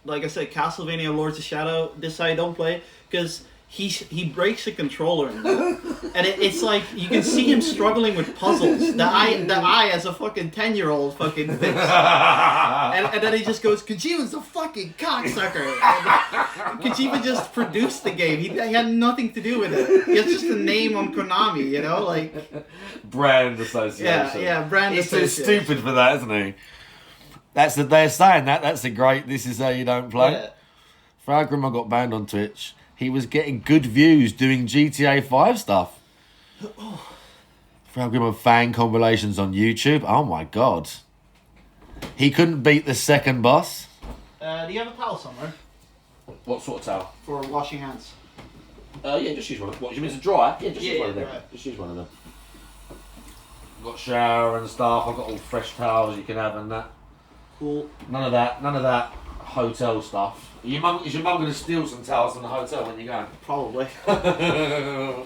like I said, Castlevania Lords of Shadow. This I don't play because he breaks the controller, and it's like you can see him struggling with puzzles. The eye as a fucking 10-year-old fucking fix. and then he just goes, Kojima's a fucking cocksucker. And Kojima just produced the game. He had nothing to do with it. He has just a name on Konami, you know, like brand association. Yeah, brand association. He's too stupid for that, isn't he? They're saying that's a great. This is how you don't play. Yeah. Frau Grimmer got banned on Twitch. He was getting good views doing GTA 5 stuff. Frau Grimmer fan compilations on YouTube. Oh my god. He couldn't beat the second boss. Do you have a towel somewhere? What sort of towel? For washing hands. Yeah, just use one. What, you mean to dry? Yeah, just use one of them. Right. Just use one of them. I've got shower and stuff. I've got all fresh towels you can have and that. Cool. None of that hotel stuff. Is your mum going to steal some towels from the hotel when you go? Probably. Well,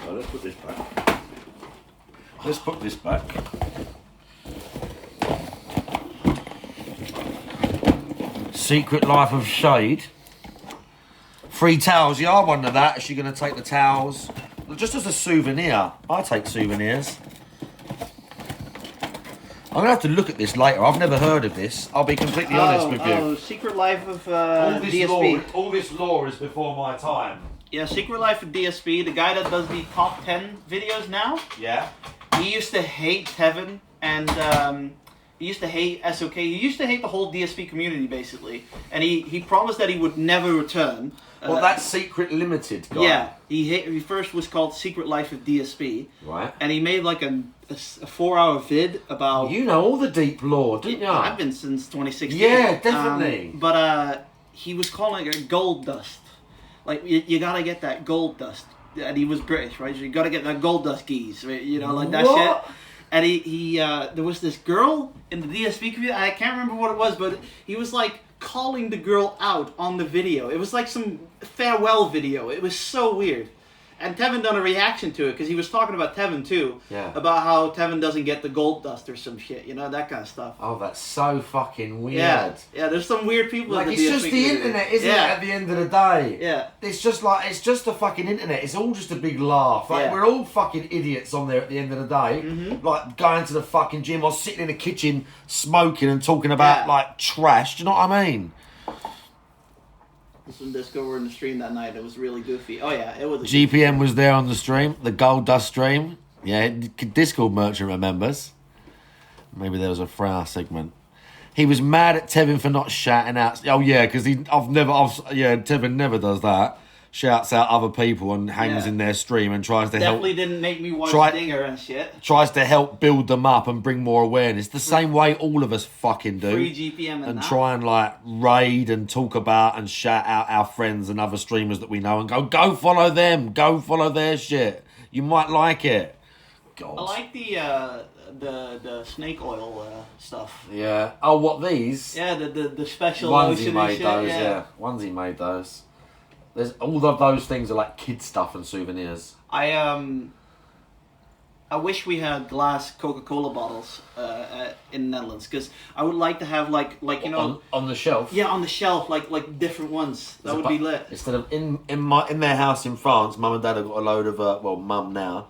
let's put this back. Let's put this back. Secret Life of Shade. Free towels. Yeah, I wonder that. Is she going to take the towels? Just as a souvenir. I take souvenirs. I'm gonna have to look at this later. I've never heard of this. I'll be completely honest with you. Oh, Secret Life of All this DSP. all this lore is before my time. Yeah, Secret Life of DSP, the guy that does the top 10 videos now, Yeah. he used to hate Tevin and he used to hate SOK. He used to hate the whole DSP community, basically. And he promised that he would never return. Well, that's Secret Limited guy. Yeah, he first was called Secret Life of DSP. Right. And he made like a 4-hour vid about... You know all the deep lore, didn't you? I've been since 2016. Yeah, definitely. But he was calling it gold dust. Like, you gotta get that gold dust. And he was British, right? So you gotta get that gold dust geese, right? You know, like that What? shit. And he there was this girl in the DSP community, I can't remember what it was, but he was like calling the girl out on the video. It was like some farewell video. It was so weird. And Tevin done a reaction to it because he was talking about Tevin too. Yeah. About how Tevin doesn't get the gold dust or some shit, you know, that kind of stuff. Oh, that's so fucking weird. Yeah, yeah. There's some weird people. Like, in it's the just DSP the community. internet, isn't Yeah. it, at the end of the day? Yeah. It's just the fucking internet. It's all just a big laugh. Like, Yeah. we're all fucking idiots on there at the end of the day. Mm-hmm. Like, going to the fucking gym or sitting in the kitchen smoking and talking about, Yeah. like, trash. Do you know what I mean? Some disco were in the stream that night. It was really goofy. Oh yeah, it was. GPM was there on the stream, the Gold Dust stream. Yeah, Discord merchant remembers. Maybe there was a Frau segment. He was mad at Tevin for not shouting out. Oh yeah, because Tevin never does that. Shouts out other people and hangs Yeah. in their stream and tries to Definitely help. didn't make me watch Try- Dinger and shit. Tries to help build them up and bring more awareness. The same way all of us fucking do. Free GPM and that. Try and like raid and talk about and shout out our friends and other streamers that we know and go follow them, go follow their shit. You might like it. God. I like the snake oil stuff. Yeah. Oh, what these? Yeah, the special Onesie lotion and made shit. those. Yeah. Onesie made those. There's all of those things are like kid stuff and souvenirs. I wish we had glass Coca-Cola bottles in the Netherlands because I would like to have like you know on the shelf. yeah, on the shelf like different ones. That would be lit. Instead of in their house in France, mum and dad have got a load of mum now.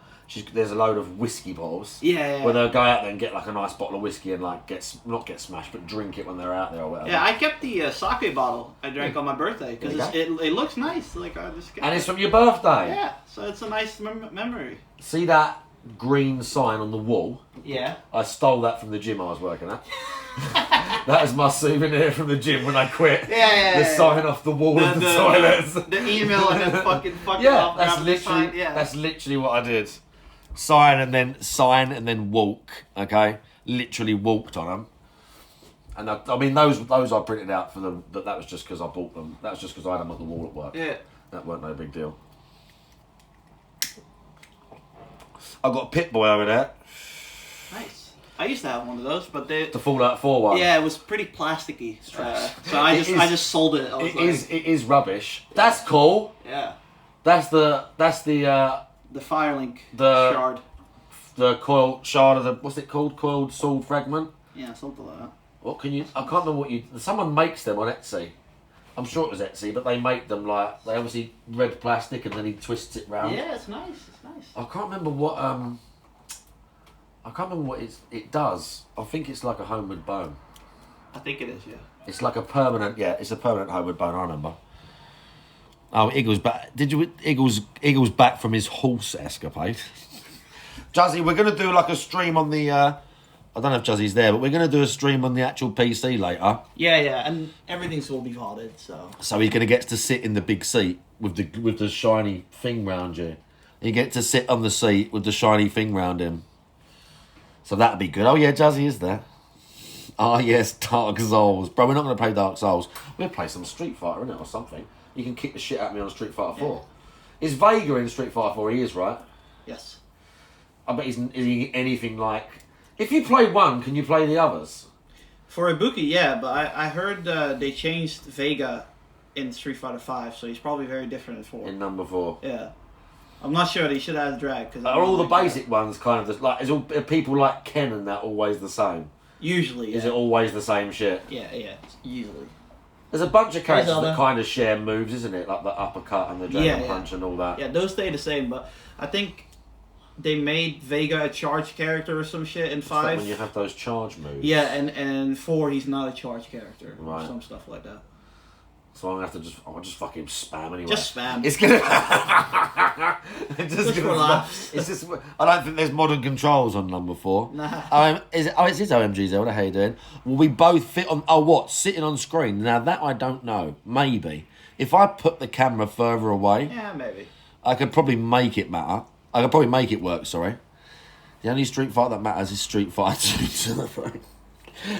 There's a load of whiskey bottles. Yeah. Where they'll go out there and get like a nice bottle of whiskey and like not get smashed, but drink it when they're out there or whatever. Yeah, I kept the sake bottle I drank on my birthday because There you it looks nice. Like I just And it's from your birthday. yeah, so it's a nice memory. See that green sign on the wall? Yeah. I stole that from the gym I was working at. That is my souvenir from the gym when I quit. Yeah. The sign off the wall of the toilets. The email and then fucking Yeah, off. that's grab the sign, literally yeah. that's literally what I did. Sign and then walk. Okay, literally walked on them. And I mean those I printed out for them. But that was just because I bought them. That was just because I had them on the wall at work. Yeah. That weren't no big deal. I've got a Pit Boy over there. Nice. I used to have one of those, but they. The Fallout 4 one. Yeah, it was pretty plasticky. So I It is- I just sold it. I was It is rubbish. That's cool. Yeah. That's the The Firelink The- shard. the coiled shard of the what's it called? Coiled sword fragment. Yeah, something like that. What can you? I can't remember what you. Someone makes them on Etsy. I'm sure it was Etsy, but they make them like they obviously red plastic and then he twists it round. Yeah, it's nice. It's nice. I can't remember what I can't remember what it does. I think it's like a homeward bone. I think it is. Yeah. It's like a permanent. Yeah, it's a permanent homeward bone. I remember. Oh, Eagles back. Did you Eagles back from his horse escapade? Juzzy, we're gonna do like a stream on the. I don't know if Juzzy's there, but we're gonna do a stream on the actual PC later. Yeah, yeah, and everything's will be VODed, so. So he's gonna get to sit in the big seat with the shiny thing round you. You get to sit on the seat with the shiny thing round him. So that'd be good. Oh yeah, Juzzy is there. Oh yes, Dark Souls, bro. We're not gonna play Dark Souls. We'll play some Street Fighter, innit, or something. You can kick the shit out of me on Street Fighter 4. Is Vega in Street Fighter 4? He is, right? Yes. I bet is he anything like... If you play one, can you play the others? For Ibuki, yeah, but I heard they changed Vega in Street Fighter 5, so he's probably very different in 4. In number 4. Yeah. I'm not sure they should have drag. Cause Are all the basic ones kind of... Like, are people like Ken and that always the same? Usually, yeah. Is it always the same shit? Yeah, usually. There's a bunch of characters Zelda. that kind of share moves, isn't it? Like the uppercut and the dragon Yeah. punch and all that. Yeah, those stay the same, but I think they made Vega a charge character or some shit in Is that 5. when you have those charge moves? Yeah, and in 4 he's not a charge character or Right. some stuff like that. So I'm gonna have to I'll just fucking spam anyway. Just spam. It's gonna. it's Just for laughs. It's just. I don't think there's modern controls on number 4. Nah. Is it? Oh, it's OMG Zelda. How you doing? Will we both fit on? Oh, what? Sitting on screen? Now that I don't know. Maybe if I put the camera further away, Yeah, maybe. I could probably make it matter. I could probably make it work. Sorry. The only Street Fighter that matters is Street Fighter 2.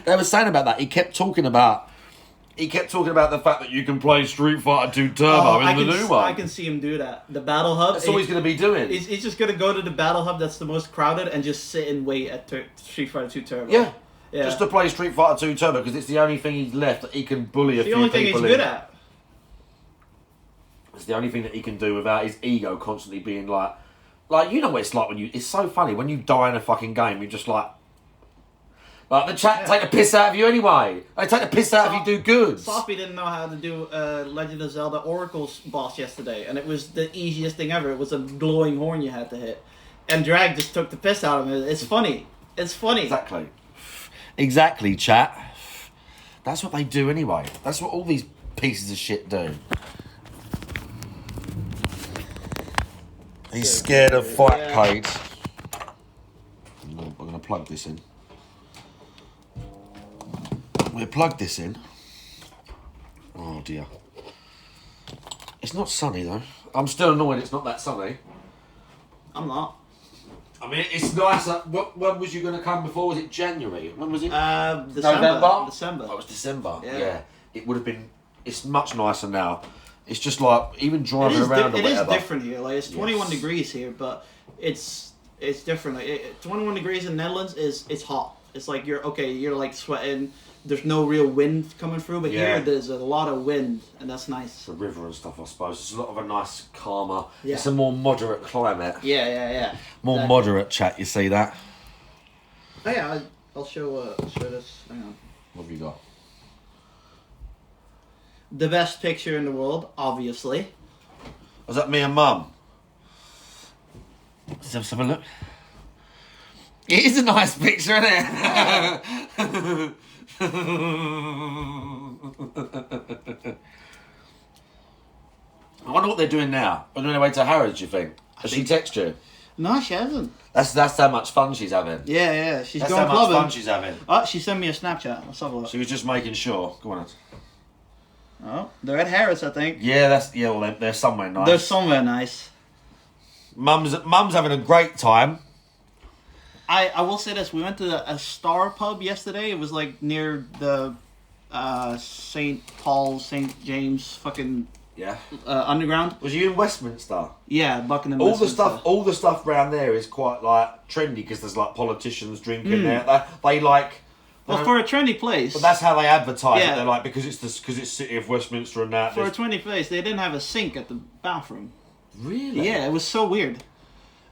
They were saying about that. He kept talking about the fact that you can play Street Fighter 2 Turbo in the new one. I can see him do that. The battle hub. That's all he's going to be doing. He's just gonna go to the battle hub that's the most crowded and just sit and wait at Street Fighter 2 Turbo. Yeah. Yeah. Just to play Street Fighter 2 Turbo because it's the only thing he's left that he can bully a the few only thing people he's in. good at. It's the only thing that he can do without his ego constantly being like you know what it's like when you. It's so funny when you die in a fucking game. You're just like the chat take the piss out of you anyway. They take the piss out if you do good. Sophie didn't know how to do Legend of Zelda Oracle's boss yesterday, and it was the easiest thing ever. It was a glowing horn you had to hit, and Drag just took the piss out of him. It's funny. It's funny. Exactly, chat. That's what they do anyway. That's what all these pieces of shit do. He's scared of fight codes. I'm going to plug this in. We'll plug this in. Oh dear. It's not sunny though. I'm still annoyed it's not that sunny. I'm not. I mean, it's nice. When was you going to come before? Was it January? When was it? December. November? December. Oh, it was December. Yeah. Yeah. It would have been. It's much nicer now. It's just like even driving around or It whatever. is different here. Like it's 21 Yes. degrees here, but it's different. Like 21 degrees in Netherlands it's hot. It's like you're like sweating. There's no real wind coming through, but Yeah. here there's a lot of wind, and that's nice. The river and stuff, I suppose. It's a lot of a nice, calmer. Yeah. It's a more moderate climate. Yeah. More Exactly. moderate chat. You see that? Oh yeah, I'll show this. Hang on. What have you got? The best picture in the world, obviously. Was that me and Mum? Let's have a look. It is a nice picture, isn't it? I wonder what they're doing now. On their way to Harrods, you think? Has she text you? No, she hasn't. That's how much fun she's having. Yeah, she's That's going how much clubbing. fun she's having. Oh, she sent me a Snapchat. Let's have a look. She was just making sure. Go on. Oh, they're at Harrods, I think. Yeah, well, they're somewhere nice. They're somewhere nice. Mum's having a great time. I will say this. We went to a Star pub yesterday. It was like near the St. Paul, St. James fucking Yeah. underground. Was you in Westminster? Yeah, Buckingham. All the Westminster. stuff around there is quite like trendy because there's like politicians drinking there. They like. Well, for a trendy place. But that's how they advertise Yeah. it. They're like because it's City of Westminster and that. For a there's- trendy place, they didn't have a sink at the bathroom. Really? Yeah, it was so weird.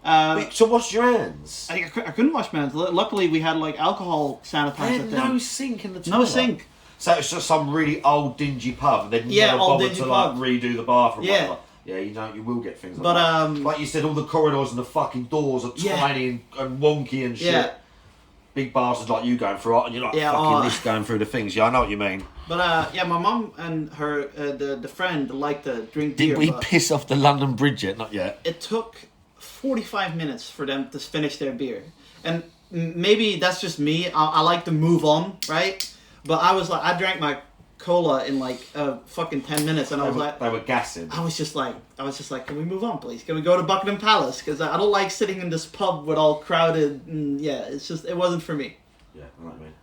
Wait, so wash your hands. I couldn't wash my hands. Luckily, we had like alcohol sanitizer. They had thing. no sink in the toilet. No sink. So it's just some really old dingy pub. They'd Yeah, never old bothered dingy to pub. like redo the bathroom. Yeah. Whatever. Yeah, you will get things like But, that. Like you said, all the corridors and the fucking doors are Yeah. tiny and wonky and shit. Yeah. Big bastards like you going through it, and you're like Yeah, fucking this going through the things. Yeah, I know what you mean. But yeah, my mum and her the friend liked to drink Did beer. we but piss off the London Bridge yet? Not yet. it took 45 minutes for them to finish their beer, and maybe that's just me. I like to move on, right? But I was like, I drank my cola in like fucking 10 minutes, and I was like, They were gassing. I was just like, can we move on, please? Can we go to Buckingham Palace? Because I don't like sitting in this pub with all crowded. And yeah, it wasn't for me. Yeah, I know what I mean.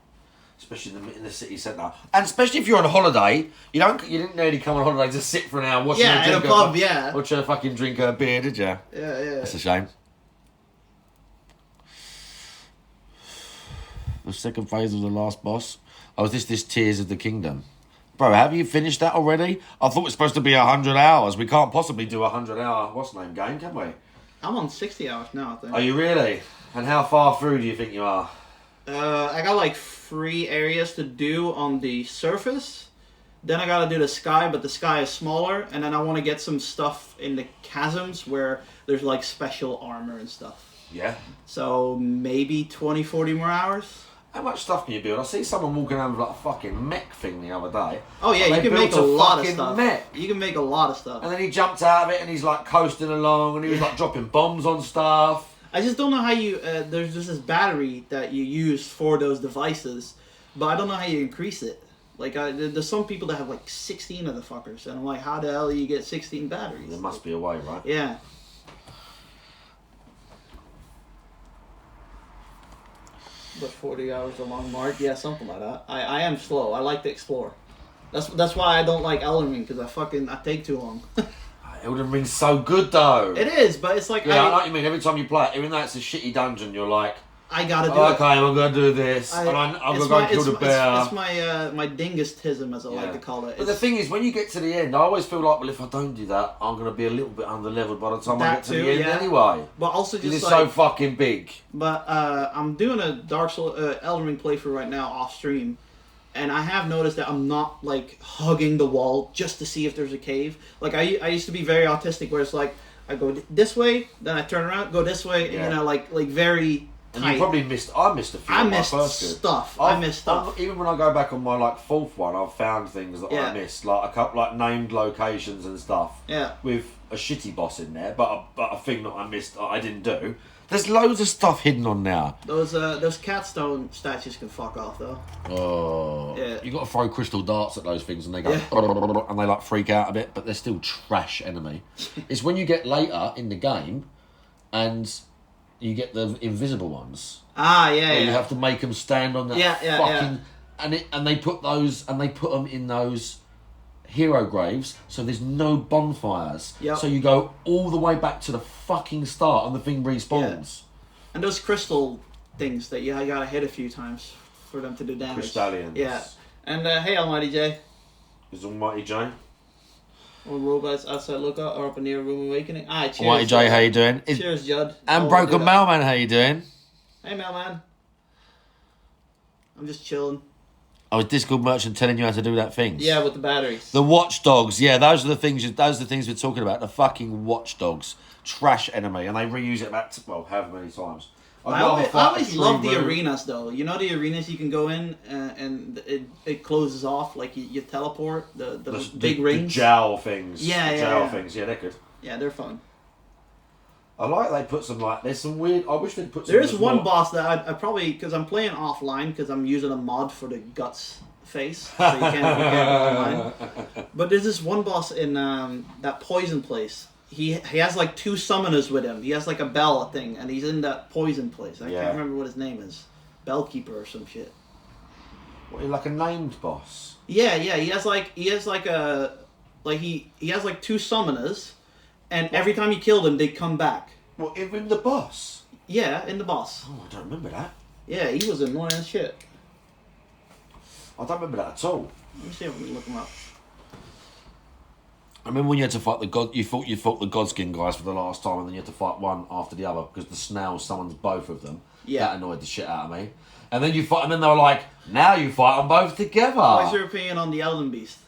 Especially in the city centre, and especially if you're on a holiday, you didn't nearly come on holiday to sit for an hour watching Yeah, a in a drink pub, yeah. watch a fucking drink a beer, did you? Yeah. That's a shame. The second phase of the last boss. Oh, is this Tears of the Kingdom? Bro, have you finished that already? I thought it was supposed to be 100 hours. We can't possibly do a 100-hour what's-name game, can we? I'm on 60 hours now, I think. Are you really? And how far through do you think you are? I got like 3 areas to do on the surface. Then I gotta do the sky, but the sky is smaller. And then I want to get some stuff in the chasms where there's like special armor and stuff. Yeah. So maybe 20, 40 more hours. How much stuff can you build? I see someone walking around with like a fucking mech thing the other day. Oh yeah, And you they can make a built lot of fucking stuff. mech. You can make a lot of stuff. And then he jumped out of it and he's like coasting along and he was like dropping bombs on stuff. I just don't know how you. There's just this battery that you use for those devices, but I don't know how you increase it. Like, there's some people that have like 16 of the fuckers, and I'm like, how the hell do you get 16 batteries? There must be a way, right? Yeah. But 40 hours a long mark, yeah, something like that. I am slow. I like to explore. That's why I don't like Elden Ring, because I take too long. Elden Ring's so good though. It is, but it's like Yeah, I know what you mean. Every time you play it, even though it's a shitty dungeon, you're like, I gotta do okay, I'm gonna do this, and I'm gonna go kill the bear. It's my dingistism, as I like to call it. But the thing is, when you get to the end, I always feel like, well, if I don't do that, I'm gonna be a little bit under-leveled by the time I get to the end anyway. But also just it's like, so fucking big. But I'm doing a Dark Souls Elden Ring playthrough right now off stream, and I have noticed that I'm not like hugging the wall just to see if there's a cave. Like I used to be very autistic, where it's like I go this way, then I turn around, go this way, and, you know, like very. And you probably missed. I missed a few. I of missed my first stuff. I missed stuff. Even when I go back on my like fourth one, I've found things that I missed, like a couple like named locations and stuff. Yeah. With a shitty boss in there, but a thing that I missed, I didn't do. There's loads of stuff hidden on now. Those catstone statues can fuck off though. Oh. Yeah. You got to throw crystal darts at those things, and they go and they like freak out a bit, but they're still trash enemy. It's when you get later in the game, and you get the invisible ones. Ah, yeah, You have to make them stand on that fucking... And they put them in those hero graves, so there's no bonfires. Yep. So you go all the way back to the fucking start and the thing respawns. Yeah. And those crystal things that you gotta hit a few times for them to do damage. Crystallians. Yeah. And hey, Almighty J. Is Almighty J? Or robots outside lookout or up in near room awakening. Alright, cheers. Almighty J, how you doing? Cheers, Judd. And Broken Mailman, how you doing? Hey, Mailman. I'm just chilling. I was Discord merchant telling you how to do that thing. Yeah, with the batteries. The watchdogs, yeah, those are the things. Those are the things we're talking about. The fucking watchdogs, trash enemy, and they reuse it about however many times. I always love the arenas though. You know the arenas you can go in and it closes off, like you teleport the big rings. The jowl things. Yeah, things. Yeah, they're good. Yeah, they're fun. I like they put some like there's some weird. I wish they'd put. Some There is one boss that I probably, because I'm playing offline because I'm using a mod for the guts face, so you can't go online. But there's this one boss in that poison place. He has like two summoners with him. He has like a bell thing, and he's in that poison place. I can't remember what his name is. Bellkeeper or some shit. What, like a named boss? Yeah. He has like he has like two summoners, and every time you kill them, they come back. Well, even the boss. Yeah, in the boss. Oh, I don't remember that. Yeah, he was annoying as shit. I don't remember that at all. Let me see if we can look him up. I remember when you had to fight the god. You thought the Godskin guys for the last time, and then you had to fight one after the other because the snails summons both of them. Yeah, that annoyed the shit out of me. And then you fight, and then they were like, "Now you fight them both together." What's your opinion on the Elden Beast?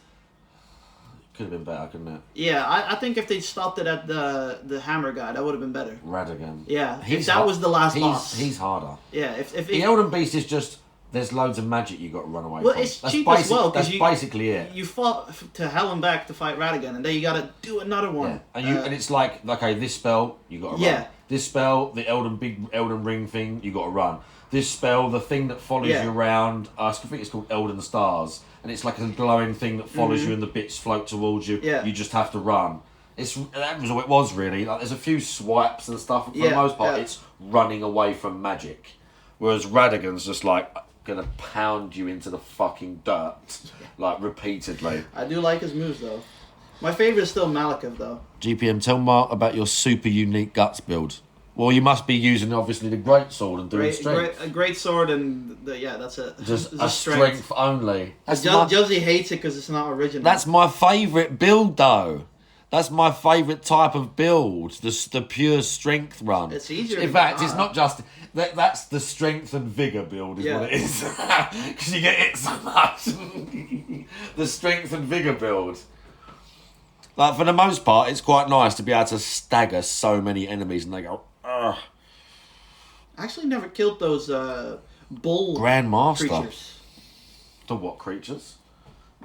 Could have been better, couldn't it? Yeah, I think if they stopped it at the hammer guy, that would have been better. Radagon. Yeah, if that was the last boss. He's harder. Yeah, if the Elden Beast is just. There's loads of magic you got to run away from. Well, it's cheap as well. That's basically it. You fought to hell and back to fight Radagon, and then you got to do another one. Yeah. And it's like, okay, this spell you got to run. This spell, the Elden Ring thing, you got to run. This spell, the thing that follows you around. I think it's called Elden Stars, and it's like a glowing thing that follows you, and the bits float towards you. Yeah. You just have to run. That was all it was really. Like, there's a few swipes and stuff. For the most part, it's running away from magic. Whereas Radagon's just like gonna pound you into the fucking dirt, like repeatedly. I do like his moves though. My favorite is still Malekith though. GPM, tell Mark about your super unique guts build. Well, you must be using obviously the great sword and doing strength. A great sword and that's it. Just a strength only. Josie hates it because it's not original. That's my favourite build though. That's my favourite type of build. The pure strength run. It's easier. In fact, it's not just that's the strength and vigour build is what it is. Because you get hit so much. The strength and vigour build. Like for the most part, it's quite nice to be able to stagger so many enemies and they go, ugh. I actually never killed those bull Grandmaster. creatures. The what creatures?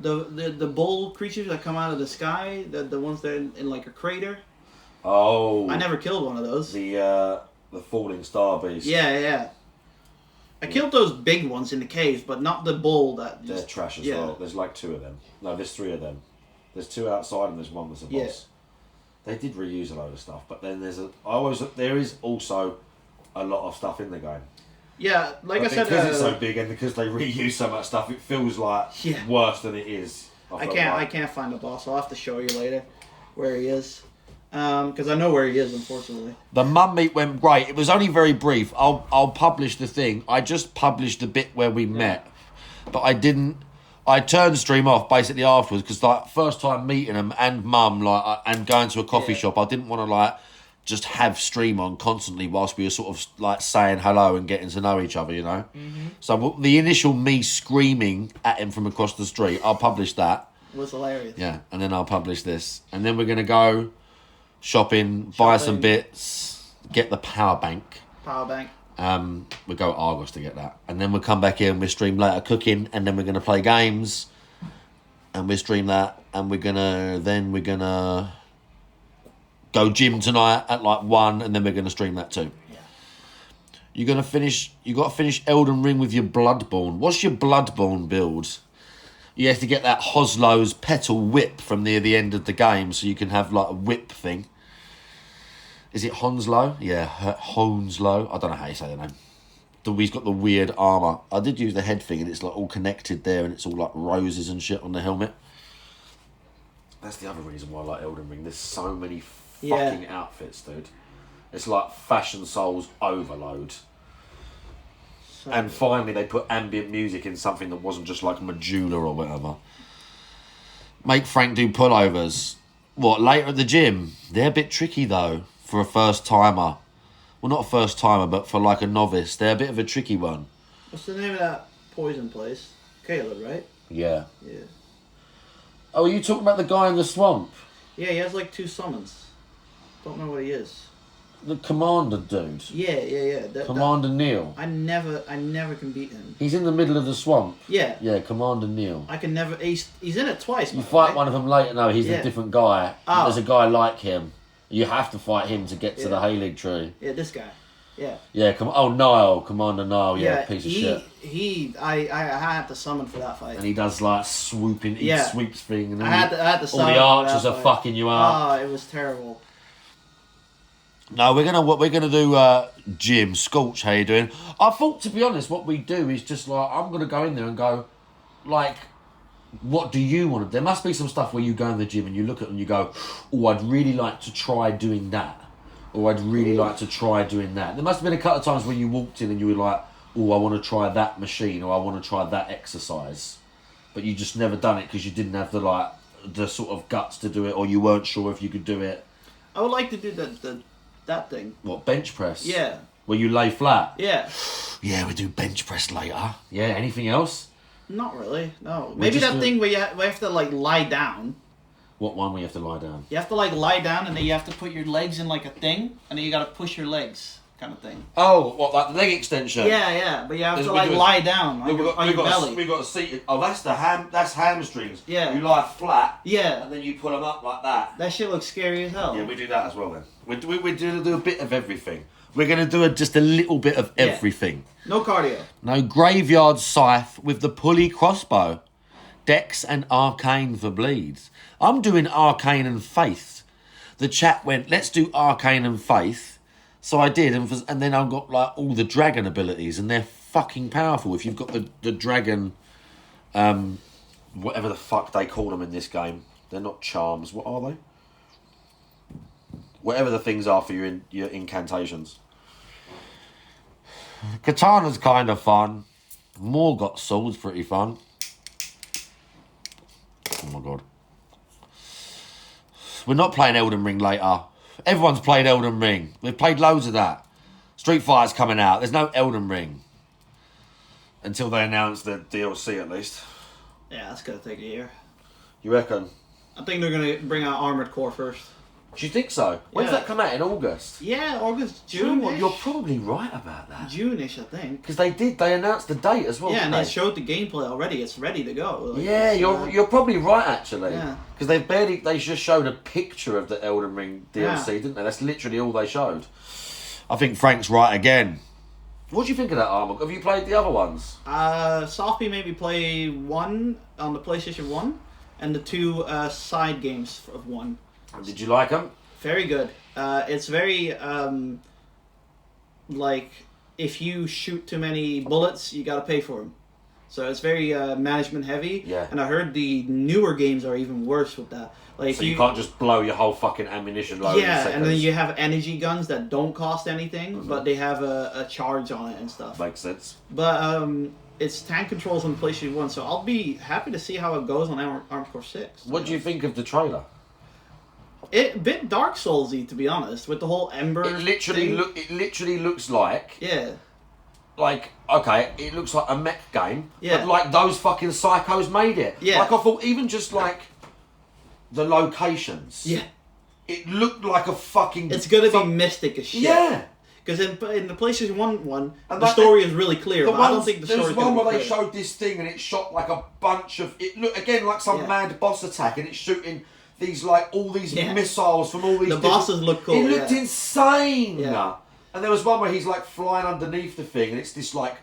The bull creatures that come out of the sky, the ones that are in like a crater. Oh. I never killed one of those. The falling star beast. Yeah. I killed those big ones in the caves, but not the bull that just... They're trash as well. There's like 2 of them. No, there's 3 of them. There's 2 outside and there's 1 that's a boss. Yeah. They did reuse a load of stuff, but then there is also a lot of stuff in the game. Yeah, like But I said... because it's so big and because they reuse so much stuff, it feels like worse than it is. I can't find the boss. I'll have to show you later where he is. Because I know where he is, unfortunately. The mum meet went great. It was only very brief. I'll publish the thing. I just published the bit where we met, but I didn't. I turned the stream off basically afterwards because like first time meeting them and mum and going to a coffee shop, I didn't want to like just have stream on constantly whilst we were sort of like saying hello and getting to know each other, you know. Mm-hmm. So the initial me screaming at him from across the street, I'll publish that. It was hilarious. Yeah, and then I'll publish this, and then we're gonna go shopping, buy some bits, get the power bank. We go to Argos to get that, and then we'll come back here and we stream later cooking, and then we're gonna play games, and we stream that, and we're gonna go gym tonight at like 1, and then we're gonna stream that too. Yeah. You got to finish Elden Ring with your Bloodborne. What's your Bloodborne build? You have to get that Hoslow's petal whip from near the end of the game so you can have like a whip thing. Is it Hounslow? Yeah, Hounslow. I don't know how you say the name. He's got the weird armour. I did use the head thing and it's like all connected there and it's all like roses and shit on the helmet. That's the other reason why I like Elden Ring. There's so many fucking outfits, dude. It's like Fashion Souls overload. And finally they put ambient music in something that wasn't just like Majula or whatever. Make Frank do pullovers. What, later at the gym? They're a bit tricky though for a first timer. Well, not a first timer, but for like a novice. They're a bit of a tricky one. What's the name of that poison place? Caleb, right? Yeah. Yeah. Oh, are you talking about the guy in the swamp? Yeah, he has like 2 summons. Don't know what he is. The commander dude. Yeah. Commander Neil. I never can beat him. He's in the middle of the swamp. Yeah. Yeah, Commander Neil. I can never. He's in it twice. You fight one of them later. No, he's a different guy. Oh. There's a guy like him. You have to fight him to get to the Halig tree. Yeah, this guy. Yeah. Yeah. Niall, Commander Niall. Yeah, piece of shit. I had to summon for that fight. And he does like swooping. He sweeps thing. And then I had to summon. all the archers are fucking you up. Oh, it was terrible. No, we're gonna do gym. Scorch, how you doing? I thought, to be honest, what we do is just like I'm gonna go in there and go, like, what do you want to? There must be some stuff where you go in the gym and you look at it and you go, oh, I'd really like to try doing that, or I'd really like to try doing that. There must have been a couple of times when you walked in and you were like, oh, I want to try that machine, or I want to try that exercise, but you just never done it because you didn't have the sort of guts to do it, or you weren't sure if you could do it. I would like to do that thing. What, bench press? Yeah. Where you lay flat? Yeah. Yeah, we do bench press later. Yeah, anything else? Not really, no. Maybe that thing where you have to like lie down. What one where you have to lie down? You have to like lie down and then you have to put your legs in like a thing and then you gotta push your legs kind of thing. Oh, what, like the leg extension? Yeah, but you have to like lie down on your belly. We've got a seat. Oh, that's hamstrings. Yeah. You lie flat. Yeah. And then you pull them up like that. That shit looks scary as hell. Yeah, we do that as well then. We do a bit of everything. We're going to do just a little bit of everything. No cardio. No graveyard scythe with the pulley crossbow. Dex and arcane for bleeds. I'm doing arcane and faith. The chat went, let's do arcane and faith. So I did, and then I've got like all the dragon abilities, and they're fucking powerful. If you've got the dragon, whatever the fuck they call them in this game, they're not charms. What are they? Whatever the things are for your incantations. Katana's kind of fun. Morgott sword's pretty fun. Oh my god. We're not playing Elden Ring later. Everyone's played Elden Ring. We've played loads of that. Street Fighter's coming out. There's no Elden Ring. Until they announce the DLC at least. Yeah, that's gonna take a year. You reckon? I think they're gonna bring out Armored Core first. Do you think so? When's Yeah. that come out? In August? Yeah, August, Do you know what? June-ish. You're probably right about that. June-ish, I think. Because they announced the date as well. Yeah, and didn't they showed the gameplay already. It's ready to go. Like, Yeah, it's, you're probably right actually. Yeah. Because they just showed a picture of the Elden Ring DLC, didn't they? That's literally all they showed. I think Frank's right again. What do you think of that, Armour? Have you played the other ones? Sophie made me play 1 on the PlayStation 1 and the 2 side games of 1. Did you like them? Very good. It's very, like, if you shoot too many bullets, you gotta pay for them. So it's very management heavy. Yeah. And I heard the newer games are even worse with that. Like, So you can't just blow your whole fucking ammunition load in yeah, seconds. and then you have energy guns that don't cost anything, but they have a charge on it and stuff. Makes sense. But it's tank controls on the PlayStation 1, so I'll be happy to see how it goes on Armored Core 6. What do you think of the trailer? It bit Dark Soulsy, to be honest, with the whole Ember. It literally thing. It literally looks like Yeah. like okay, it looks like a mech game. Yeah. But like those fucking psychos made it. Yeah. Like I thought, even just like the locations. Yeah. It looked like a fucking. It's gonna be mystic as shit. Yeah. Because in the PlayStation 1, And the that- story is really clear, The but I don't ones- think the there story's was one gonna where be they clear. showed this thing and it shot like a bunch of. It looked again like some Yeah. mad boss attack and it's shooting these like all these Yeah. missiles from all these. The different- bosses look cool, It looked yeah. insane. Yeah. And there was one where he's like flying underneath the thing and it's this like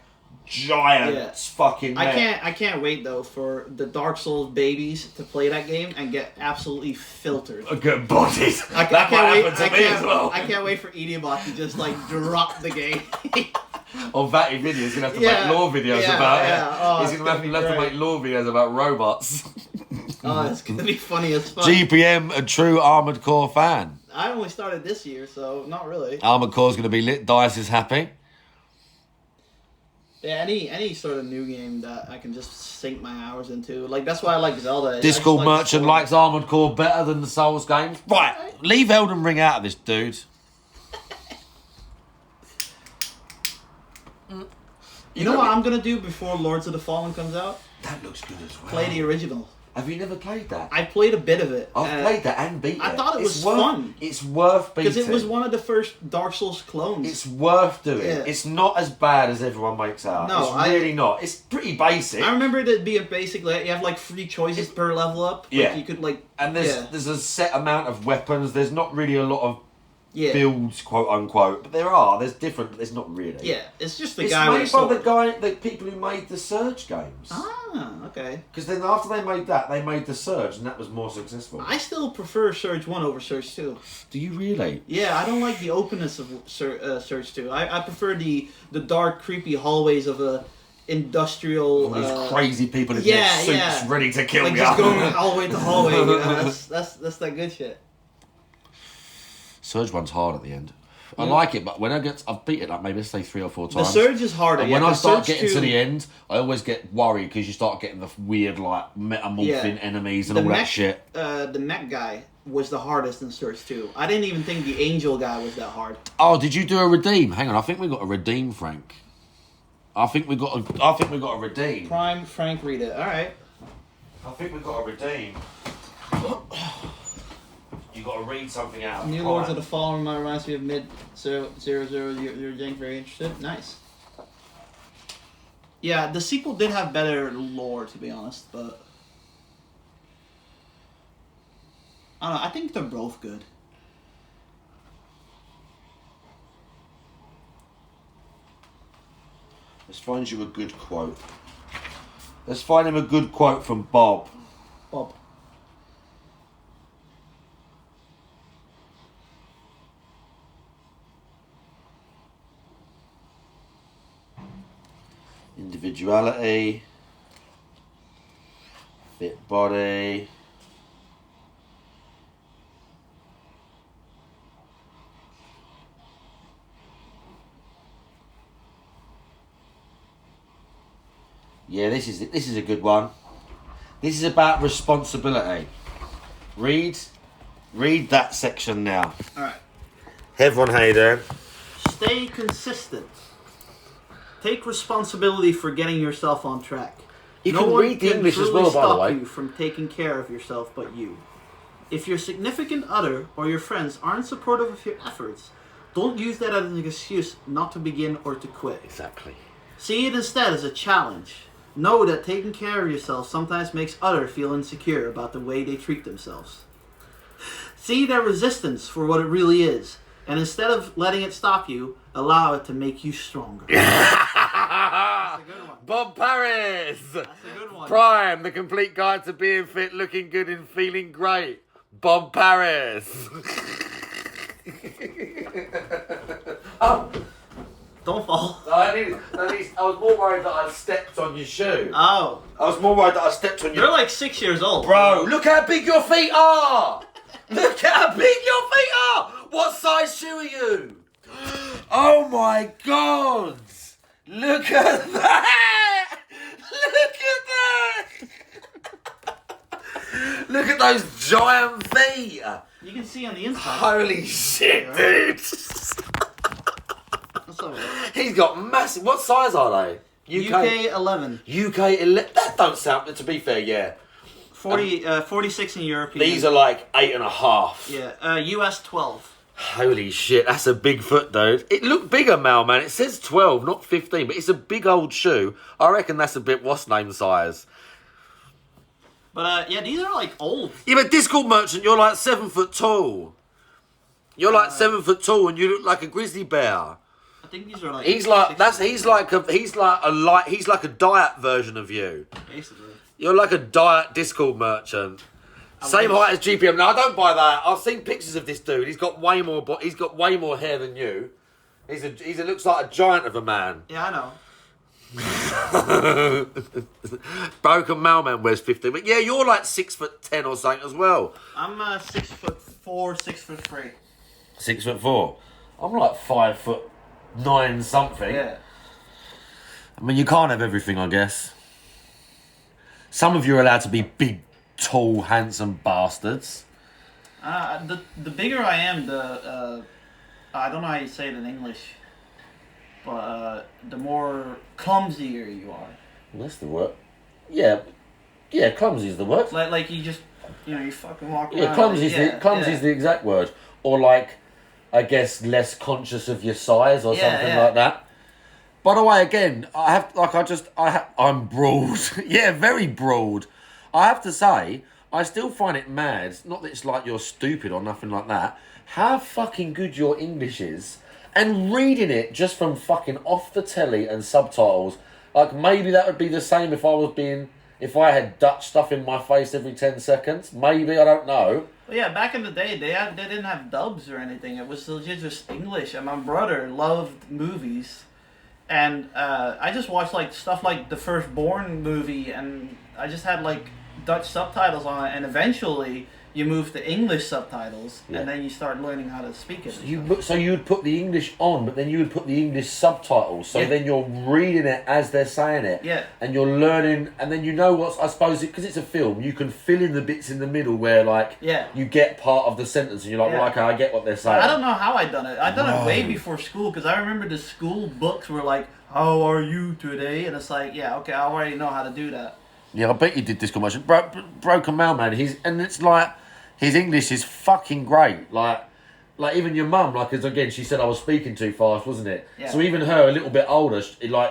giant Yeah. fucking. mech. I can't wait though for the Dark Souls babies to play that game and get absolutely filtered. Get bodied. I That might happen to me as well. I can't wait for Idiobot to just like drop the game. Or Vatty Video's gonna have to Yeah, make lore videos yeah, about yeah. it. Oh, He's it's gonna have gonna be to great. make lore videos about robots. Oh, it's gonna be funny as fuck. GPM, a true Armored Core fan. I only started this year, so not really. Armored Core's gonna be lit. Dice is happy. Yeah, any sort of new game that I can just sink my hours into. Like that's why I like Zelda. I just Discord like merchant story. likes Armored Core better than the Souls games. Right, leave Elden Ring out of this, dude. You know what I'm gonna do before Lords of the Fallen comes out? That looks good as well. Play the original. Have you never played that? I played a bit of it. I've played that and beat it. I thought it It's was worth- fun. It's worth beating. Because it was one of the first Dark Souls clones. It's worth doing. Yeah. It's not as bad as everyone makes out. No, it's really not. It's pretty basic. I remember it being basically you have like 3 choices per level up. Like, Yeah. you could like And yeah. there's a set amount of weapons. There's not really a lot of Yeah. builds, quote unquote. But there are. There's different. But there's not really. Yeah, it's just the It's guy with made a by sword. the people who made the Surge games. Ah, okay. Because then after they made that, they made the Surge, and that was more successful. I still prefer Surge 1 over Surge 2. Do you really? Yeah, I don't like the openness of Surge 2. I prefer the dark, creepy hallways of a industrial. All these crazy people in yeah, their suits yeah. ready to kill like you. just going hallway to hallway. You know, that's that good shit. Surge one's hard at the end. I Yeah. like it, but when I've beat it like maybe let's say 3 or 4 The times. Surge is harder. And yeah, when I 'cause start Surge getting 2 to the end, I always get worried because you start getting the weird like metamorphing enemies and all that mech, shit. The mech guy was the hardest in Surge 2. I didn't even think the angel guy was that hard. Oh, did you do a redeem? Hang on, I think we got a redeem, Frank. I think we got a redeem. Prime Frank, read it. All right. I think we got a redeem. You got to read something out. New Lords of the Fallen reminds me of Mid 00. You're getting very interested. Nice. Yeah, the sequel did have better lore, to be honest, but I don't know. I think they're both good. Let's find you a good quote. Let's find him a good quote from Bob. Bob. Individuality. Fit body. Yeah, this is a good one. This is about responsibility. Read that section now. All right. Hey everyone, how you doing? Stay consistent. Take responsibility for getting yourself on track. You no can one read the can English as truly well, by the stop way. you from taking care of yourself, but you. If your significant other or your friends aren't supportive of your efforts, don't use that as an excuse not to begin or to quit. Exactly. See it instead as a challenge. Know that taking care of yourself sometimes makes others feel insecure about the way they treat themselves. See their resistance for what it really is, and instead of letting it stop you, allow it to make you stronger. That's a good one. Bob Paris! That's a good one. Prime, the complete guide to being fit, looking good and feeling great. Bob Paris. Oh, Don't fall. I was more worried that I stepped on your shoe. Oh. I was more worried that I stepped on your... You're like 6 years old. Bro, look how big your feet are! Look how big your feet are! What size shoe are you? Oh my god! Look at that! Look at that! Look at those giant feet! You can see on the inside. Holy shit, dude! What's up, bro? He's got massive... What size are they? UK 11. UK 11... That don't sound... To be fair, yeah. 46 in European. These are like 8.5. Yeah, US 12. Holy shit, that's a big foot, dude. It looked bigger, Mal, man. It says 12, not 15, but it's a big old shoe. I reckon that's a bit what's name size. But yeah, these are like old. Yeah, but Discord Merchant, you're like 7 foot tall. You're like 7 foot tall, and you look like a grizzly bear. I think these are like. He's like a diet version of you. Basically. You're like a diet Discord Merchant. Same height as GPM. No, I don't buy that. I've seen pictures of this dude. He's got way more hair than you. He looks like a giant of a man. Yeah, I know. Broken Mailman wears 15, but yeah, you're like 6'10" or something as well. I'm 6'4", 6'3". 6'4". I'm like 5'9" something. Yeah. I mean, you can't have everything, I guess. Some of you are allowed to be big, tall, handsome bastards. The bigger I am, I don't know how you say it in English, but the more clumsier you are. That's the word. Yeah, clumsy is the word. Like you just, you fucking walk around. Yeah, clumsy is the exact word. Or like, I guess, less conscious of your size or something like that. By the way, again, I'm broad. Yeah, very broad. I have to say, I still find it mad. Not that it's like you're stupid or nothing like that. How fucking good your English is. And reading it just from fucking off the telly and subtitles. Like, maybe that would be the same if I had Dutch stuff in my face every 10 seconds. Maybe, I don't know. Well, yeah, back in the day, they didn't have dubs or anything. It was legit just English. And my brother loved movies. And I just watched like stuff like the Firstborn movie, and I just had like Dutch subtitles on it, and eventually you move to English subtitles, and then you start learning how to speak it. So you'd put the English on, but then you would put the English subtitles, so then you're reading it as they're saying it, and you're learning, and then you know what's, I suppose, because it's a film, you can fill in the bits in the middle where, like, you get part of the sentence, and you're like, well, okay, I get what they're saying. I don't know how I done it. I done it way before school, because I remember the school books were like, how are you today? And it's like, yeah, okay, I already know how to do that. Yeah, I bet you did this commercial. Broken Mailman, and it's like, his English is fucking great. Like even your mum, like, as again, she said I was speaking too fast, wasn't it? Yeah. So even her, a little bit older,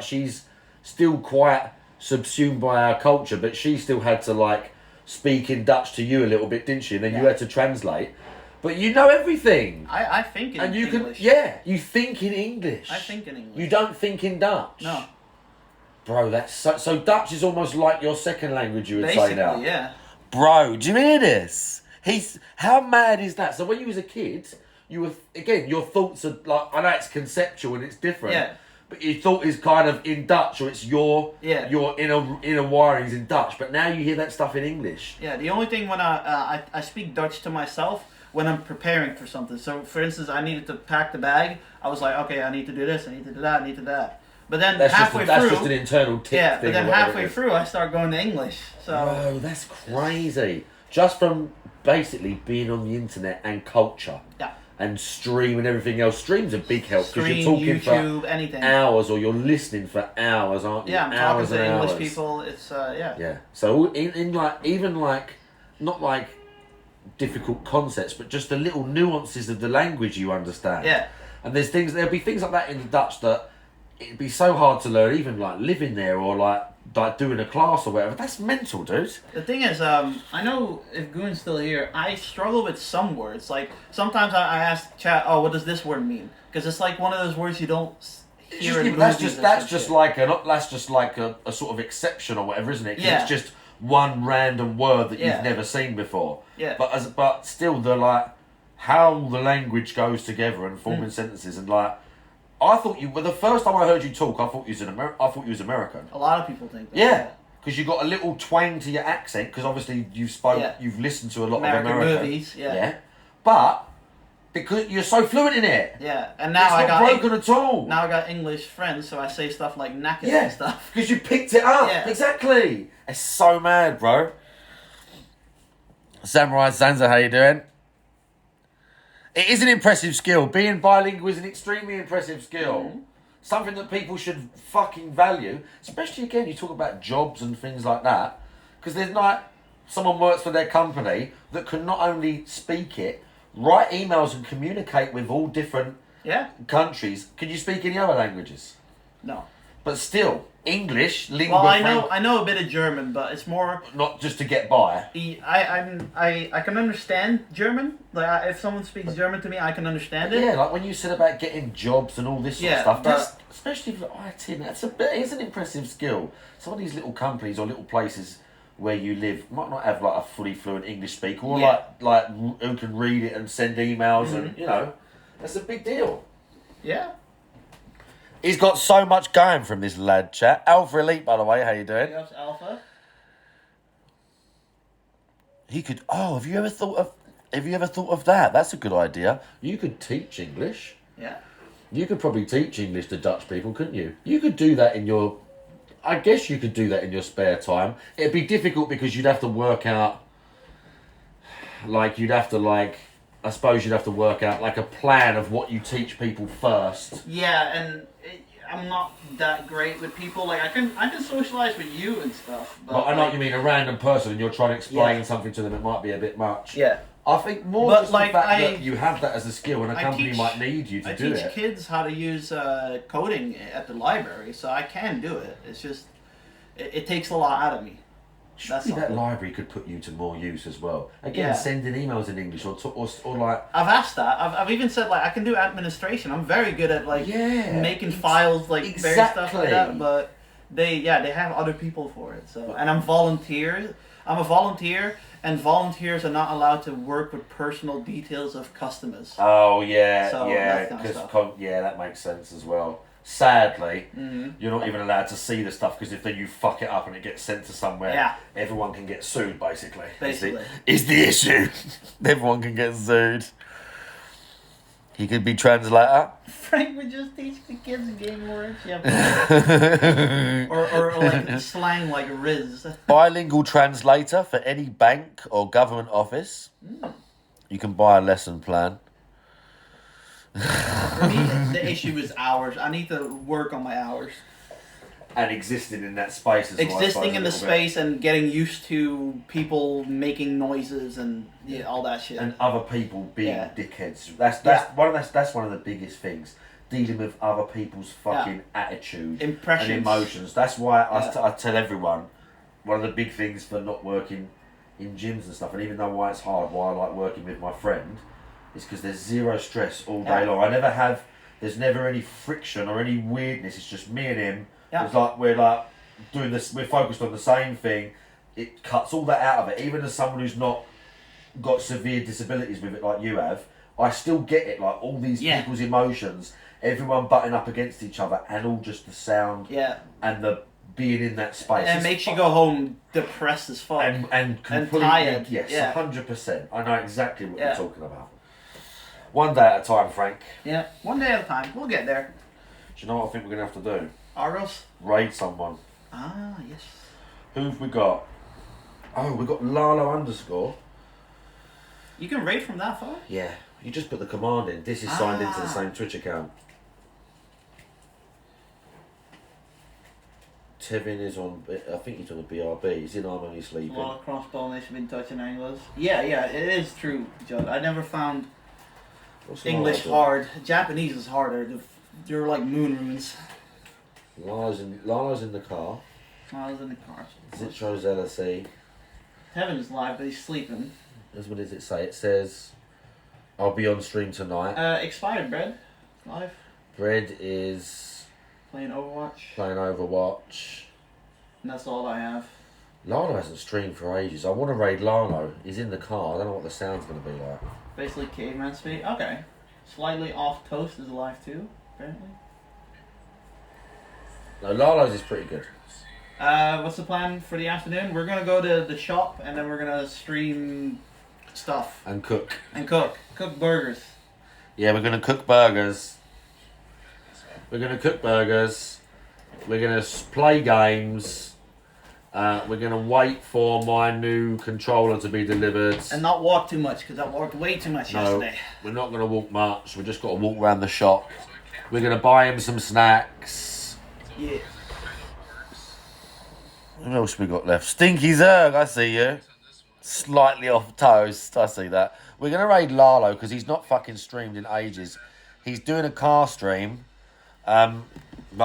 she's still quite subsumed by our culture, but she still had to, like, speak in Dutch to you a little bit, didn't she? And then you had to translate. But you know everything. I think in English. You think in English. I think in English. You don't think in Dutch. No. Bro, that's so Dutch is almost like your second language, you would say now. Basically, yeah. Bro, do you hear this? How mad is that? So when you was a kid, you were, again, your thoughts are like, I know it's conceptual and it's different. Yeah. But your thought is kind of in Dutch, or it's your inner wirings in Dutch. But now you hear that stuff in English. Yeah, the only thing when I speak Dutch to myself when I'm preparing for something. So, for instance, I needed to pack the bag. I was like, okay, I need to do this, I need to do that, I need to do that. But then that's halfway that's through... just an internal tick yeah, thing. but then halfway through, I start going to English. So. Bro, that's crazy. Just from basically being on the internet and culture. Yeah. And stream and everything else. Stream's a big help because you're talking YouTube, for anything. hours, or you're listening for hours, aren't you? Yeah, I'm hours talking to English hours. people. It's yeah. Yeah. So in like, even like, not like difficult concepts, but just the little nuances of the language you understand. Yeah. And there'll be things like that in the Dutch that it'd be so hard to learn, even like living there or like doing a class or whatever. That's mental, dude. The thing is, I know if Goon's still here, I struggle with some words. Like, sometimes I ask chat, oh, what does this word mean? Because it's like one of those words you don't hear in That's movies just like a sort of exception or whatever, isn't it? 'Cause Yeah. it's just one random word that Yeah. you've never seen before. Yeah. But still, the like how the language goes together and forming sentences and like. I thought the first time I heard you talk, I thought you was American. A lot of people think that. Yeah, because you got a little twang to your accent. Because obviously you've listened to a lot American of American movies. Yeah. But because you're so fluent in it, Yeah. And now it's I not got broken at all. now I got English friends, so I say stuff like knackers Yeah, and stuff. because you picked it up. Yeah. Exactly. It's so mad, bro. Samurai Zanza, how you doing? It is an impressive skill. Being bilingual is an extremely impressive skill. Something that people should fucking value. Especially, again, you talk about jobs and things like that. Because there's like, someone works for their company that can not only speak it, write emails and communicate with all different Yeah. countries. Can you speak any other languages? No. But still, English, lingua Well, franca, I know a bit of German, but it's more. not just to get by. I can understand German. Like, if someone speaks German to me, I can understand it. Yeah, like when you said about getting jobs and all this sort of Yeah, stuff, but- that's, especially for IT, it's an impressive skill. Some of these little companies or little places where you live might not have like a fully fluent English speaker or Yeah. like who can read it and send emails and, you know, that's a big deal. Yeah. He's got so much going from this lad chat. Alpha Elite, by the way, how you doing? Big ups, Alpha. He could. Oh, have you ever thought of that? That's a good idea. You could teach English. Yeah. You could probably teach English to Dutch people, couldn't you? You could do that in your. I guess you could do that in your spare time. It'd be difficult because you'd have to work out. I suppose you'd have to work out like a plan of what you teach people first. Yeah, and I'm not that great with people. Like I can socialize with you and stuff. But I know like, what you mean, a random person, and you're trying to explain Yeah. something to them. It might be a bit much. Yeah. I think more But, just like, the fact I- that you have that as a skill, and a I company teach- might need you to I do teach it. kids how to use coding at the library, so I can do it. It's just it takes a lot out of me. That's Surely that something. library could put you to more use as well. Again, Yeah. sending emails in English or like. I've asked that. I've even said like I can do administration. I'm very good at like Yeah, making files, like various stuff like exactly. that. But they have other people for it. So and I'm a volunteer, and volunteers are not allowed to work with personal details of customers. Oh yeah, So, yeah, that kind of because stuff. yeah, that makes sense as well. Sadly, Mm-hmm. you're not even allowed to see the stuff because if then you fuck it up and it gets sent to somewhere, Yeah. everyone can get sued. Basically, Basically. is the issue. Everyone can get sued. He could be translator. Frank would just teach the kids game words. Yeah. or like slang like Riz. Bilingual translator for any bank or government office. You can buy a lesson plan. For me, the issue is hours. I need to work on my hours. And existing in that space as well. I suppose, Existing in a the little bit. space and getting used to people making noises and all that shit. And other people being Yeah. dickheads. That's one of the biggest things. Dealing with other people's fucking attitude Impressions. and emotions. That's why Yeah. I tell everyone one of the big things for not working in gyms and stuff, and even though why it's hard, why I like working with my friend, is because there's zero stress all day Yeah. long. There's never any friction or any weirdness. It's just me and him. Yeah. It's like we're like doing this. We're focused on the same thing. It cuts all that out of it. Even as someone who's not got severe disabilities with it like you have, I still get it. Like all these Yeah. people's emotions, everyone butting up against each other, and all just the sound Yeah. and the being in that space. And it It's makes you fu- go home depressed as fuck. and completely tired. yes, Yeah. 100%. I know exactly what Yeah. you're talking about. One day at a time, Frank. Yeah, one day at a time. We'll get there. Do you know what I think we're gonna have to do? Argos? Raid someone. Ah, yes. Who've we got? Oh, we got Lalo underscore. You can rate from that far? Yeah, you just put the command in. This is signed into the Ah. same Twitch account. Tevin is on. I think he's on the BRB. He's in I'm Only A Sleeping. lot of crossbow they should be touching anglers. Yeah, it is true, Judd. I never found What's English Lala hard. Japanese is harder. They're like moon runes. doing? Lala's in the car. I was in the car. Zitro's LSE. Heaven is live, but he's sleeping. What does it say? It says, I'll be on stream tonight. Expired bread. Live. Bread is Playing Overwatch. playing Overwatch. And that's all I have. Lalo hasn't streamed for ages. I want to raid Lalo. He's in the car. I don't know what the sound's going to be like. Basically caveman speed. Okay. Slightly off toast is alive too, apparently. No, Lalo's is pretty good. What's the plan for the afternoon? We're gonna go to the shop and then we're gonna stream stuff And cook. and cook burgers. Yeah, we're going to cook burgers. We're going to cook burgers. We're going to play games. We're going to wait for my new controller to be delivered. And not walk too much because I walked way too much No, yesterday. we're not going to walk much. We're just got to walk around the shop. We're going to buy him some snacks. Yeah. What else we got left? Stinky Zerg, I see you. Slightly off toast, I see that. We're going to raid Lalo because he's not fucking streamed in ages. He's doing a car stream. But I'm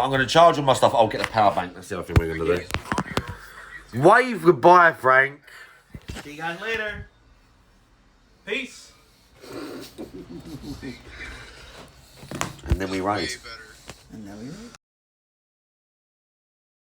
going to charge all my stuff. I'll get a power bank. That's the other thing we're going to do. Wave goodbye, Frank. See you guys later. Peace. And then we raid. And now we raid.